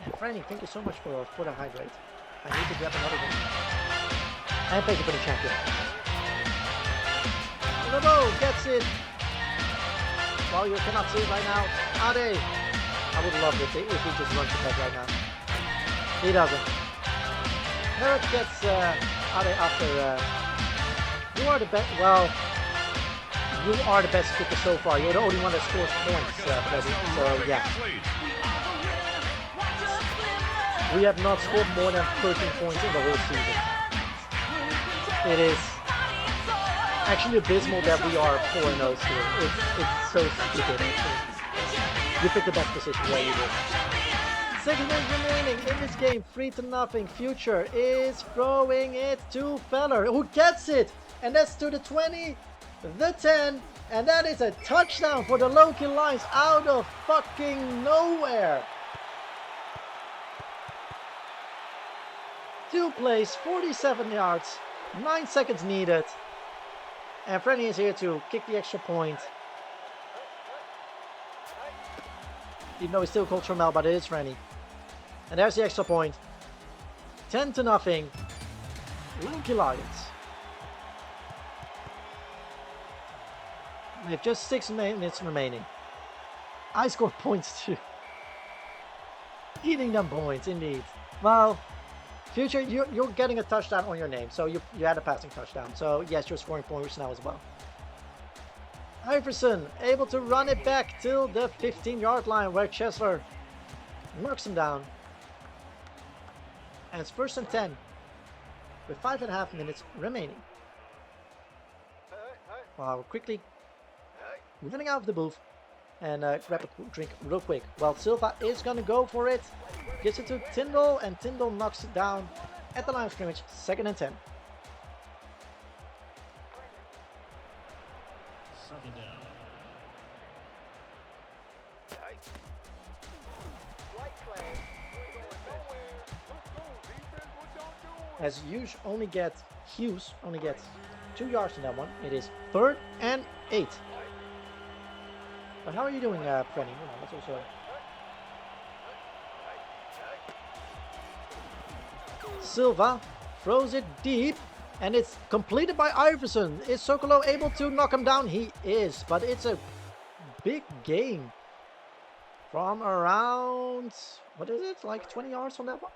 And Franny, thank you so much for the hydrate. I need to grab another one. And thank you for the champion. LeBeau gets it. Well, you cannot see it right now. Ade. I would love it if he just runs it back right now. He doesn't. Merritt gets Ade after. You are the best. Well, you are the best kicker so far. You're the only one that scores points, Freddy. So yeah. We have not scored more than 13 points in the whole season. It is actually abysmal that we are 4-0 here. It's so stupid. You picked the best position. Yeah, you did. 6 minutes remaining in this game. 3-0. Future is throwing it to Feller, who gets it, and that's to the 20, the 10, and that is a touchdown for the Loki Lions out of fucking nowhere. 2 plays, 47 yards, 9 seconds needed. And Frenny is here to kick the extra point. Even though he's still called Trammell, but it is Frenny. And there's the extra point. 10-0. Loki Lions. We have just 6 minutes remaining. I scored points too. Eating them points, indeed. Well, Future, you're getting a touchdown on your name, so you had a passing touchdown. So yes, you're scoring points now as well. Iverson able to run it back till the 15-yard line where Chesler knocks him down. And it's 1st and 10 with 5.5 minutes remaining. Wow, quickly running out of the booth and grab a drink real quick. Well, Silva is going to go for it. Gives it to Tyndall, and Tyndall knocks it down at the line of scrimmage. 2nd and 10. Second down. As Hughes only gets 2 yards in that one. It is 3rd and 8. But how are you doing, Frenny? You know, that's also... Silva throws it deep, and it's completed by Iverson. Is Sokolo able to knock him down? He is, but it's a big game from around, what is it, like 20 yards on that one?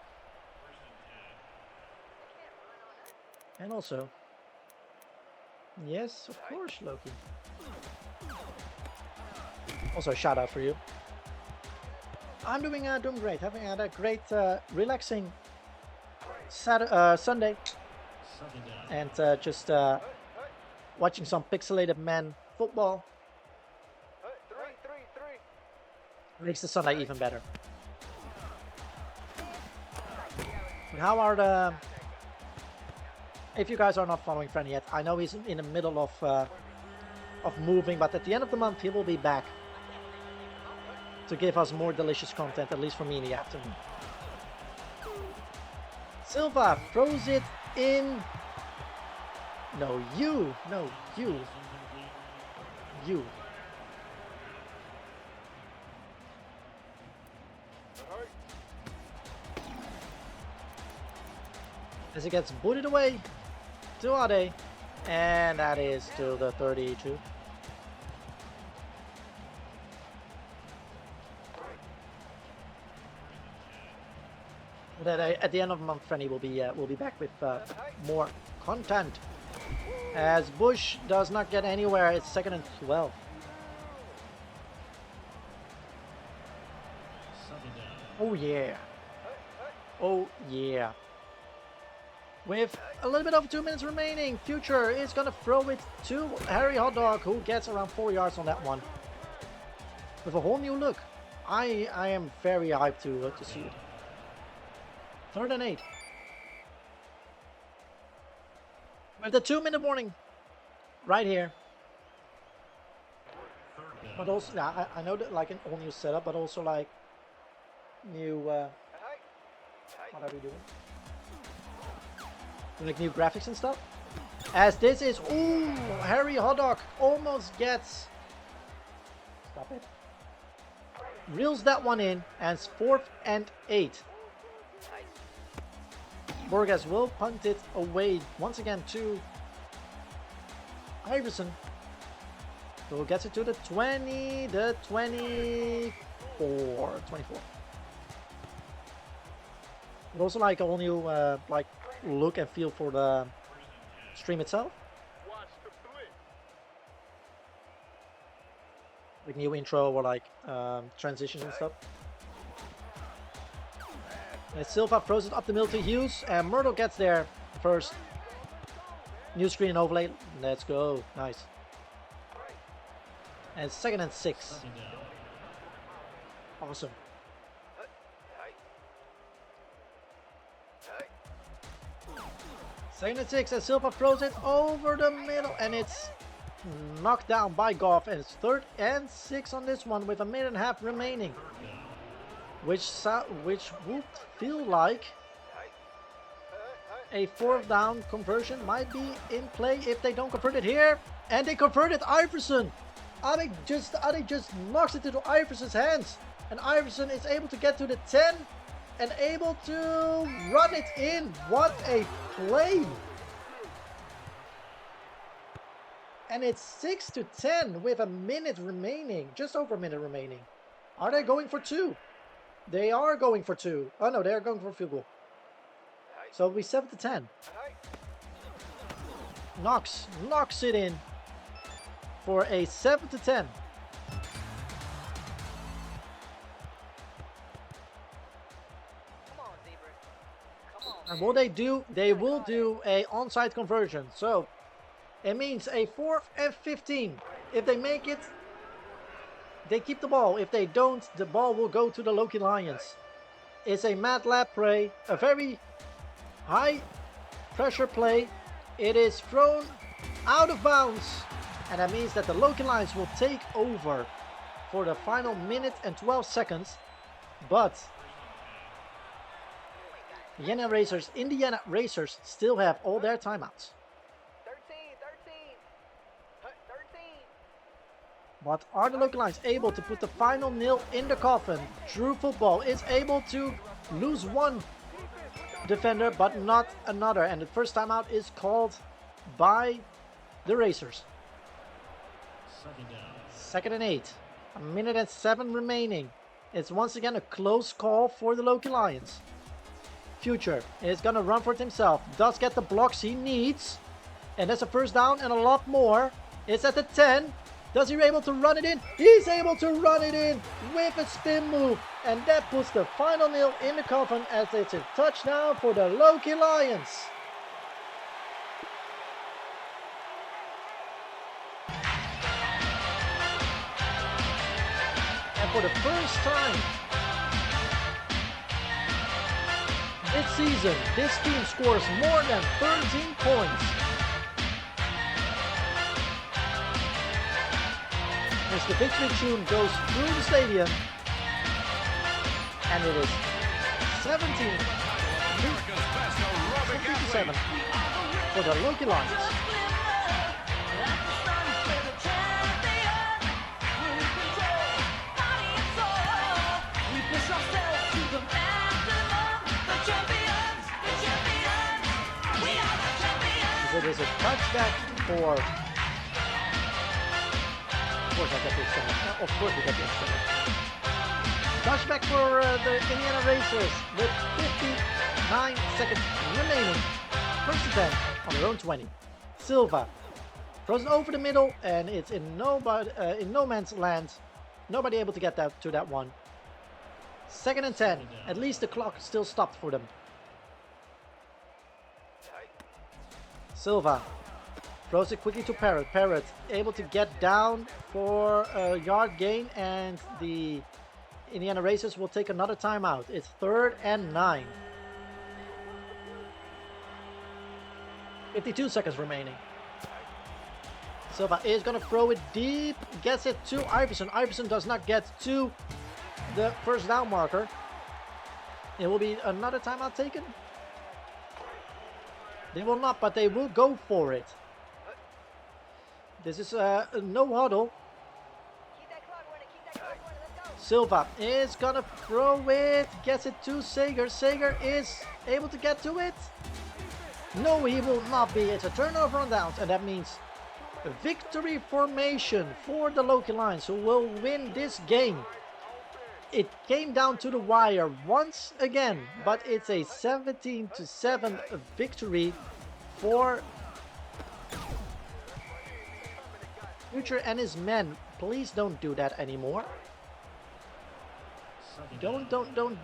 And also, yes, of course, Loki. Also, a shout out for you. I'm doing great. Having had a great, relaxing Sunday, and just watching some pixelated man football makes the Sunday even better. And how are the? If you guys are not following Frenny yet, I know he's in the middle of moving, but at the end of the month he will be back to give us more delicious content, at least for me in the afternoon. Silva throws it in. No, you. As it gets booted away to Ade, and that is to the 32. But at the end of the month, Frenny will be back with more content. As Bush does not get anywhere, it's 2nd and 12. Oh yeah. Oh yeah. With a little bit over 2 minutes remaining, Future is gonna throw it to Harry Hotdog, who gets around 4 yards on that one. With a whole new look. I am very hyped to see it. 3rd and 8. With the 2-minute warning right here. But also, yeah, I know that like an all new setup, but also like new. What are we doing? Like new graphics and stuff. As this is, ooh, Harry Hotdog almost gets. Stop it. Reels that one in, and it's 4th and 8. Borges will punt it away once again to Iverson, who gets it to the 20, the 24. But also like a whole new like look and feel for the stream itself. Like new intro or like transitions and stuff. And Silva throws it up the middle to Hughes, and Myrtle gets there first. New screen and overlay. Let's go. Nice. And 2nd and 6. Awesome. 2nd and 6, and Silva throws it over the middle, and it's knocked down by Goff, and it's 3rd and 6 on this one with 1.5 minutes remaining. Which would feel like a 4th down conversion might be in play if they don't convert it here. And they converted Iverson. Ade just knocks it into Iverson's hands. And Iverson is able to get to the 10 and able to run it in. What a play. And it's 6-10 with 1 minute remaining. Just over 1 minute remaining. Are they going for 2? They are going for 2. Oh no, they are going for a field goal. So it'll be 7-10. Knocks it in for a 7-10. Come on, Zebra. Come on. And what they do, they will do a onside conversion. So it means a 4th and 15. If they make it, they keep the ball. If they don't, the ball will go to the Loki Lions. It's a mad lab play, a very high pressure play. It is thrown out of bounds, and that means that the Loki Lions will take over for the final minute and 12 seconds. But Indiana Racers still have all their timeouts. 13. But are the Loki Lions able to put the final nail in the coffin? True Football is able to lose one defender but not another, and the first timeout is called by the Racers. 2nd and 8. 1:07 remaining. It's once again a close call for the Loki Lions. Future is gonna run for it himself. Does get the blocks he needs, and that's a first down and a lot more. It's at the 10. Does he able to run it in? He's able to run it in with a spin move, and that puts the final nail in the coffin as it's a touchdown for the Loki Lions. And for the first time this season, this team scores more than 13 points. As the victory tune goes through the stadium, and it is 17-7 for the Loki Lions. It is a touchback for... Of course I get the extended. Of course we get the extended. Touchback for the Indiana Racers with 59 seconds remaining. 1st and 10 on their own 20. Silva throws it over the middle, and it's in no man's land. Nobody able to get to that one. 2nd and 10. At least the clock still stopped for them. Silva throws it quickly to Parrott. Parrott able to get down for a yard gain, and the Indiana Racers will take another timeout. It's 3rd and 9. 52 seconds remaining. Silva is going to throw it deep. Gets it to Iverson. Iverson does not get to the first down marker. It will be another timeout taken. They will not, but they will go for it. This is a no huddle. Keep that clock running. Let's go. Silva is gonna throw it. Gets it to Sager. Sager is able to get to it. No, he will not be. It's a turnover on downs, and that means a victory formation for the Loki Lions, who will win this game. It came down to the wire once again, but it's a 17-7 victory for Future and his men. Please don't do that anymore. Don't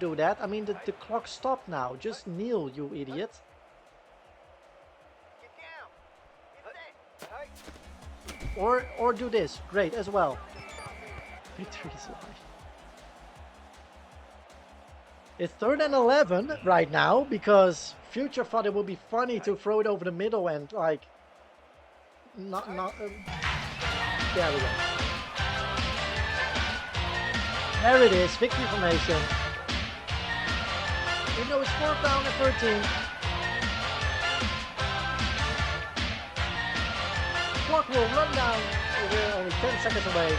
do that. I mean, the clock stopped now. Just kneel, you idiot. Or do this. Great as well. Victory is life. It's 3rd and 11 right now, because Future thought it would be funny to throw it over the middle and like there we go. There it is, victory formation. Even though it's 4th down and 13. Clock will run down. We're only 10 seconds away.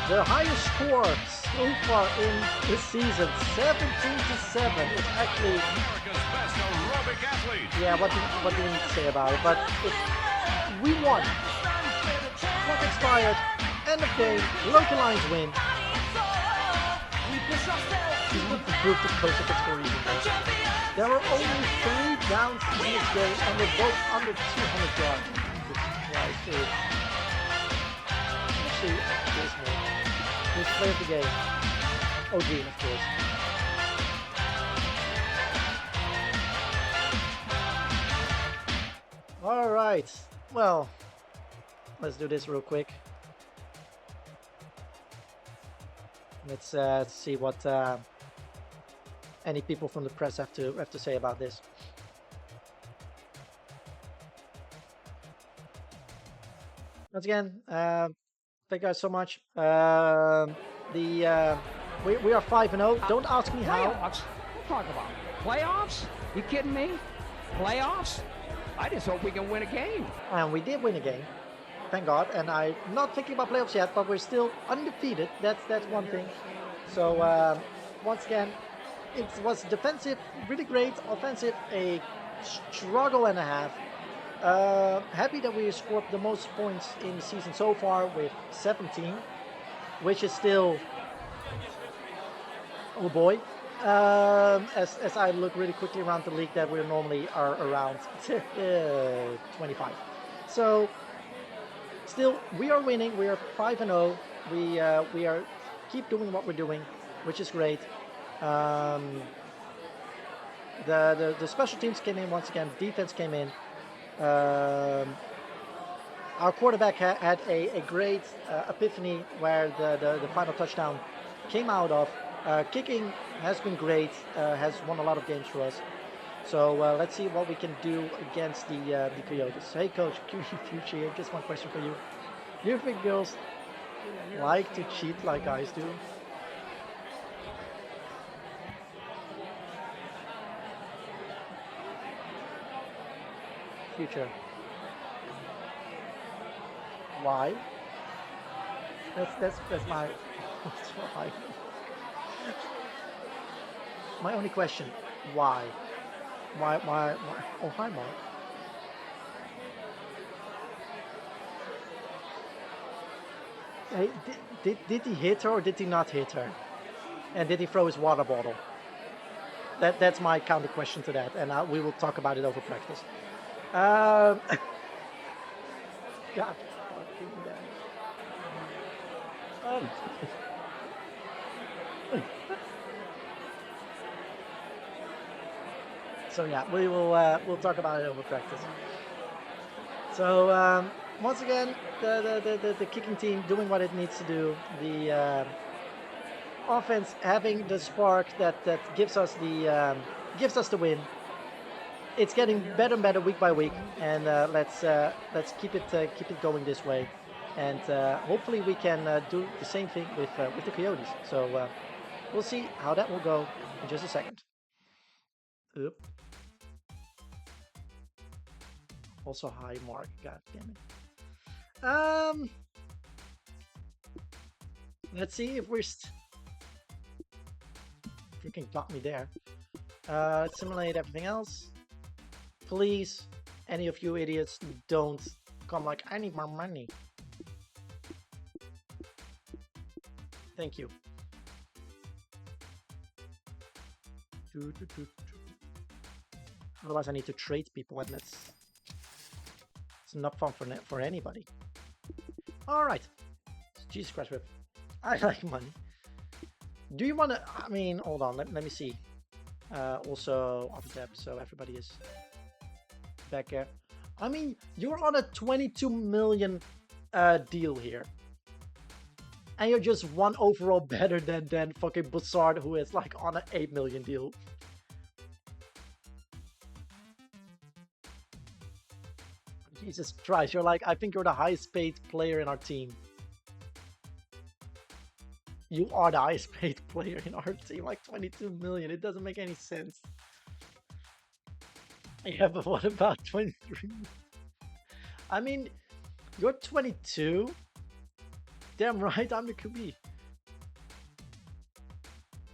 The highest score so far in this season, 17-7. It's actually... Yeah, what do we need to say about it? But we won. Clock expired. End of game. Loki Lions win. Improve the coach of its reason. There were only 3 downs in this game, and we're both under 200 yards. Christ, dude. Actually, abysmal. Who's player of the game? Oh, Gene, of course. All right. Well, let's do this real quick. Let's see what any people from the press have to say about this. Once again, thank you guys so much. We are 5-0. Don't ask me how. Playoffs? What talk about? Playoffs? You kidding me? Playoffs? I just hope we can win a game. And we did win a game, thank God. And I'm not thinking about playoffs yet, but we're still undefeated. That's one thing. So once again, it was defensive, really great. Offensive, a struggle and a half. Happy that we scored the most points in the season so far with 17, which is still, oh boy. As I look really quickly around the league, that we normally are around 25. So still, we are winning. We are 5-0. We are keep doing what we're doing, which is great. The special teams came in once again. Defense came in. Our quarterback had a great epiphany where the final touchdown came out of. Kicking has been great, has won a lot of games for us. So let's see what we can do against the Coyotes. Hey coach, QE Future here, just one question for you. Do you think girls like to cheat like guys do? Future. Why? That's my why. My only question, why? Why? Oh, hi, Mark. Hey, did he hit her or did he not hit her? And did he throw his water bottle? That's my counter question to that, and we will talk about it over practice. God fucking damn. So yeah, we'll talk about it over practice. So once again, the kicking team doing what it needs to do. The offense having the spark that gives us the win. It's getting better and better week by week, and let's keep it going this way, and hopefully we can do the same thing with the Coyotes. So we'll see how that will go in just a second. Oop. Also, hi, Mark. God damn it. Let's see if we're freaking got me there. Let's simulate everything else. Please, any of you idiots, don't come like, I need more money. Thank you. Otherwise, I need to trade people, and it's not fun for anybody. All right, Jesus Christ, Rip. I like money. Do you want to? I mean, hold on. Let me see. Also on tab, so everybody is back here. I mean, you're on a 22 million deal here, and you're just one overall better than fucking Bussard, who is like on an 8 million deal. Jesus Christ, you're like, I think you're the highest paid player in our team. You are the highest paid player in our team, like 22 million. It doesn't make any sense. Yeah, but what about 23? I mean, you're 22. Damn right, I'm the QB.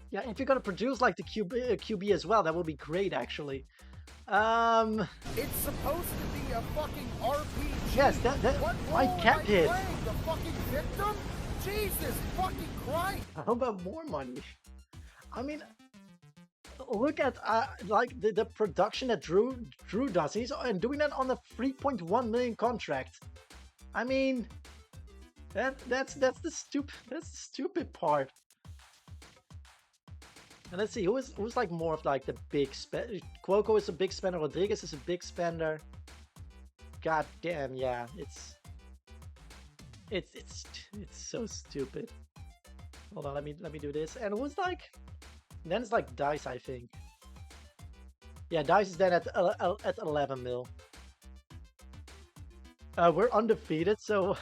Yeah, if you're gonna produce like the QB as well, that would be great, actually. It's supposed to be a fucking RPG. Yes, I kept it. The fucking victim? Jesus fucking Christ! How about more money? I mean, look at like the production that Drew does. He's and doing that on a 3.1 million contract. I mean, that's the stupid part. And let's see who's like more of like the big spend. Cuoco is a big spender. Rodriguez is a big spender. God damn, yeah, it's so stupid. Hold on, let me do this. And who's like, then it's like Dice, I think. Yeah, Dice is then at 11 mil. We're undefeated, so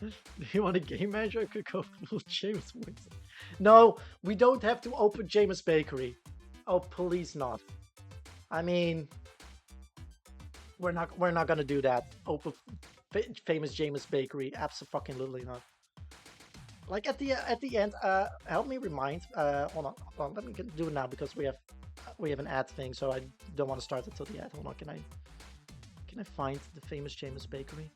do you want a game manager? I could go with James Winston. No, we don't have to open Jameis Bakery. Oh, please not. I mean, we're not gonna do that. Open famous Jameis Bakery. Absolutely not. Like at the end, help me remind. Hold on. Let me do it now because we have an ad thing, so I don't want to start until the ad. Hold on. Can I find the famous Jameis Bakery?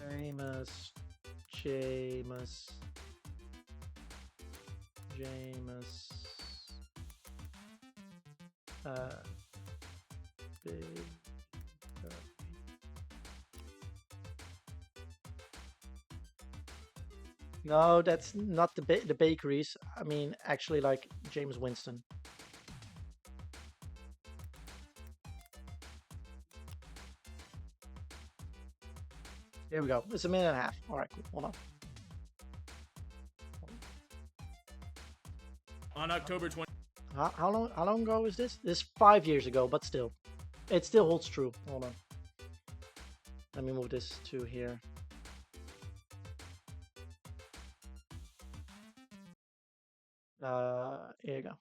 Famous Jameis Bakery. No, that's not the bakeries. I mean, actually, like James Winston. Here we go. It's a minute and a half. All right, cool. Hold on. On October 20. How long ago is this? This is 5 years ago, but still, it still holds true. Hold on. Let me move this to here. Here you go.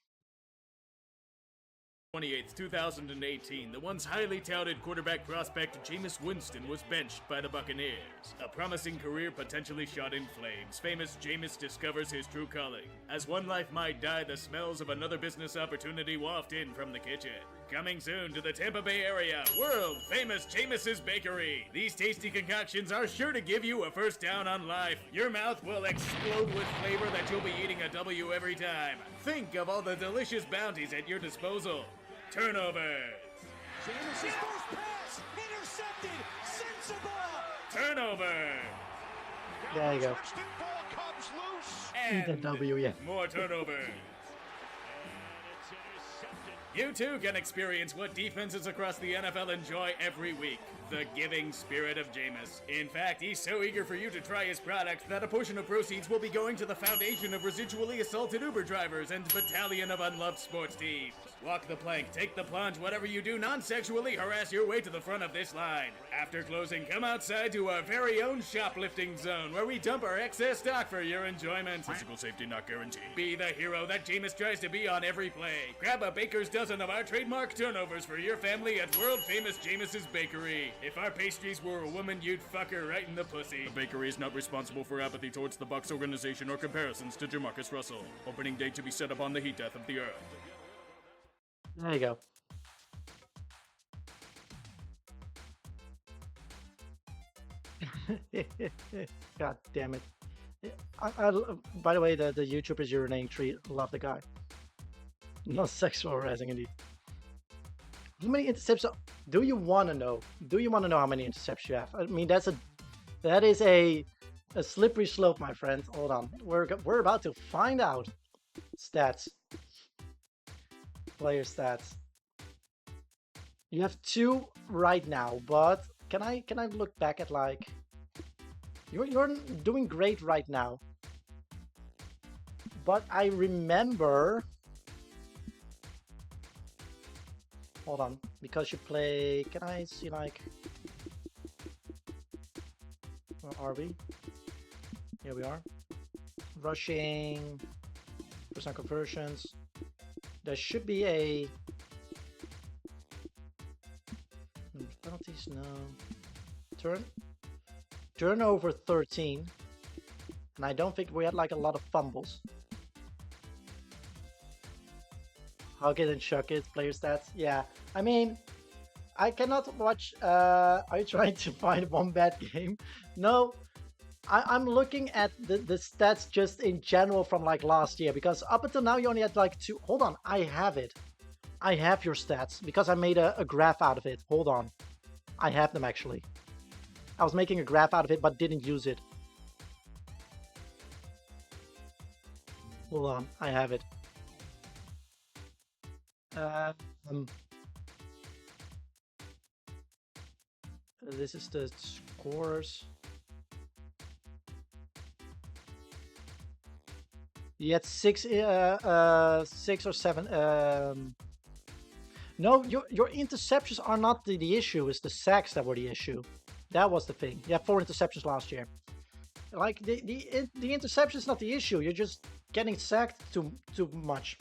28th, 2018, the once highly touted quarterback prospect Jameis Winston was benched by the Buccaneers. A promising career potentially shot in flames, famous Jameis discovers his true calling. As one life might die, the smells of another business opportunity waft in from the kitchen. Coming soon to the Tampa Bay area, world famous Jameis's Bakery. These tasty concoctions are sure to give you a first down on life. Your mouth will explode with flavor that you'll be eating a W every time. Think of all the delicious bounties at your disposal. Turnovers. Jameis's first pass, intercepted, sensible. Turnover. There you go. Ball comes loose. Eat a W, yeah. More turnovers. You too can experience what defenses across the NFL enjoy every week. The giving spirit of Jameis. In fact, he's so eager for you to try his product that a portion of proceeds will be going to the Foundation of Residually Assaulted Uber Drivers and Battalion of Unloved Sports Teams. Walk the plank, take the plunge, whatever you do, non-sexually harass your way to the front of this line. After closing, come outside to our very own shoplifting zone where we dump our excess stock for your enjoyment. Physical safety not guaranteed. Be the hero that Jameis tries to be on every play. Grab a baker's dozen of our trademark turnovers for your family at world-famous Jameis's Bakery. If our pastries were a woman, you'd fuck her right in the pussy. The bakery is not responsible for apathy towards the Bucs organization or comparisons to Jamarcus Russell. Opening date to be set upon the heat death of the earth. There you go. God damn it. By the way, the YouTuber's urinating tree. Love the guy. No sexual harassing indeed. How many intercepts do you want to know? Do you want to know how many intercepts you have? I mean, that is a slippery slope, my friend. Hold on. We're about to find out. Stats. Player stats. You have 2 right now, but can I look back at like you're doing great right now. But I remember, hold on, because you play, can I see like, where are we? Here we are. Rushing, percent conversions. There should be a penalties, no. Turnover 13. And I don't think we had like a lot of fumbles. Hug it and chuck it, player stats. Yeah, I mean, I cannot watch. Are you trying to find one bad game? No, I'm looking at the stats just in general from like last year, because up until now you only had like 2. Hold on, I have it. I have your stats because I made a graph out of it. Hold on. I have them actually. I was making a graph out of it but didn't use it. Hold on, I have it. This is the scores. You had 6 or 7. No, your interceptions are not the issue. It's the sacks that were the issue. That was the thing. You had 4 interceptions last year. Like the interception is not the issue. You're just getting sacked too much.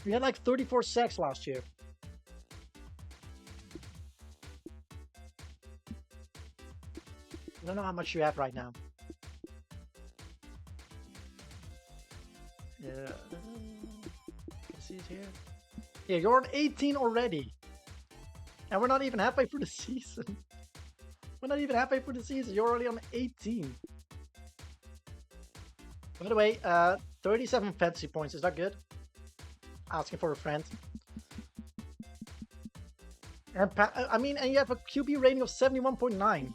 We had like 34 sacks last year. I don't know how much you have right now. Yeah, see it here. Yeah, you're on 18 already, and we're not even halfway through the season. We're not even halfway through the season. You're already on 18. By the way, 37 fantasy points. Is that good? Asking for a friend. And I mean, and you have a QB rating of 71.9.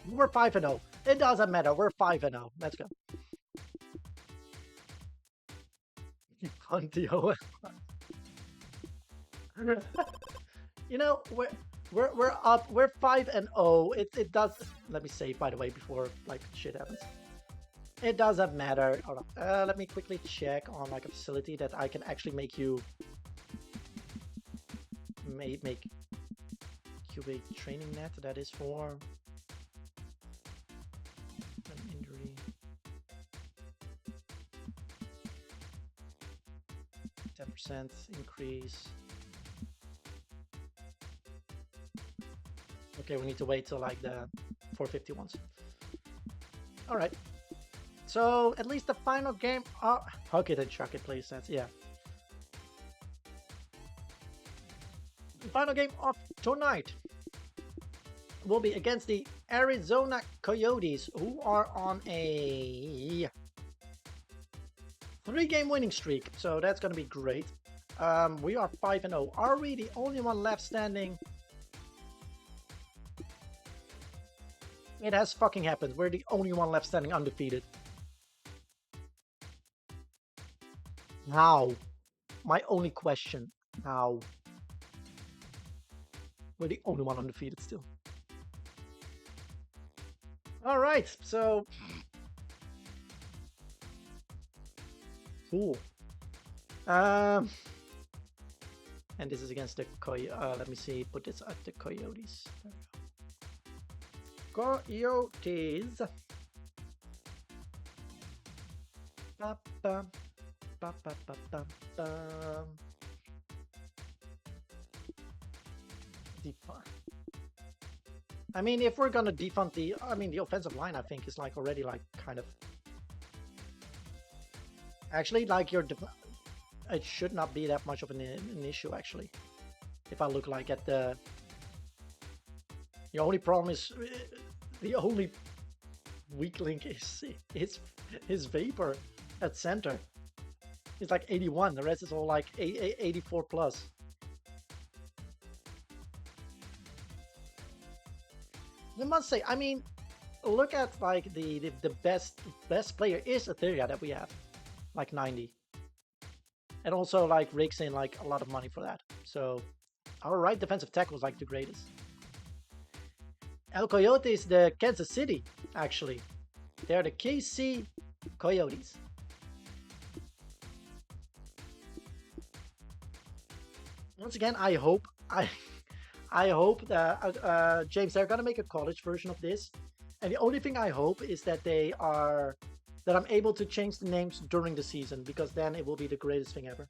We're 5-0. It doesn't matter. We're 5-0. Let's go. Huntio. You know, we're up. We're 5-0. It does. Let me save, by the way, before like shit happens. It doesn't matter. Hold on. Let me quickly check on like a facility that I can actually make you make QB training net. That is for an injury. 10% increase. Okay, we need to wait till like the 450 ones. All right. So at least the final game. Okay, then chuck it, please. That's yeah. The final game of tonight will be against the Arizona Coyotes, who are on a 3-game winning streak. So that's going to be great. We are 5-0. Are we the only one left standing? It has fucking happened. We're the only one left standing undefeated. How? My only question. How? We're the only one undefeated still. Alright, so... Cool. And this is against the let me see, put this at the Coyotes. There we go. Coyotes. Ba, ba, ba, ba, ba, ba, ba. I mean, if we're gonna defund the offensive line, I think is like already like kind of actually like it should not be that much of an issue actually. If I look like at the only problem is the only weak link is Vapor at center. It's like 81. The rest is all like 84 plus. I must say, I mean, look at like the best player is Etheria that we have, like 90, and also like rakes in like a lot of money for that. So our right defensive tackle is like the greatest. El Coyote is the Kansas City, actually. They're the KC Coyotes. Once again, I hope that James, they're gonna make a college version of this, and the only thing I hope is that I'm able to change the names during the season, because then it will be the greatest thing ever.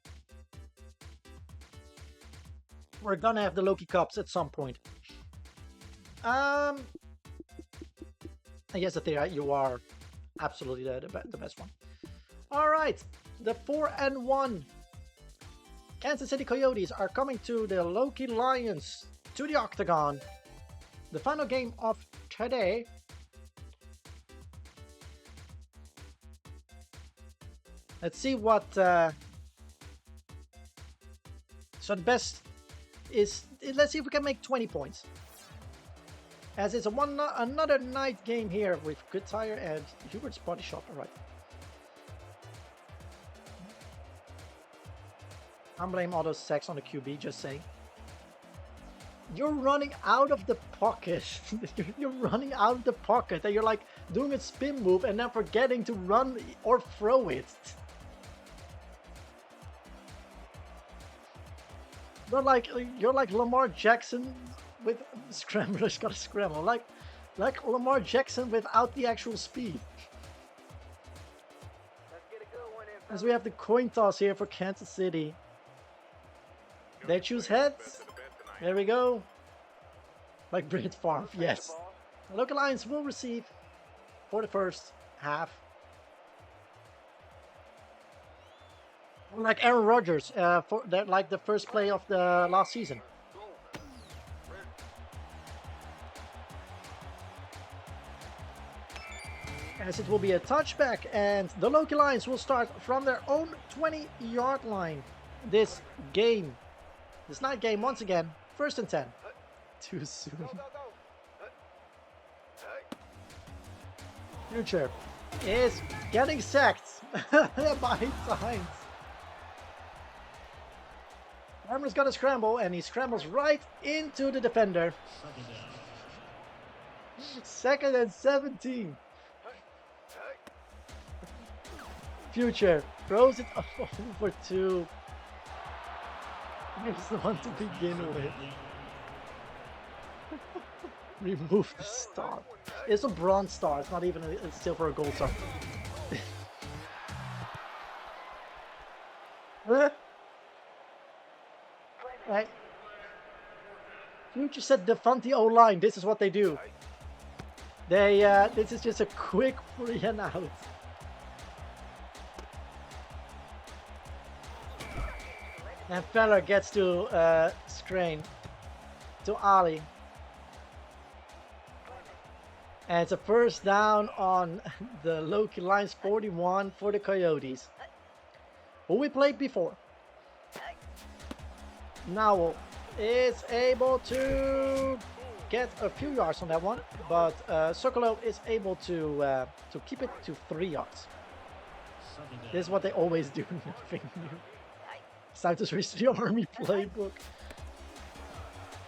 We're gonna have the Loki Cups at some point. Yes, Athera, you are absolutely the best one. All right, the 4-1 Kansas City Coyotes are coming to the Loki Lions, to the Octagon. The final game of today. Let's see what... So the best is... Let's see if we can make 20 points. As it's another night game here with Good Tire and Hubert's Body Shop. Alright. I'm blaming all those sacks on the QB, just saying. You're running out of the pocket. You're running out of the pocket and you're like doing a spin move and then forgetting to run or throw it. You're like Lamar Jackson with scramblers, gotta scramble. Like Lamar Jackson without the actual speed. Let's get a good one in. As we have the coin toss here for Kansas City. They choose heads. There we go. Like Brett Favre, yes. The Loki Lions will receive for the first half. Like Aaron Rodgers for the first play of the last season. As it will be a touchback and the Loki Lions will start from their own 20-yard line. This night game once again, 1st and 10. Too soon. Future is getting sacked by Sainz. Farmer's got to scramble and he scrambles right into the defender. 2nd and 17. Future throws it over to... Here's the one to begin with. Remove the star. It's a bronze star. It's not even a silver or gold star. Right. Future said Defunti O-line. This is what they do. They this is just a quick 3 and out. And Feller gets to Strain to Ali. And it's a first down on the Loki Lions 41 for the Coyotes, who we played before. Now is able to get a few yards on that one, but Sokolo is able to keep it to 3 yards. This is what they always do, nothing new. It's time to switch to the Army playbook.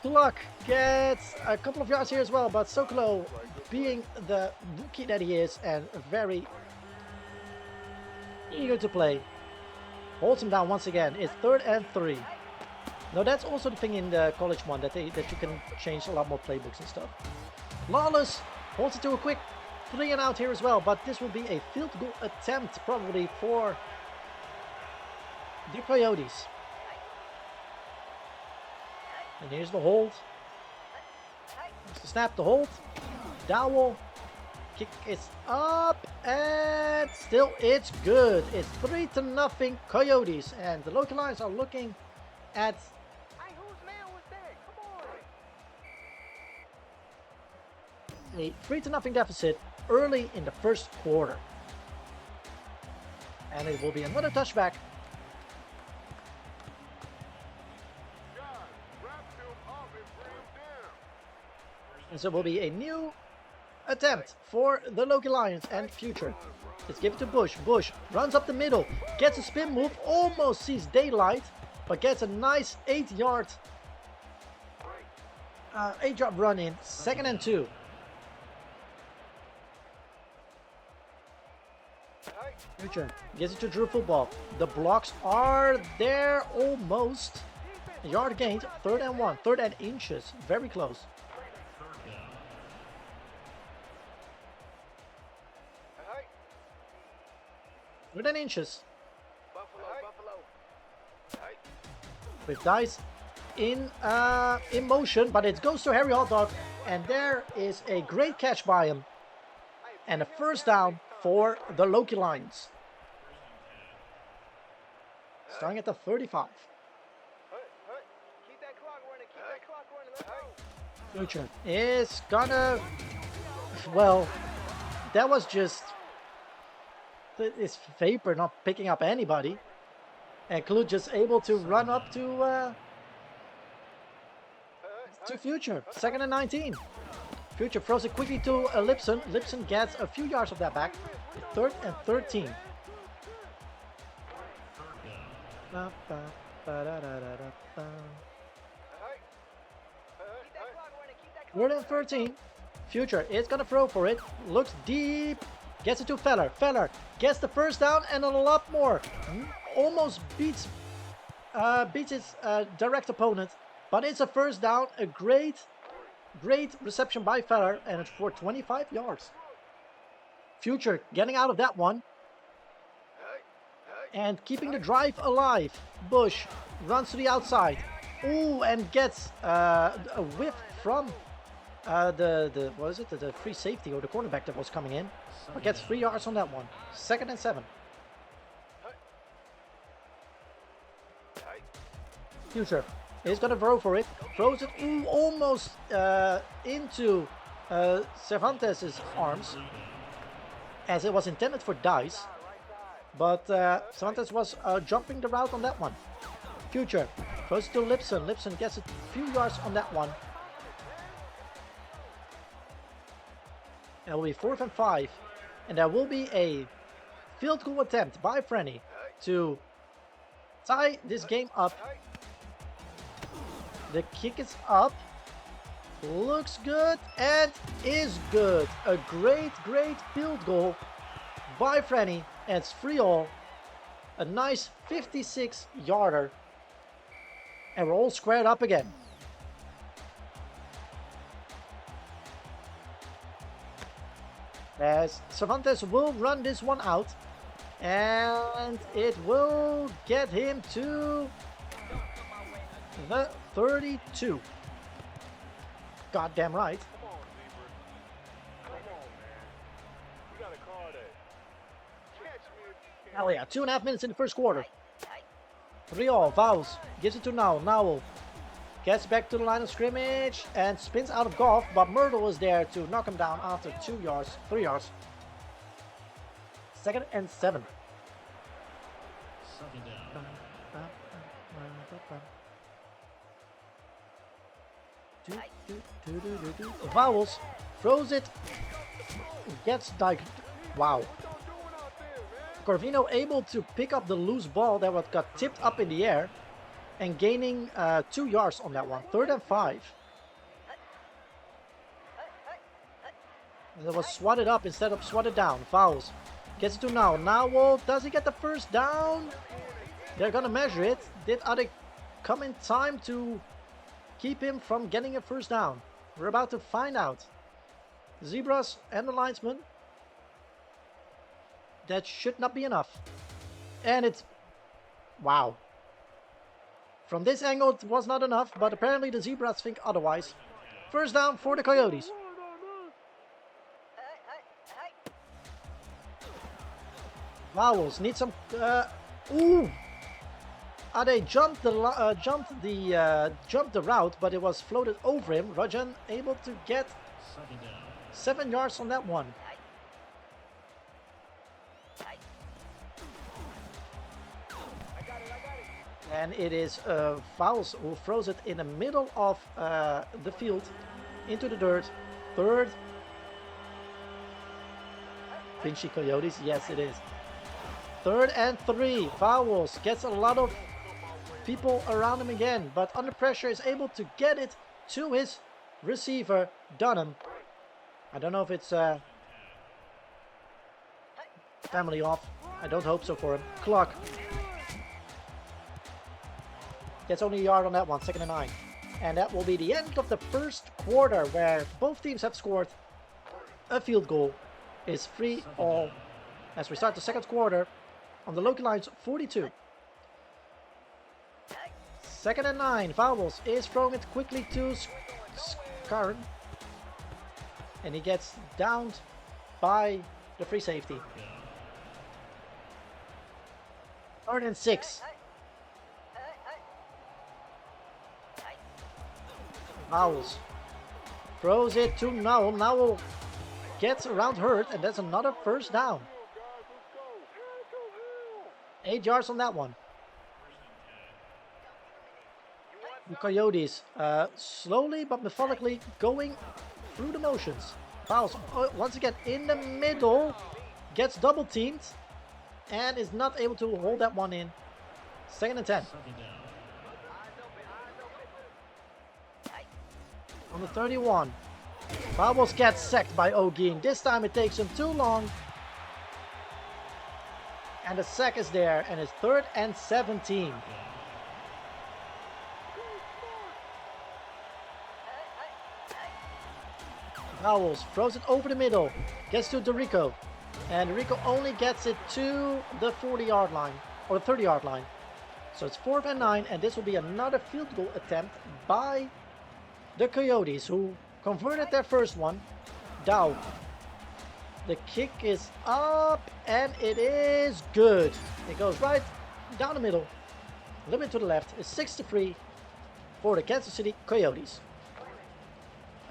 Tulak gets a couple of yards here as well, but Sokolo, being the rookie that he is and very eager to play, holds him down once again. It's 3rd and 3. Now that's also the thing in the college one, that you can change a lot more playbooks and stuff. Lawless holds it to a quick 3 and out here as well, but this will be a field goal attempt probably for the Coyotes. And here's the hold. Here's the snap, the hold. Dowell. Kick is up and still it's good. It's 3-0 Coyotes, and the Loki Lions are looking at Hey, whose man was that? Come on. a 3-0 deficit early in the first quarter. And it will be another touchback. And so it will be a new attempt for the Loki Lions and Future. Let's give it to Bush. Bush runs up the middle, gets a spin move, almost sees daylight, but gets a nice 8-yard run in. 2nd and 2. Future gets it to Drew Football. The blocks are there almost. Yard gained. 3rd and 1. 3rd and inches. Very close. 3rd and inches. With Dice in motion, but it goes to Harry Hotdog, and there is a great catch by him. And a first down for the Loki Lions. Starting at the 35. Future is gonna... Well, that was just... It's Vapor not picking up anybody. And Clue just able to run up to Future. 2nd and 19. Future throws it quickly to Lipson. Lipson gets a few yards of that back. 3rd and 13. Third and 13. Future is gonna throw for it. Looks deep. Gets it to Feller. Feller gets the first down and a lot more. Almost beats his direct opponent. But it's a first down. A great reception by Feller. And it's for 25 yards. Future getting out of that one. And keeping the drive alive. Bush runs to the outside. Ooh, and gets a whiff from the free safety or the cornerback that was coming in. But gets 3 yards on that one. 2nd and 7. Future is going to throw for it. Throws it almost into Cervantes' arms. As it was intended for Dice. But Cervantes was jumping the route on that one. Future throws it to Lipson. Lipson gets a few yards on that one. And it will be 4th and 5. And there will be a field goal attempt by Frenny to tie this game up. The kick is up. Looks good and is good. A great field goal by Frenny. And it's 3-all. A nice 56-yarder. And we're all squared up again. As Cervantes will run this one out. And it will get him to the 32. Goddamn right. Hell yeah, 2.5 minutes in the first quarter. 3-all, Vowles gives it to Nowell. Nowell gets back to the line of scrimmage and spins out of Goff, but Myrtle is there to knock him down after 3 yards. 2nd and 7. Vowles throws it, gets like, wow. Corvino able to pick up the loose ball that got tipped up in the air and gaining 2 yards on that one. 3rd and 5. And it was swatted up instead of swatted down. Vowles gets it to Nowell. Nowell, does he get the first down? They're gonna measure it. Are they come in time to keep him from getting a first down? We're about to find out. Zebras and the linesman. That should not be enough. And it's... wow. From this angle it was not enough, but apparently the Zebras think otherwise. First down for the Coyotes. Vowles need some... ooh! They jumped the route, but it was floated over him. Rajan able to get 7 yards on that one. And it is Vowles who throws it in the middle of the field into the dirt. 3rd. Vinci Coyotes, yes it is. 3rd and 3. Vowles gets a lot of people around him again, but under pressure is able to get it to his receiver, Dunham. I don't know if it's family off. I don't hope so for him. Clock. Gets only a yard on that one, 2nd and 9. And that will be the end of the first quarter, where both teams have scored a field goal. It's 3-all as we start the second quarter on the Loki Lions 42. 2nd and 9. Vowles is throwing it quickly to Skarn. And he gets downed by the free safety. 3rd and 6. Vowles Throws it to Nowell. Nowell gets around Hurt, and that's another first down. 8 yards on that one. The Coyotes slowly but methodically going through the motions. Fouls once again in the middle. Gets double teamed and is not able to hold that one in. 2nd and 10. On the 31. Fowles gets sacked by O'Geen. This time it takes him too long. And the sack is there, and it's 3rd and 17. Fowles throws it over the middle. Gets to Dorico. And Dorico only gets it to the 40-yard line, or the 30-yard line. So it's 4th and 9, and this will be another field goal attempt by the Coyotes, who converted their first one. Dow. The kick is up, and it is good. It goes right down the middle, a little bit to the left. It's 6-3 for the Kansas City Coyotes.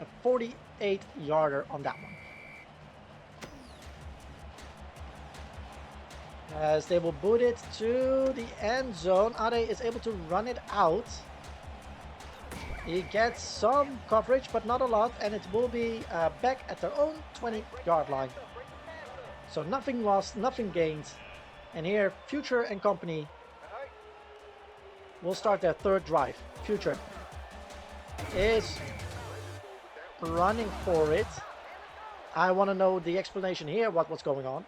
A 48-yarder on that one. As they will boot it to the end zone, Ade is able to run it out. He gets some coverage, but not a lot, and it will be back at their own 20-yard line. So nothing lost, nothing gained. And here, Future and company will start their 3rd drive. Future is running for it. I want to know the explanation here, what's going on.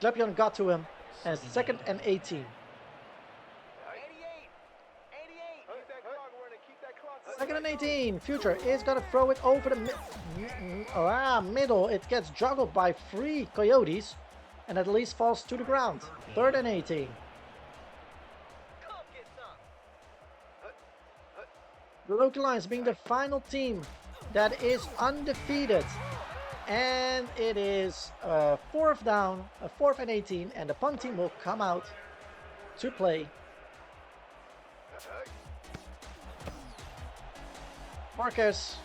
Klepion got to him, and it's 2nd and 18. 2nd and 18. Future is going to throw it over the middle. It gets juggled by 3 Coyotes, and at least falls to the ground. 3rd and 18. The Loki Lions being the final team that is undefeated. And it is 4th down, 4th and 18, and the punt team will come out to play. Marcus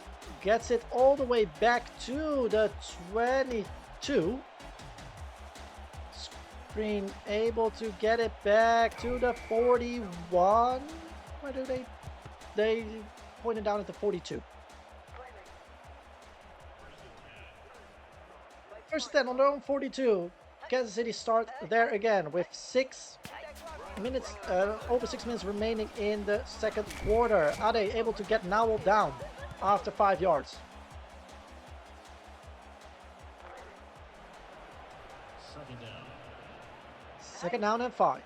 gets it all the way back to the 22. Screen able to get it back to the 41. Where do they pointed down at the 42. First 10 on their own 42. Kansas City start there again with 6 minutes, over 6 minutes remaining in the 2nd quarter. Are they able to get Nowell down after 5 yards? Second down and 5.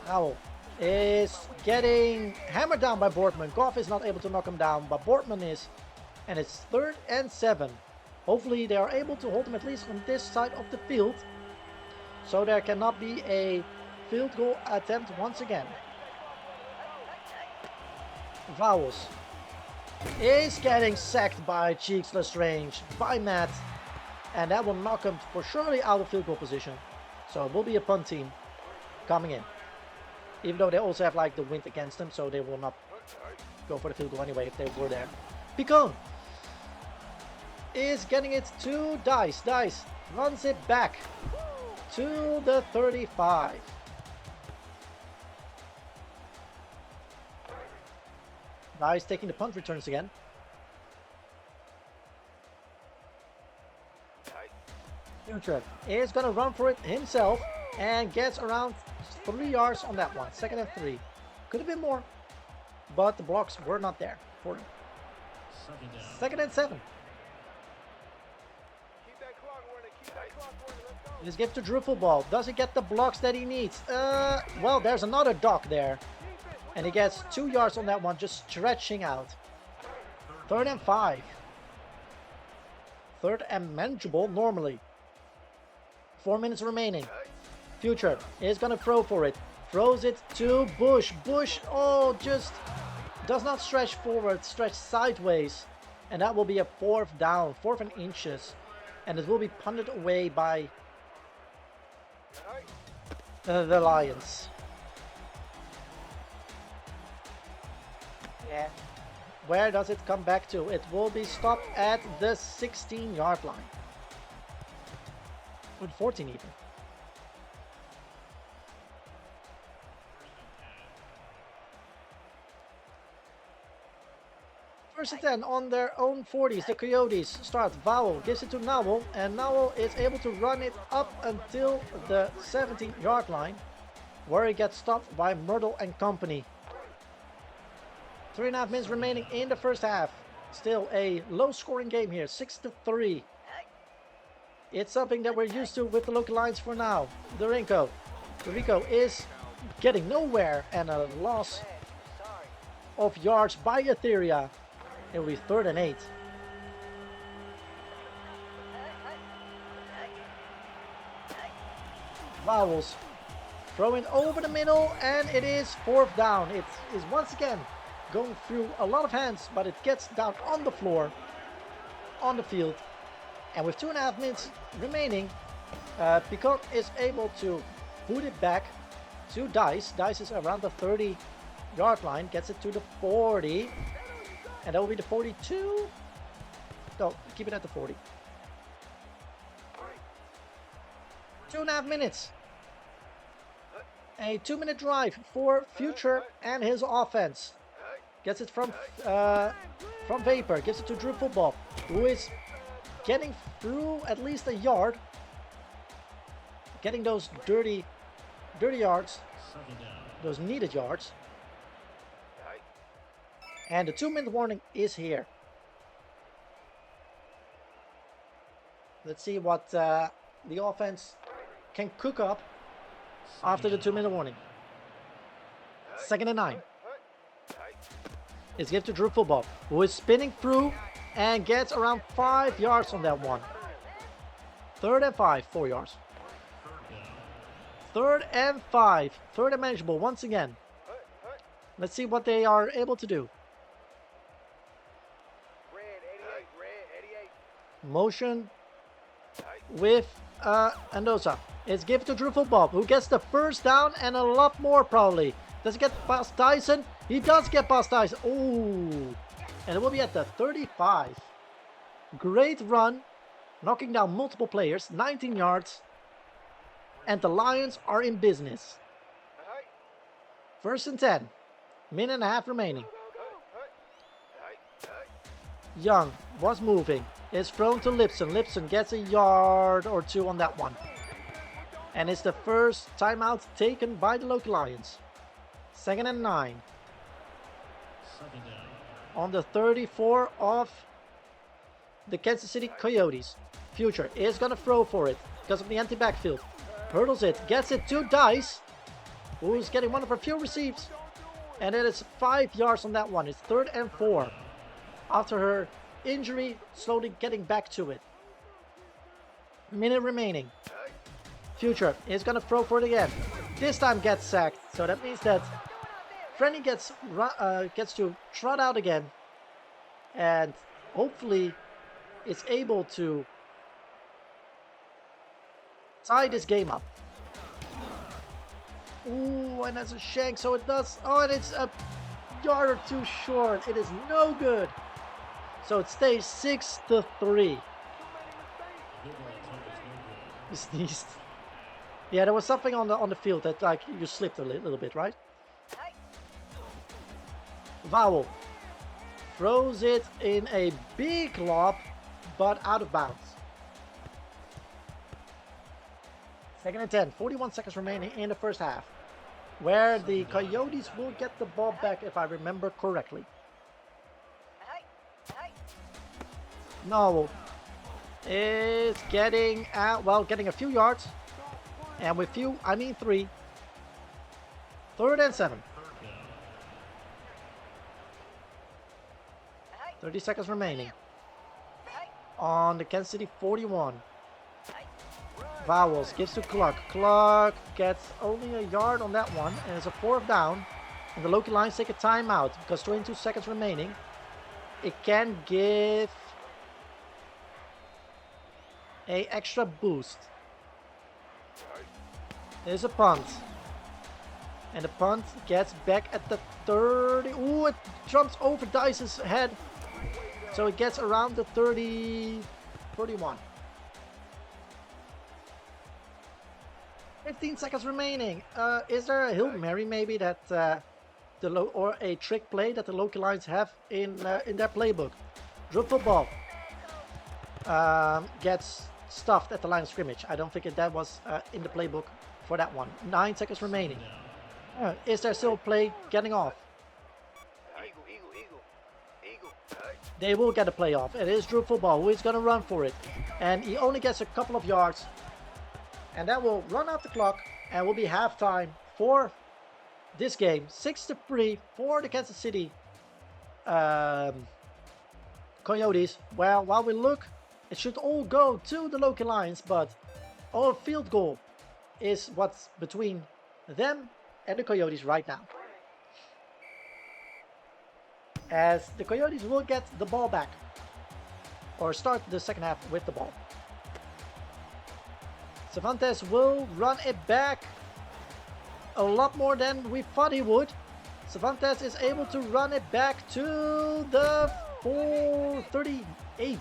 Nowell is getting hammered down by Bortman. Goff is not able to knock him down, but Bortman is. And it's 3rd and 7. Hopefully they are able to hold him at least on this side of the field, so there cannot be a field goal attempt once again. Vowels is getting sacked by Cheeks Lestrange, by Matt, and that will knock him for surely out of field goal position. So it will be a punt team coming in, even though they also have like the wind against them, so they will not go for the field goal anyway if they were there. Picon is getting it to Dice. Dice runs it back to the 35. Dice taking the punt returns again. Future is going to run for it himself and gets around 3 yards on that one. 2nd and 3. Could have been more, but the blocks were not there for him. 2nd and 7. Let's give to Drew football. Does he get the blocks that he needs? Well, there's another Doc there. And he gets 2 yards on that one, just stretching out. 3rd and 5. 3rd and manageable normally. 4 minutes remaining. Future is going to throw for it. Throws it to Bush. Bush, oh, just does not stretch forward, stretch sideways. And that will be a 4th down, 4th and inches. And it will be punted away by the Lions. And where does it come back to? It will be stopped at the 16-yard line. Or 14 even. First and 10 on their own 40s. The Coyotes start. Vowel gives it to Nowell, and Nowell is able to run it up until the 17-yard line, where he gets stopped by Myrtle and company. 3.5 minutes remaining in the first half. Still a low-scoring game here, 6-3. It's something that we're used to with the Loki Lions for now. Dorico is getting nowhere, and a loss of yards by Etheria. It will be 3rd and 8. Vowels throwing over the middle, and it is 4th down. It is once again going through a lot of hands, but it gets down on the floor, on the field. And with 2.5 minutes remaining, Picot is able to put it back to Dice. Dice is around the 30-yard line, gets it to the 40. And that will be the 42. No, keep it at the 40. 2.5 minutes. A 2-minute drive for Future and his offense. Gets it from Vapor. Gives it to Drew Football, who is getting through at least a yard. Getting those dirty yards. Those needed yards. And the 2-minute warning is here. Let's see what the offense can cook up after the 2-minute warning. 2nd and 9. It's given to Drew Football, who is spinning through and gets around 5 yards on that one. 3rd and 5, 4 yards. 3rd and 5, 3rd and manageable once again. Let's see what they are able to do. Motion with Andosa. It's given to Drew Football, who gets the 1st down and a lot more probably. Does he get past Tyson? He does get past Tyson. Ooh. And it will be at the 35. Great run. Knocking down multiple players. 19 yards. And the Lions are in business. 1st and 10. Minute and a half remaining. Young was moving. Is thrown to Lipson. Lipson gets a yard or 2 on that one. And it's the first timeout taken by the Loki Lions. 2nd and 9. On the 34 of the Kansas City Coyotes. Future is going to throw for it because of the empty backfield. Hurdles it. Gets it to Dice, who's getting one of her few receives. And it is 5 yards on that one. It's 3rd and 4. After her injury, slowly getting back to it. Minute remaining. Future is going to throw for it again. This time gets sacked. So that means that Frenny gets to trot out again. And hopefully is able to tie this game up. Ooh, and that's a shank. So it does. Oh, and it's a yard or 2 short. It is no good. So it stays 6-3. He sneezed. Yeah, there was something on the field that like you slipped a little bit, right? Vowel throws it in a big lob, but out of bounds. 2nd and 10, 41 seconds remaining in the first half, where the Coyotes will get the ball back if I remember correctly. Nowell is getting getting a few yards, and with few I mean 3. 3rd and 7. 30 seconds remaining on the Kansas City 41. Vowels gives to Clark. Clark gets only a yard on that one, and it's a 4th down. And the Loki Lions take a timeout because 22 seconds remaining. It can give a extra boost. There's a punt. And the punt gets back at the 30. Ooh, it jumps over Dice's head. So it gets around the 30, 31. 15 seconds remaining. Is there a Hail Mary maybe that or a trick play that the Loki Lions have in their playbook? Drop football gets stuffed at the line of scrimmage. I don't think that was in the playbook for that one. 9 seconds remaining. Is there still play getting off? They will get a play off. It is Drew Football who is going to run for it. And he only gets a couple of yards. And that will run out the clock and will be halftime for this game. 6-3 for the Kansas City Coyotes. Well, while we look, it should all go to the Loki Lions, but our field goal is what's between them and the Coyotes right now. As the Coyotes will get the ball back, or start the second half with the ball. Cervantes will run it back a lot more than we thought he would. Cervantes is able to run it back to the 438.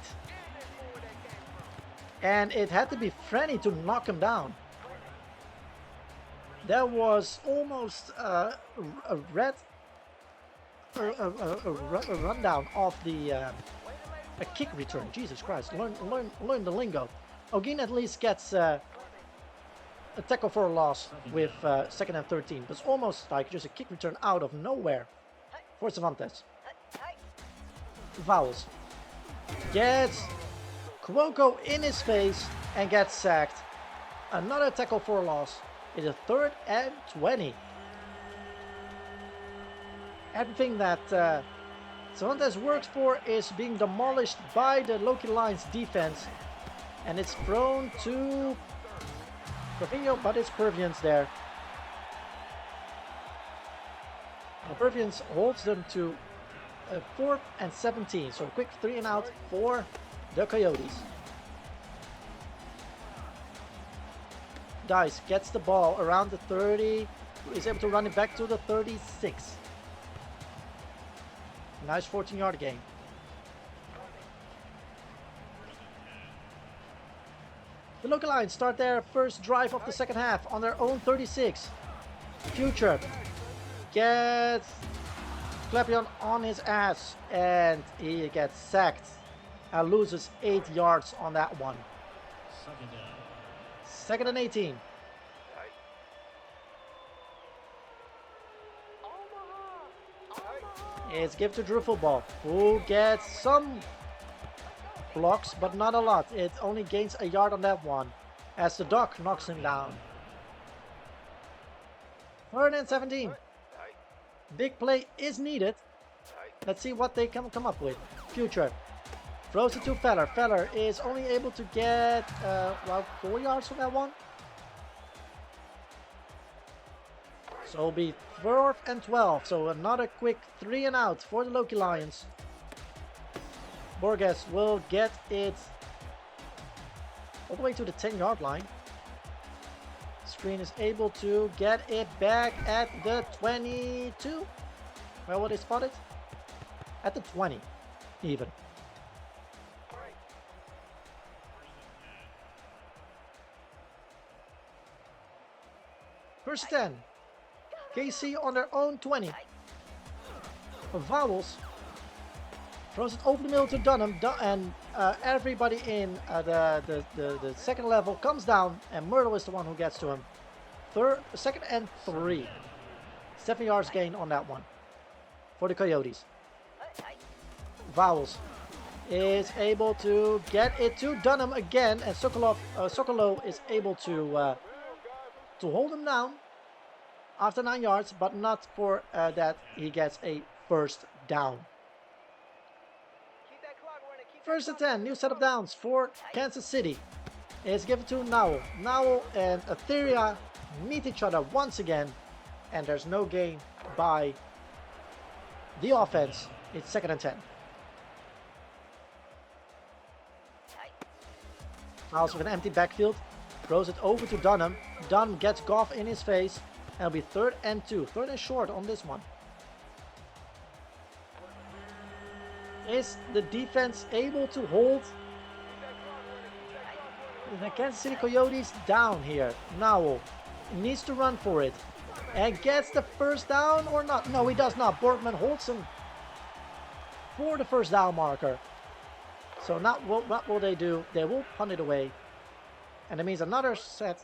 And it had to be Franny to knock him down. There was almost a rundown of the a kick return. Jesus Christ, learn the lingo. Ogin at least gets a tackle for a loss with 2nd and 13, but it's almost like just a kick return out of nowhere for Cervantes. Vowels gets Cuoco in his face and gets sacked. Another tackle for a loss. It's a 3rd and 20. Everything that Cervantes works for is being demolished by the Loki Lions defense, and it's thrown to Pervinho, but it's Pervians there. And Pervians holds them to 4th and 17, so a quick 3 and out for the Coyotes. Dice gets the ball around the 30, is able to run it back to the 36. Nice 14-yard gain. The Loki Lions start their first drive of the second half on their own 36. Future gets Clapion on his ass and he gets sacked and loses 8 yards on that one. 2nd and 18. It's given to Drew Football, who gets some blocks, but not a lot. It only gains a yard on that one, as the Doc knocks him down. 3rd and 17. Big play is needed. Let's see what they can come up with. Future throws it to Feller. Feller is only able to get about 4 yards from that one. So it'll be 4th and 12. So another quick 3 and out for the Loki Lions. Borges will get it all the way to the 10-yard line. Screen is able to get it back at the 22. Well, what is spotted? At the 20, even. First 10. KC on their own 20. Vowels throws it over the middle to Dunham, and everybody in the second level comes down, and Myrtle is the one who gets to him. 2nd and 3. 7 yards gain on that one for the Coyotes. Vowels is able to get it to Dunham again, and Sokolow is able to hold him down after 9 yards, but not for that he gets a first down. 1st and 10, new set of downs for Kansas City. It's given to Nowell. Nowell and Etheria meet each other once again, and there's no gain by the offense. It's 2nd and 10. Miles with an empty backfield, throws it over to Dunham. Dunham gets Goff in his face, it'll be 3rd and 2. 3rd and short on this one. Is the defense able to hold the Kansas City Coyotes down here? Now needs to run for it and gets the first down or not? No, he does not. Borgman holds him for the first down marker. So what will they do? They will punt it away. And it means another set.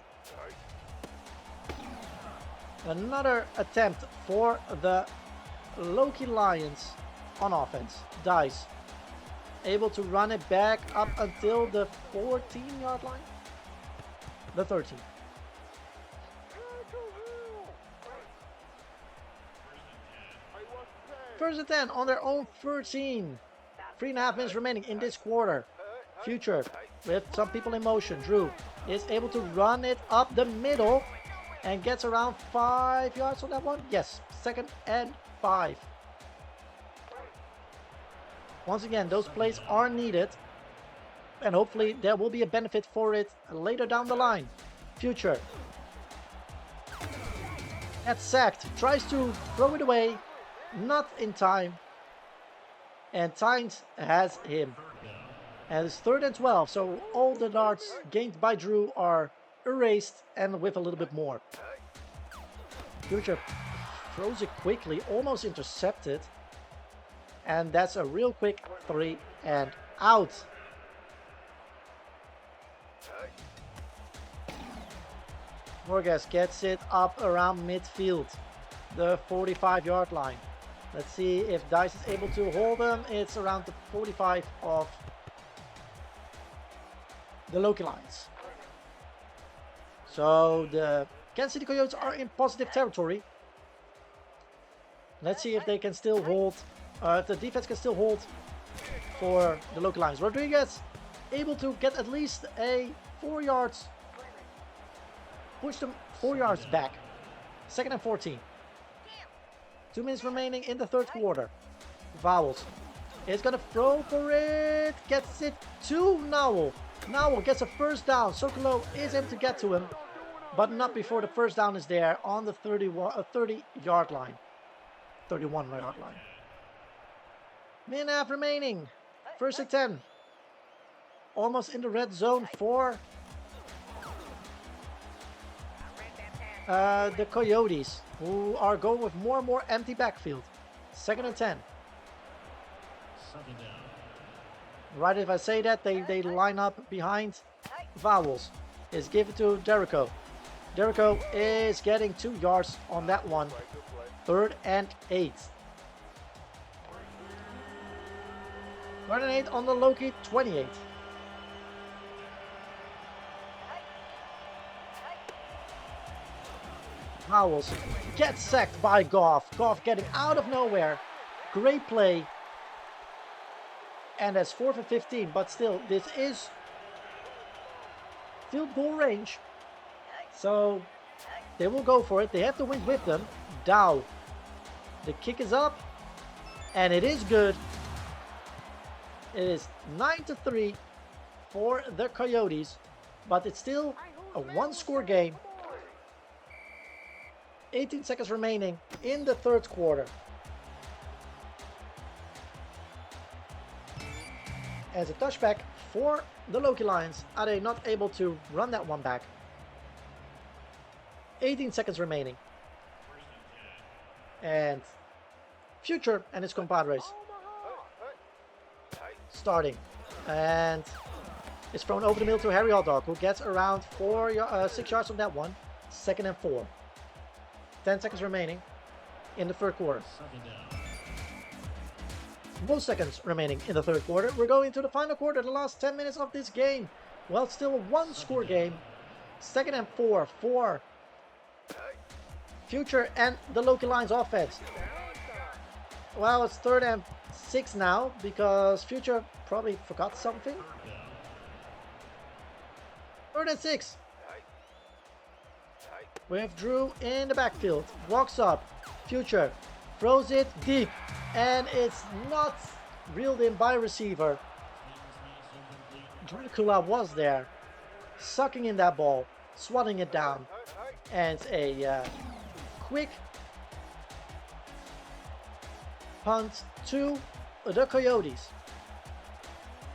Another attempt for the Loki Lions on offense. Dice able to run it back up until the 14-yard line. The 13. First and 10 on their own 13. 3.5 minutes remaining in this quarter. Future with some people in motion. Drew is able to run it up the middle and gets around 5 yards on that one. Yes, 2nd and 5. Once again, those plays are needed, and hopefully there will be a benefit for it later down the line. Future gets sacked, tries to throw it away, not in time, and Tynes has him. And it's 3rd and 12, so all the yards gained by Drew are erased and with a little bit more. Future throws it quickly, almost intercepted. And that's a real quick 3 and out. Morgas gets it up around midfield, the 45-yard line. Let's see if Dice is able to hold them. It's around the 45 of the Loki Lions. So the Kansas City Coyotes are in positive territory. Let's see if they can still hold. If the defense can still hold for the Loki Lions. Rodriguez able to get at least a 4 yards. Push them 4 yards back. 2nd and 14. 2 minutes remaining in the 3rd quarter. Vowels is going to throw for it. Gets it to Nowell. Nowell gets a first down. Sokolo is able to get to him, but not before the first down is there on the 30-yard line. 31-yard line. Minute and a half remaining. 1st and 10. Almost in the red zone for the Coyotes, who are going with more and more empty backfield. 2nd and 10. Right, if I say that, they line up behind Vowels. Is given to Jericho. Jericho is getting 2 yards on that one. 3rd and 8. 3rd and 8 on the Loki 28. Vowels gets sacked by Goff. Goff getting out of nowhere. Great play. And that's 4th and 15, but still, this is field goal range. So they will go for it. They have the wind with them. Dow. The kick is up, and it is good. It is 9-3 for the Coyotes, but it's still a one-score game. 18 seconds remaining in the 3rd quarter. As a touchback for the Loki Lions. Are they not able to run that one back? 18 seconds remaining. And Future and his compadres starting. And it's thrown over the middle to Harry Hotdog, who gets around 6 yards on that one. 2nd and 4. 10 seconds remaining in the 3rd quarter. No seconds remaining in the 3rd quarter. We're going to the final quarter, the last 10 minutes of this game. Well, it's still a one-score game. 2nd and 4 for Future and the Loki Lions offense. Well, it's 3rd and 6 now because Future probably forgot something. 3rd and 6. With Drew in the backfield. Walks up. Future throws it deep. And it's not reeled in by receiver. Dracula was there, sucking in that ball, swatting it down. And it's a quick punt to the Coyotes,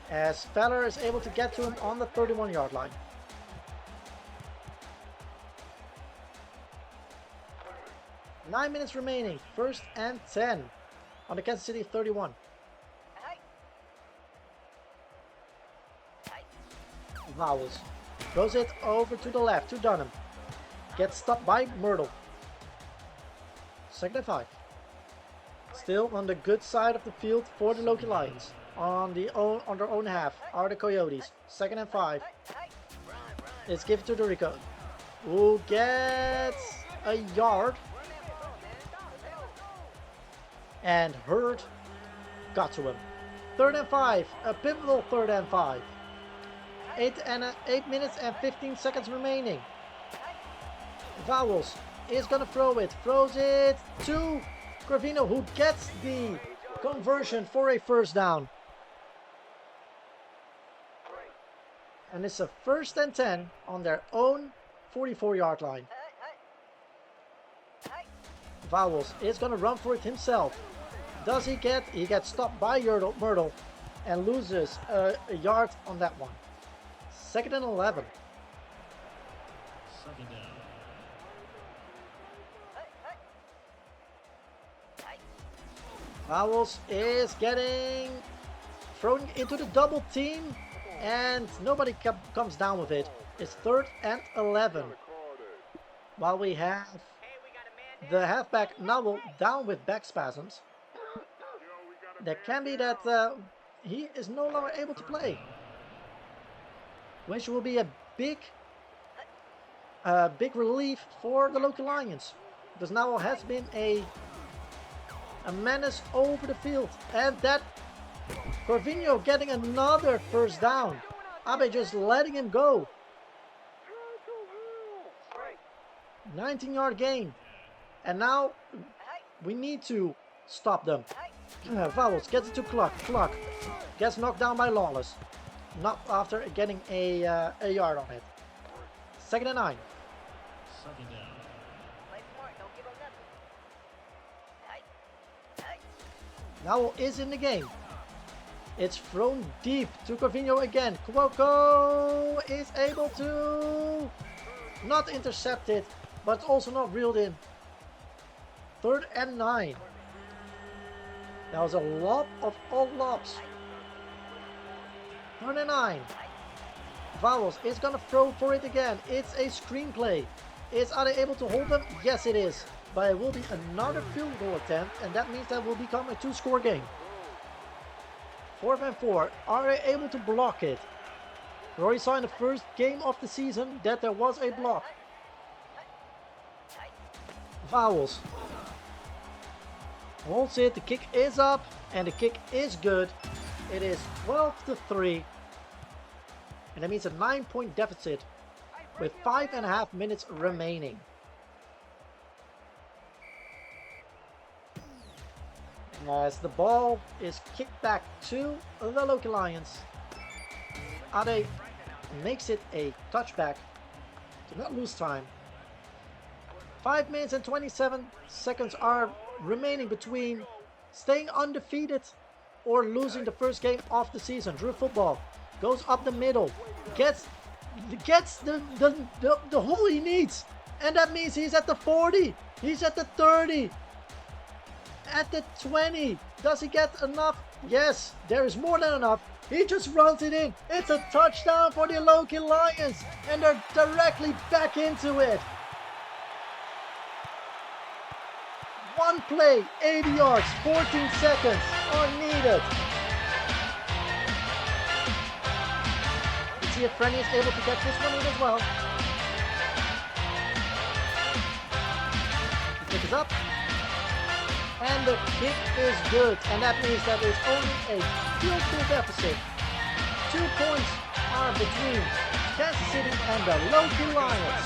as Feller is able to get to him on the 31-yard line. Nine minutes remaining. 1st and 10 on the Kansas City 31. Vowels throws it over to the left to Dunham. Gets stopped by Myrtle. 2nd and 5. Still on the good side of the field for the Loki Lions. On their own half are the Coyotes. 2nd and 5. It's given to Dorico, who gets a yard. And Hurd got to him. 3rd and 5. A pivotal 3rd and 5. 8 minutes and 15 seconds remaining. Vowels is gonna throw it. Throws it to Corvino, who gets the conversion for a 1st down. And it's a 1st and 10 on their own 44-yard line. Vowels is gonna run for it himself. Does he get? He gets stopped by Myrtle and loses a yard on that one. 2nd and 11. Vowels is getting thrown into the double team, and nobody comes down with it. It's 3rd and 11. While we have the halfback Nowell down with back spasms. That can be that he is no longer able to play, which will be a big relief for the Loki Lions, because Nowell has been a menace over the field. And that Corvino getting another 1st down. Abe just letting him go. 19-yard gain. And now we need to stop them. Vowels gets it to Cluck. Cluck gets knocked down by Lawless. Not after getting a yard on it. 2nd and 9. Nowell is in the game. It's thrown deep to Corvino again. Cuoco is able to not intercept it, but also not reeled in. 3rd and 9. That was a lob of all lobs. 3rd and 9. Vowels is gonna throw for it again. It's a screenplay. Are they able to hold them? Yes, it is. But it will be another field goal attempt, and that means that will become a 2-score game. 4th and 4. Are they able to block it? We already saw in the first game of the season that there was a block. Vowels holds it. The kick is up, and the kick is good. It is 12-3, and that means a 9-point deficit with 5.5 minutes remaining. As the ball is kicked back to the Loki Lions, Ade makes it a touchback to not lose time. 5 minutes and 27 seconds are remaining between staying undefeated or losing the first game of the season. Drew football goes up the middle, gets the hole he needs, and that means he's at the 40, he's at the 30, at the 20. Does he get enough? Yes, there is more than enough. He just runs it in. It's a touchdown for the Loki Lions, and they're directly back into it. One play, 80 yards, 14 seconds are needed. Let's see if Frenny is able to get this one in as well. He picks up. And the kick is good. And that means that there's only a field goal deficit. 2 points are between Kansas City and the Loki Lions.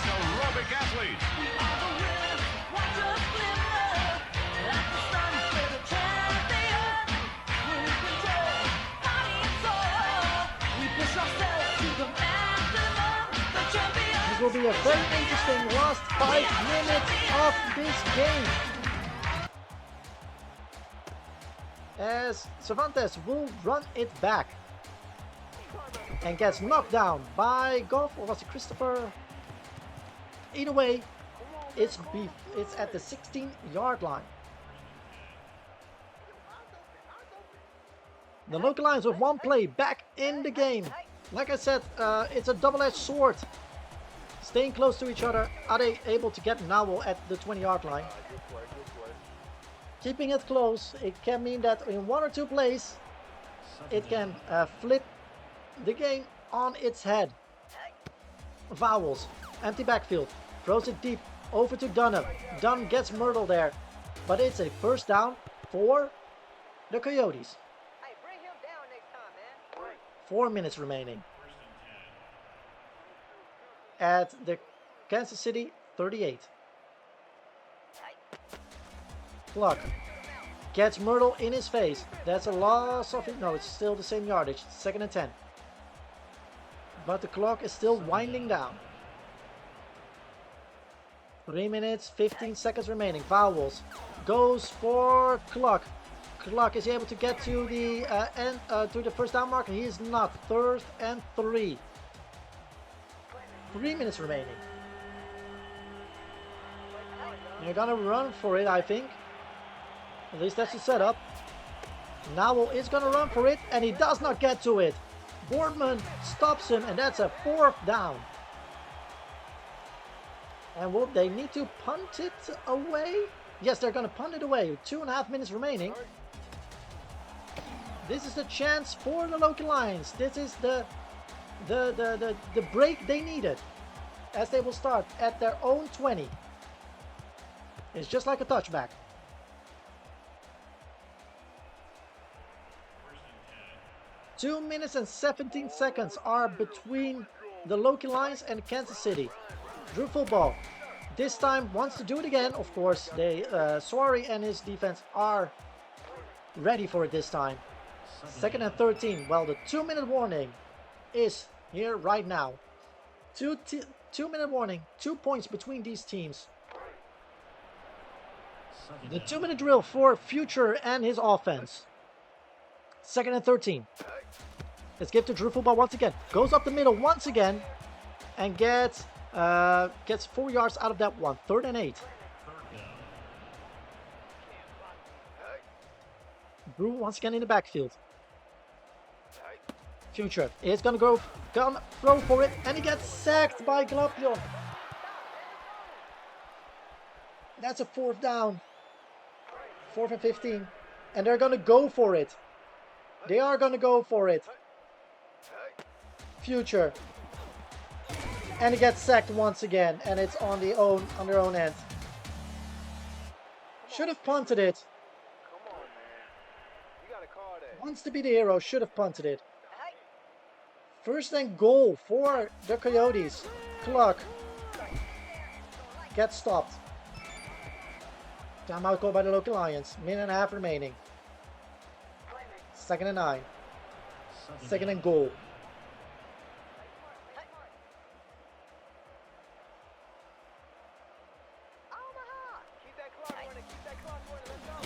will be a very interesting last 5 minutes of this game. As Cervantes will run it back and gets knocked down by Goff, or was it Christopher? Either way, it's at the 16-yard line. The Loki Lions with one play back in the game. Like I said, it's a double-edged sword. Staying close to each other. Are they able to get Nowell at the 20-yard line? Keeping it close, it can mean that in 1 or 2 plays, it can flip the game on its head. Vowels, empty backfield, throws it deep over to Dunham. Dunn gets Myrtle there, but it's a first down for the Coyotes. Hey, bring him down next time, man. 4 minutes remaining. At the Kansas City 38. Clock. Gets Myrtle in his face. That's a loss of it. No, it's still the same yardage. 2nd and 10. But the clock is still winding down. 3 minutes, 15 seconds remaining. Vowels goes for Clock. Clock is able to get to the end to the first down marker. He is not. 3rd and 3. 3 minutes remaining. They're gonna run for it, I think. At least that's the setup. Nowell is gonna run for it, and he does not get to it. Boardman stops him, and that's a 4th down. And will they need to punt it away? Yes, they're gonna punt it away. 2.5 minutes remaining. This is the chance for the Loki Lions. This is the break they needed, as they will start at their own 20. It's just like a touchback. 2 minutes and 17 seconds are between the Loki Lions and Kansas City. Drew football. This time wants to do it again. Of course, Suari and his defense are ready for it this time. 2nd and 13. Well, the 2-minute warning is here right now. 2-minute warning. 2 points between these teams. The 2-minute drill for Future and his offense. 2nd and 13. Let's give to Drew football once again. Goes up the middle once again and gets 4 yards out of that one. 3rd and 8. Drew once again in the backfield. Future is gonna throw for it, and he gets sacked by Glapion. That's a 4th down. 4th and 15. And they're gonna go for it. They are gonna go for it. Future. And he gets sacked once again, and it's on their own end. Should have punted it. Come on, man. You gotta call that. Wants to be the hero, should have punted it. 1st and goal for the Coyotes. Clock gets stopped. Timeout call by the Loki Lions. 1.5 minutes remaining. 2nd and 9. 2nd and goal.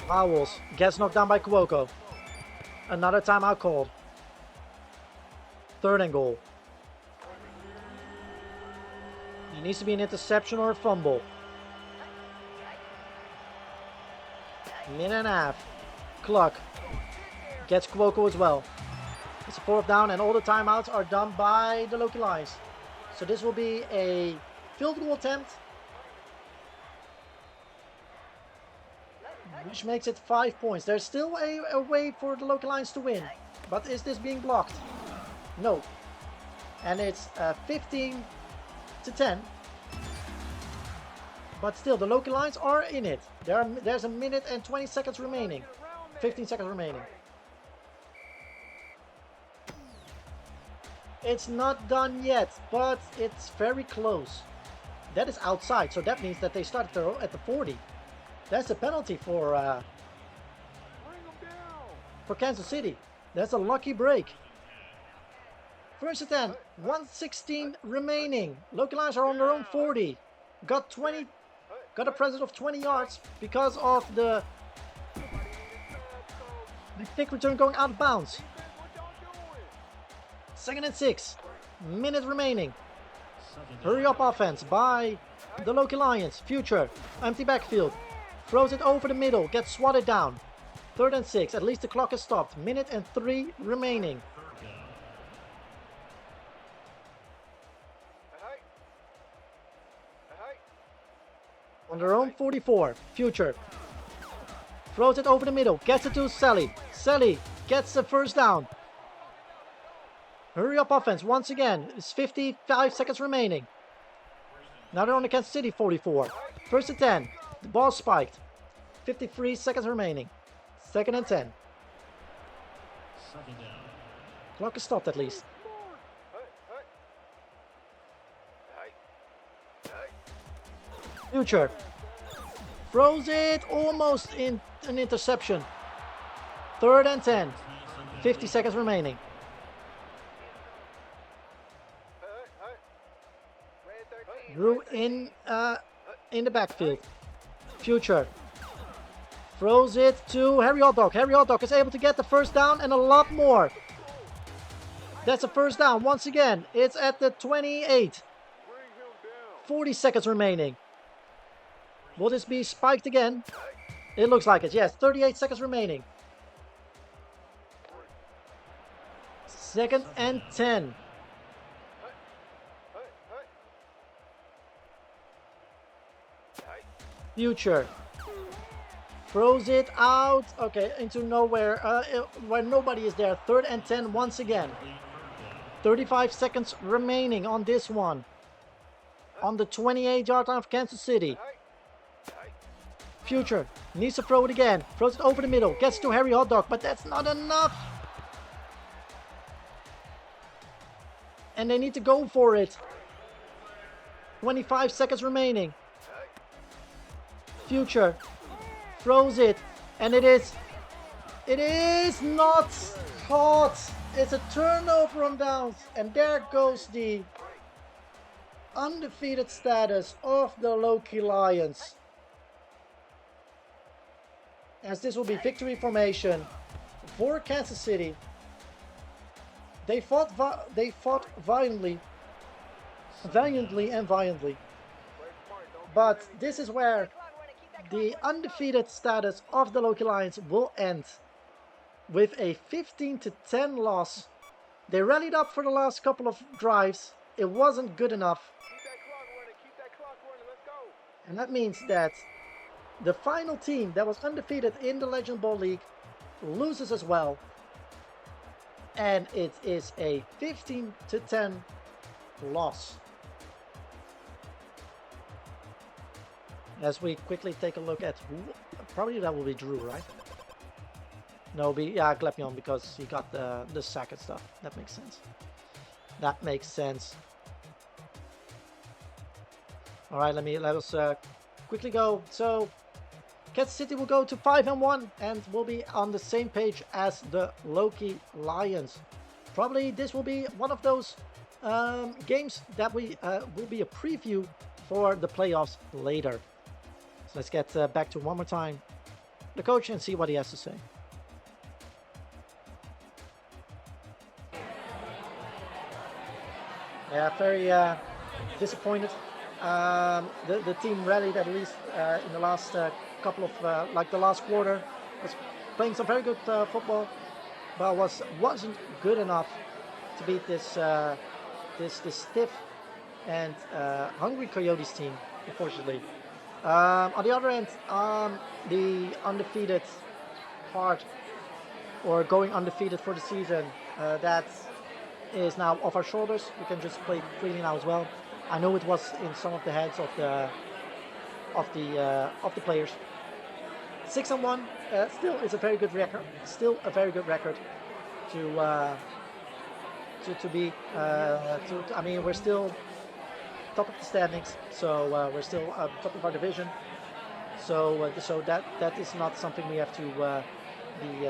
Vowels gets knocked down by Cuoco. Another timeout called. 3rd and goal. There needs to be an interception or a fumble. 1.5 minutes. Clock gets Cuoco as well. It's a 4th down, and all the timeouts are done by the Loki Lions. So this will be a field goal attempt, which makes it 5 points. There's still a way for the Loki Lions to win, but is this being blocked? No. And it's 15 to 10. But still, the Loki Lions are in it. There's 1 minute and 20 seconds remaining. 15 seconds remaining. It's not done yet, but it's very close. That is outside, so that means that they start at the 40. That's a penalty for Kansas City. That's a lucky break. First and 10, 1:16 remaining. Loki Lions are on their own 40. Got a presence of 20 yards because of the kick return going out of bounds. Second and 6, minute remaining. Hurry up offense by the Loki Lions. Future, empty backfield. Throws it over the middle, gets swatted down. Third and 6, at least the clock is stopped. Minute and 3 remaining. On their own 44, Future. Throws it over the middle, gets it to Sally. Sally gets the first down. Hurry up offense once again. It's 55 seconds remaining. Now they're on the Kansas City 44. First and 10. The ball spiked. 53 seconds remaining. Second and 10. Clock is stopped at least. Future. Throws it almost in an interception. Third and 10. 50 seconds remaining. Drew in the backfield. Future. Throws it to Harry Hotdog. Harry Hotdog is able to get the first down and a lot more. That's a first down once again. It's at the 28. 40 seconds remaining. Will this be spiked again? It looks like it, yes. 38 seconds remaining. Second and 10. Future. Throws it out. Okay, into nowhere. Where nobody is there. Third and 10 once again. 35 seconds remaining on this one. On the 28-yard line of Kansas City. Future needs to throw it again. Throws it over the middle. Gets to Harry Hotdog, but that's not enough. And they need to go for it. 25 seconds remaining. Future throws it, and it is not caught. It's a turnover on downs, and there goes the undefeated status of the Loki Lions. As this will be victory formation for Kansas City. They fought valiantly. But this is where the undefeated status of the Loki Lions will end. With a 15-10 loss. They rallied up for the last couple of drives. It wasn't good enough. And that means that the final team that was undefeated in the Legend Bowl League loses as well. And it is a 15-10 loss. As we quickly take a look at who, probably that will be Drew, right? No, Glepion, because he got the sack and stuff. That makes sense. That makes sense. All right, let us quickly go. So Kansas City will go to 5-1 and will be on the same page as the Loki Lions. Probably this will be one of those games that we will be a preview for the playoffs later. So let's get back to one more time the coach and see what he has to say. Yeah, very disappointed. The team rallied at least in the last couple of, like the last quarter, was playing some very good football, but wasn't good enough to beat this stiff and hungry Coyotes team, unfortunately. On the other end, the undefeated part, or going undefeated for the season, that is now off our shoulders. We can just play freely now as well. I know it was in some of the heads of the players. 6-1 still is a very good record. Still a very good record to be. I mean, we're still top of the standings, so we're still top of our division. So that is not something we have to be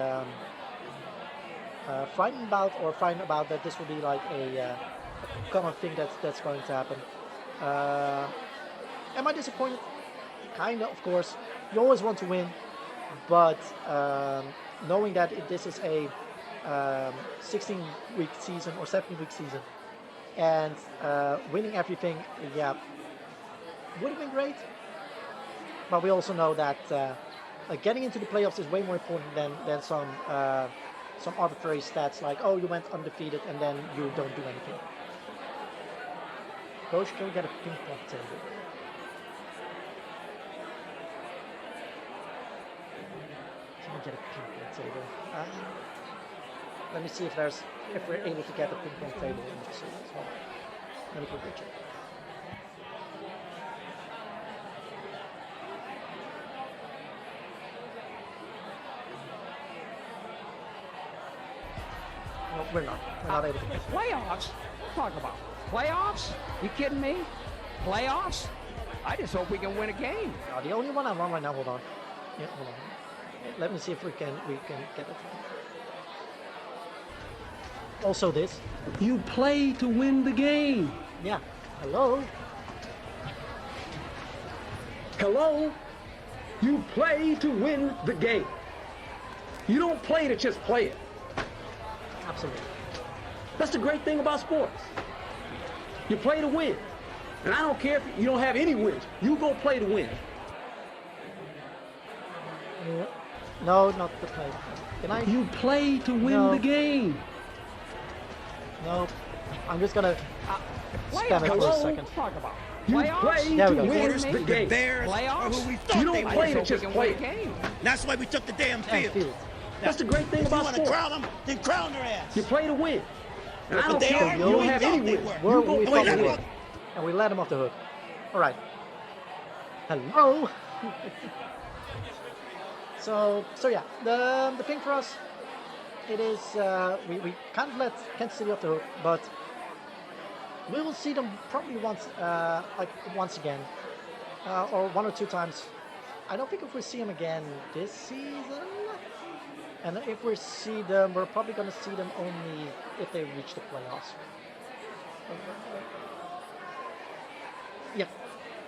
frightened about or find about that this will be like a common thing that's going to happen. Am I disappointed? Kinda, of course. You always want to win, but knowing that this is a 16-week season or 17-week season, and winning everything, yeah, would have been great. But we also know that getting into the playoffs is way more important than some arbitrary stats like, oh, you went undefeated and then you don't do anything. Coach, can we get a ping pong table? Can we get a ping pong table? Let me see if we're able to get a ping pong table in the facility as well. Let me quickly check. No, we're not. We're not able to get it. Playoffs? Talk about playoffs? You kidding me? Playoffs? I just hope we can win a game. The only one I'm on right now. Hold on. Yeah, hold on. Let me see if we can get it. Also this. You play to win the game. Yeah. Hello. Hello? You play to win the game. You don't play to just play it. Absolutely. That's the great thing about sports. You play to win. And I don't care if you don't have any wins. You go play to win. No, not the play. Can I? You play to win the game. No. I'm just gonna spam it for a second. Talk about You playoffs? play There to we go. win Orders, the the game. Bears are Playoffs? who we thought You don't they play were. to just play it. game. That's why we took the damn And field. field. That's the great thing If you about want to sports. crown them, then crown their ass. You play to win. And I don't they care are if you who don't we have thought any they wins. were. You go We play thought to we win. were. And we let him off the hook. All right. Hello. So yeah, the thing for us, it is we can't let Kansas City off the hook, but we will see them probably once again, or one or two times. I don't think if we see them again this season, and if we see them, we're probably going to see them only if they reach the playoffs. Yeah.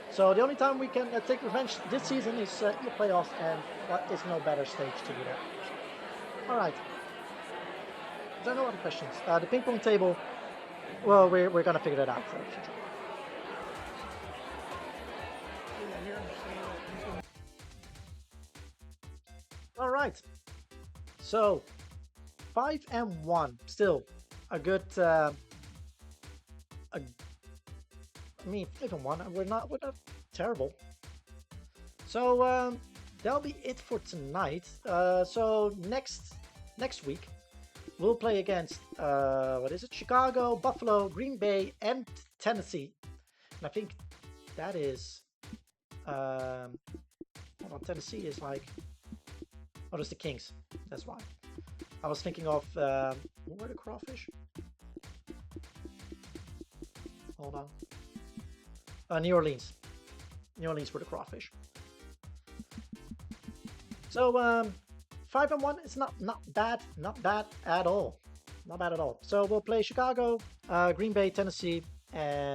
So the only time we can take revenge this season is in the playoffs, and what is no better stage to do that. All right. Is there no other questions? The ping pong table. Well, we're gonna figure that out. All right. So 5-1, still a good. I mean, 5-1. We're not terrible. So that'll be it for tonight. So next week we'll play against what is it? Chicago, Buffalo, Green Bay, and Tennessee. And I think that is hold on, Tennessee is like, oh, it's the Kings. That's why. I was thinking of where were the crawfish? Hold on. New Orleans. New Orleans for the crawfish. So 5-1 is not bad at all. Not bad at all. So we'll play Chicago, Green Bay, Tennessee, and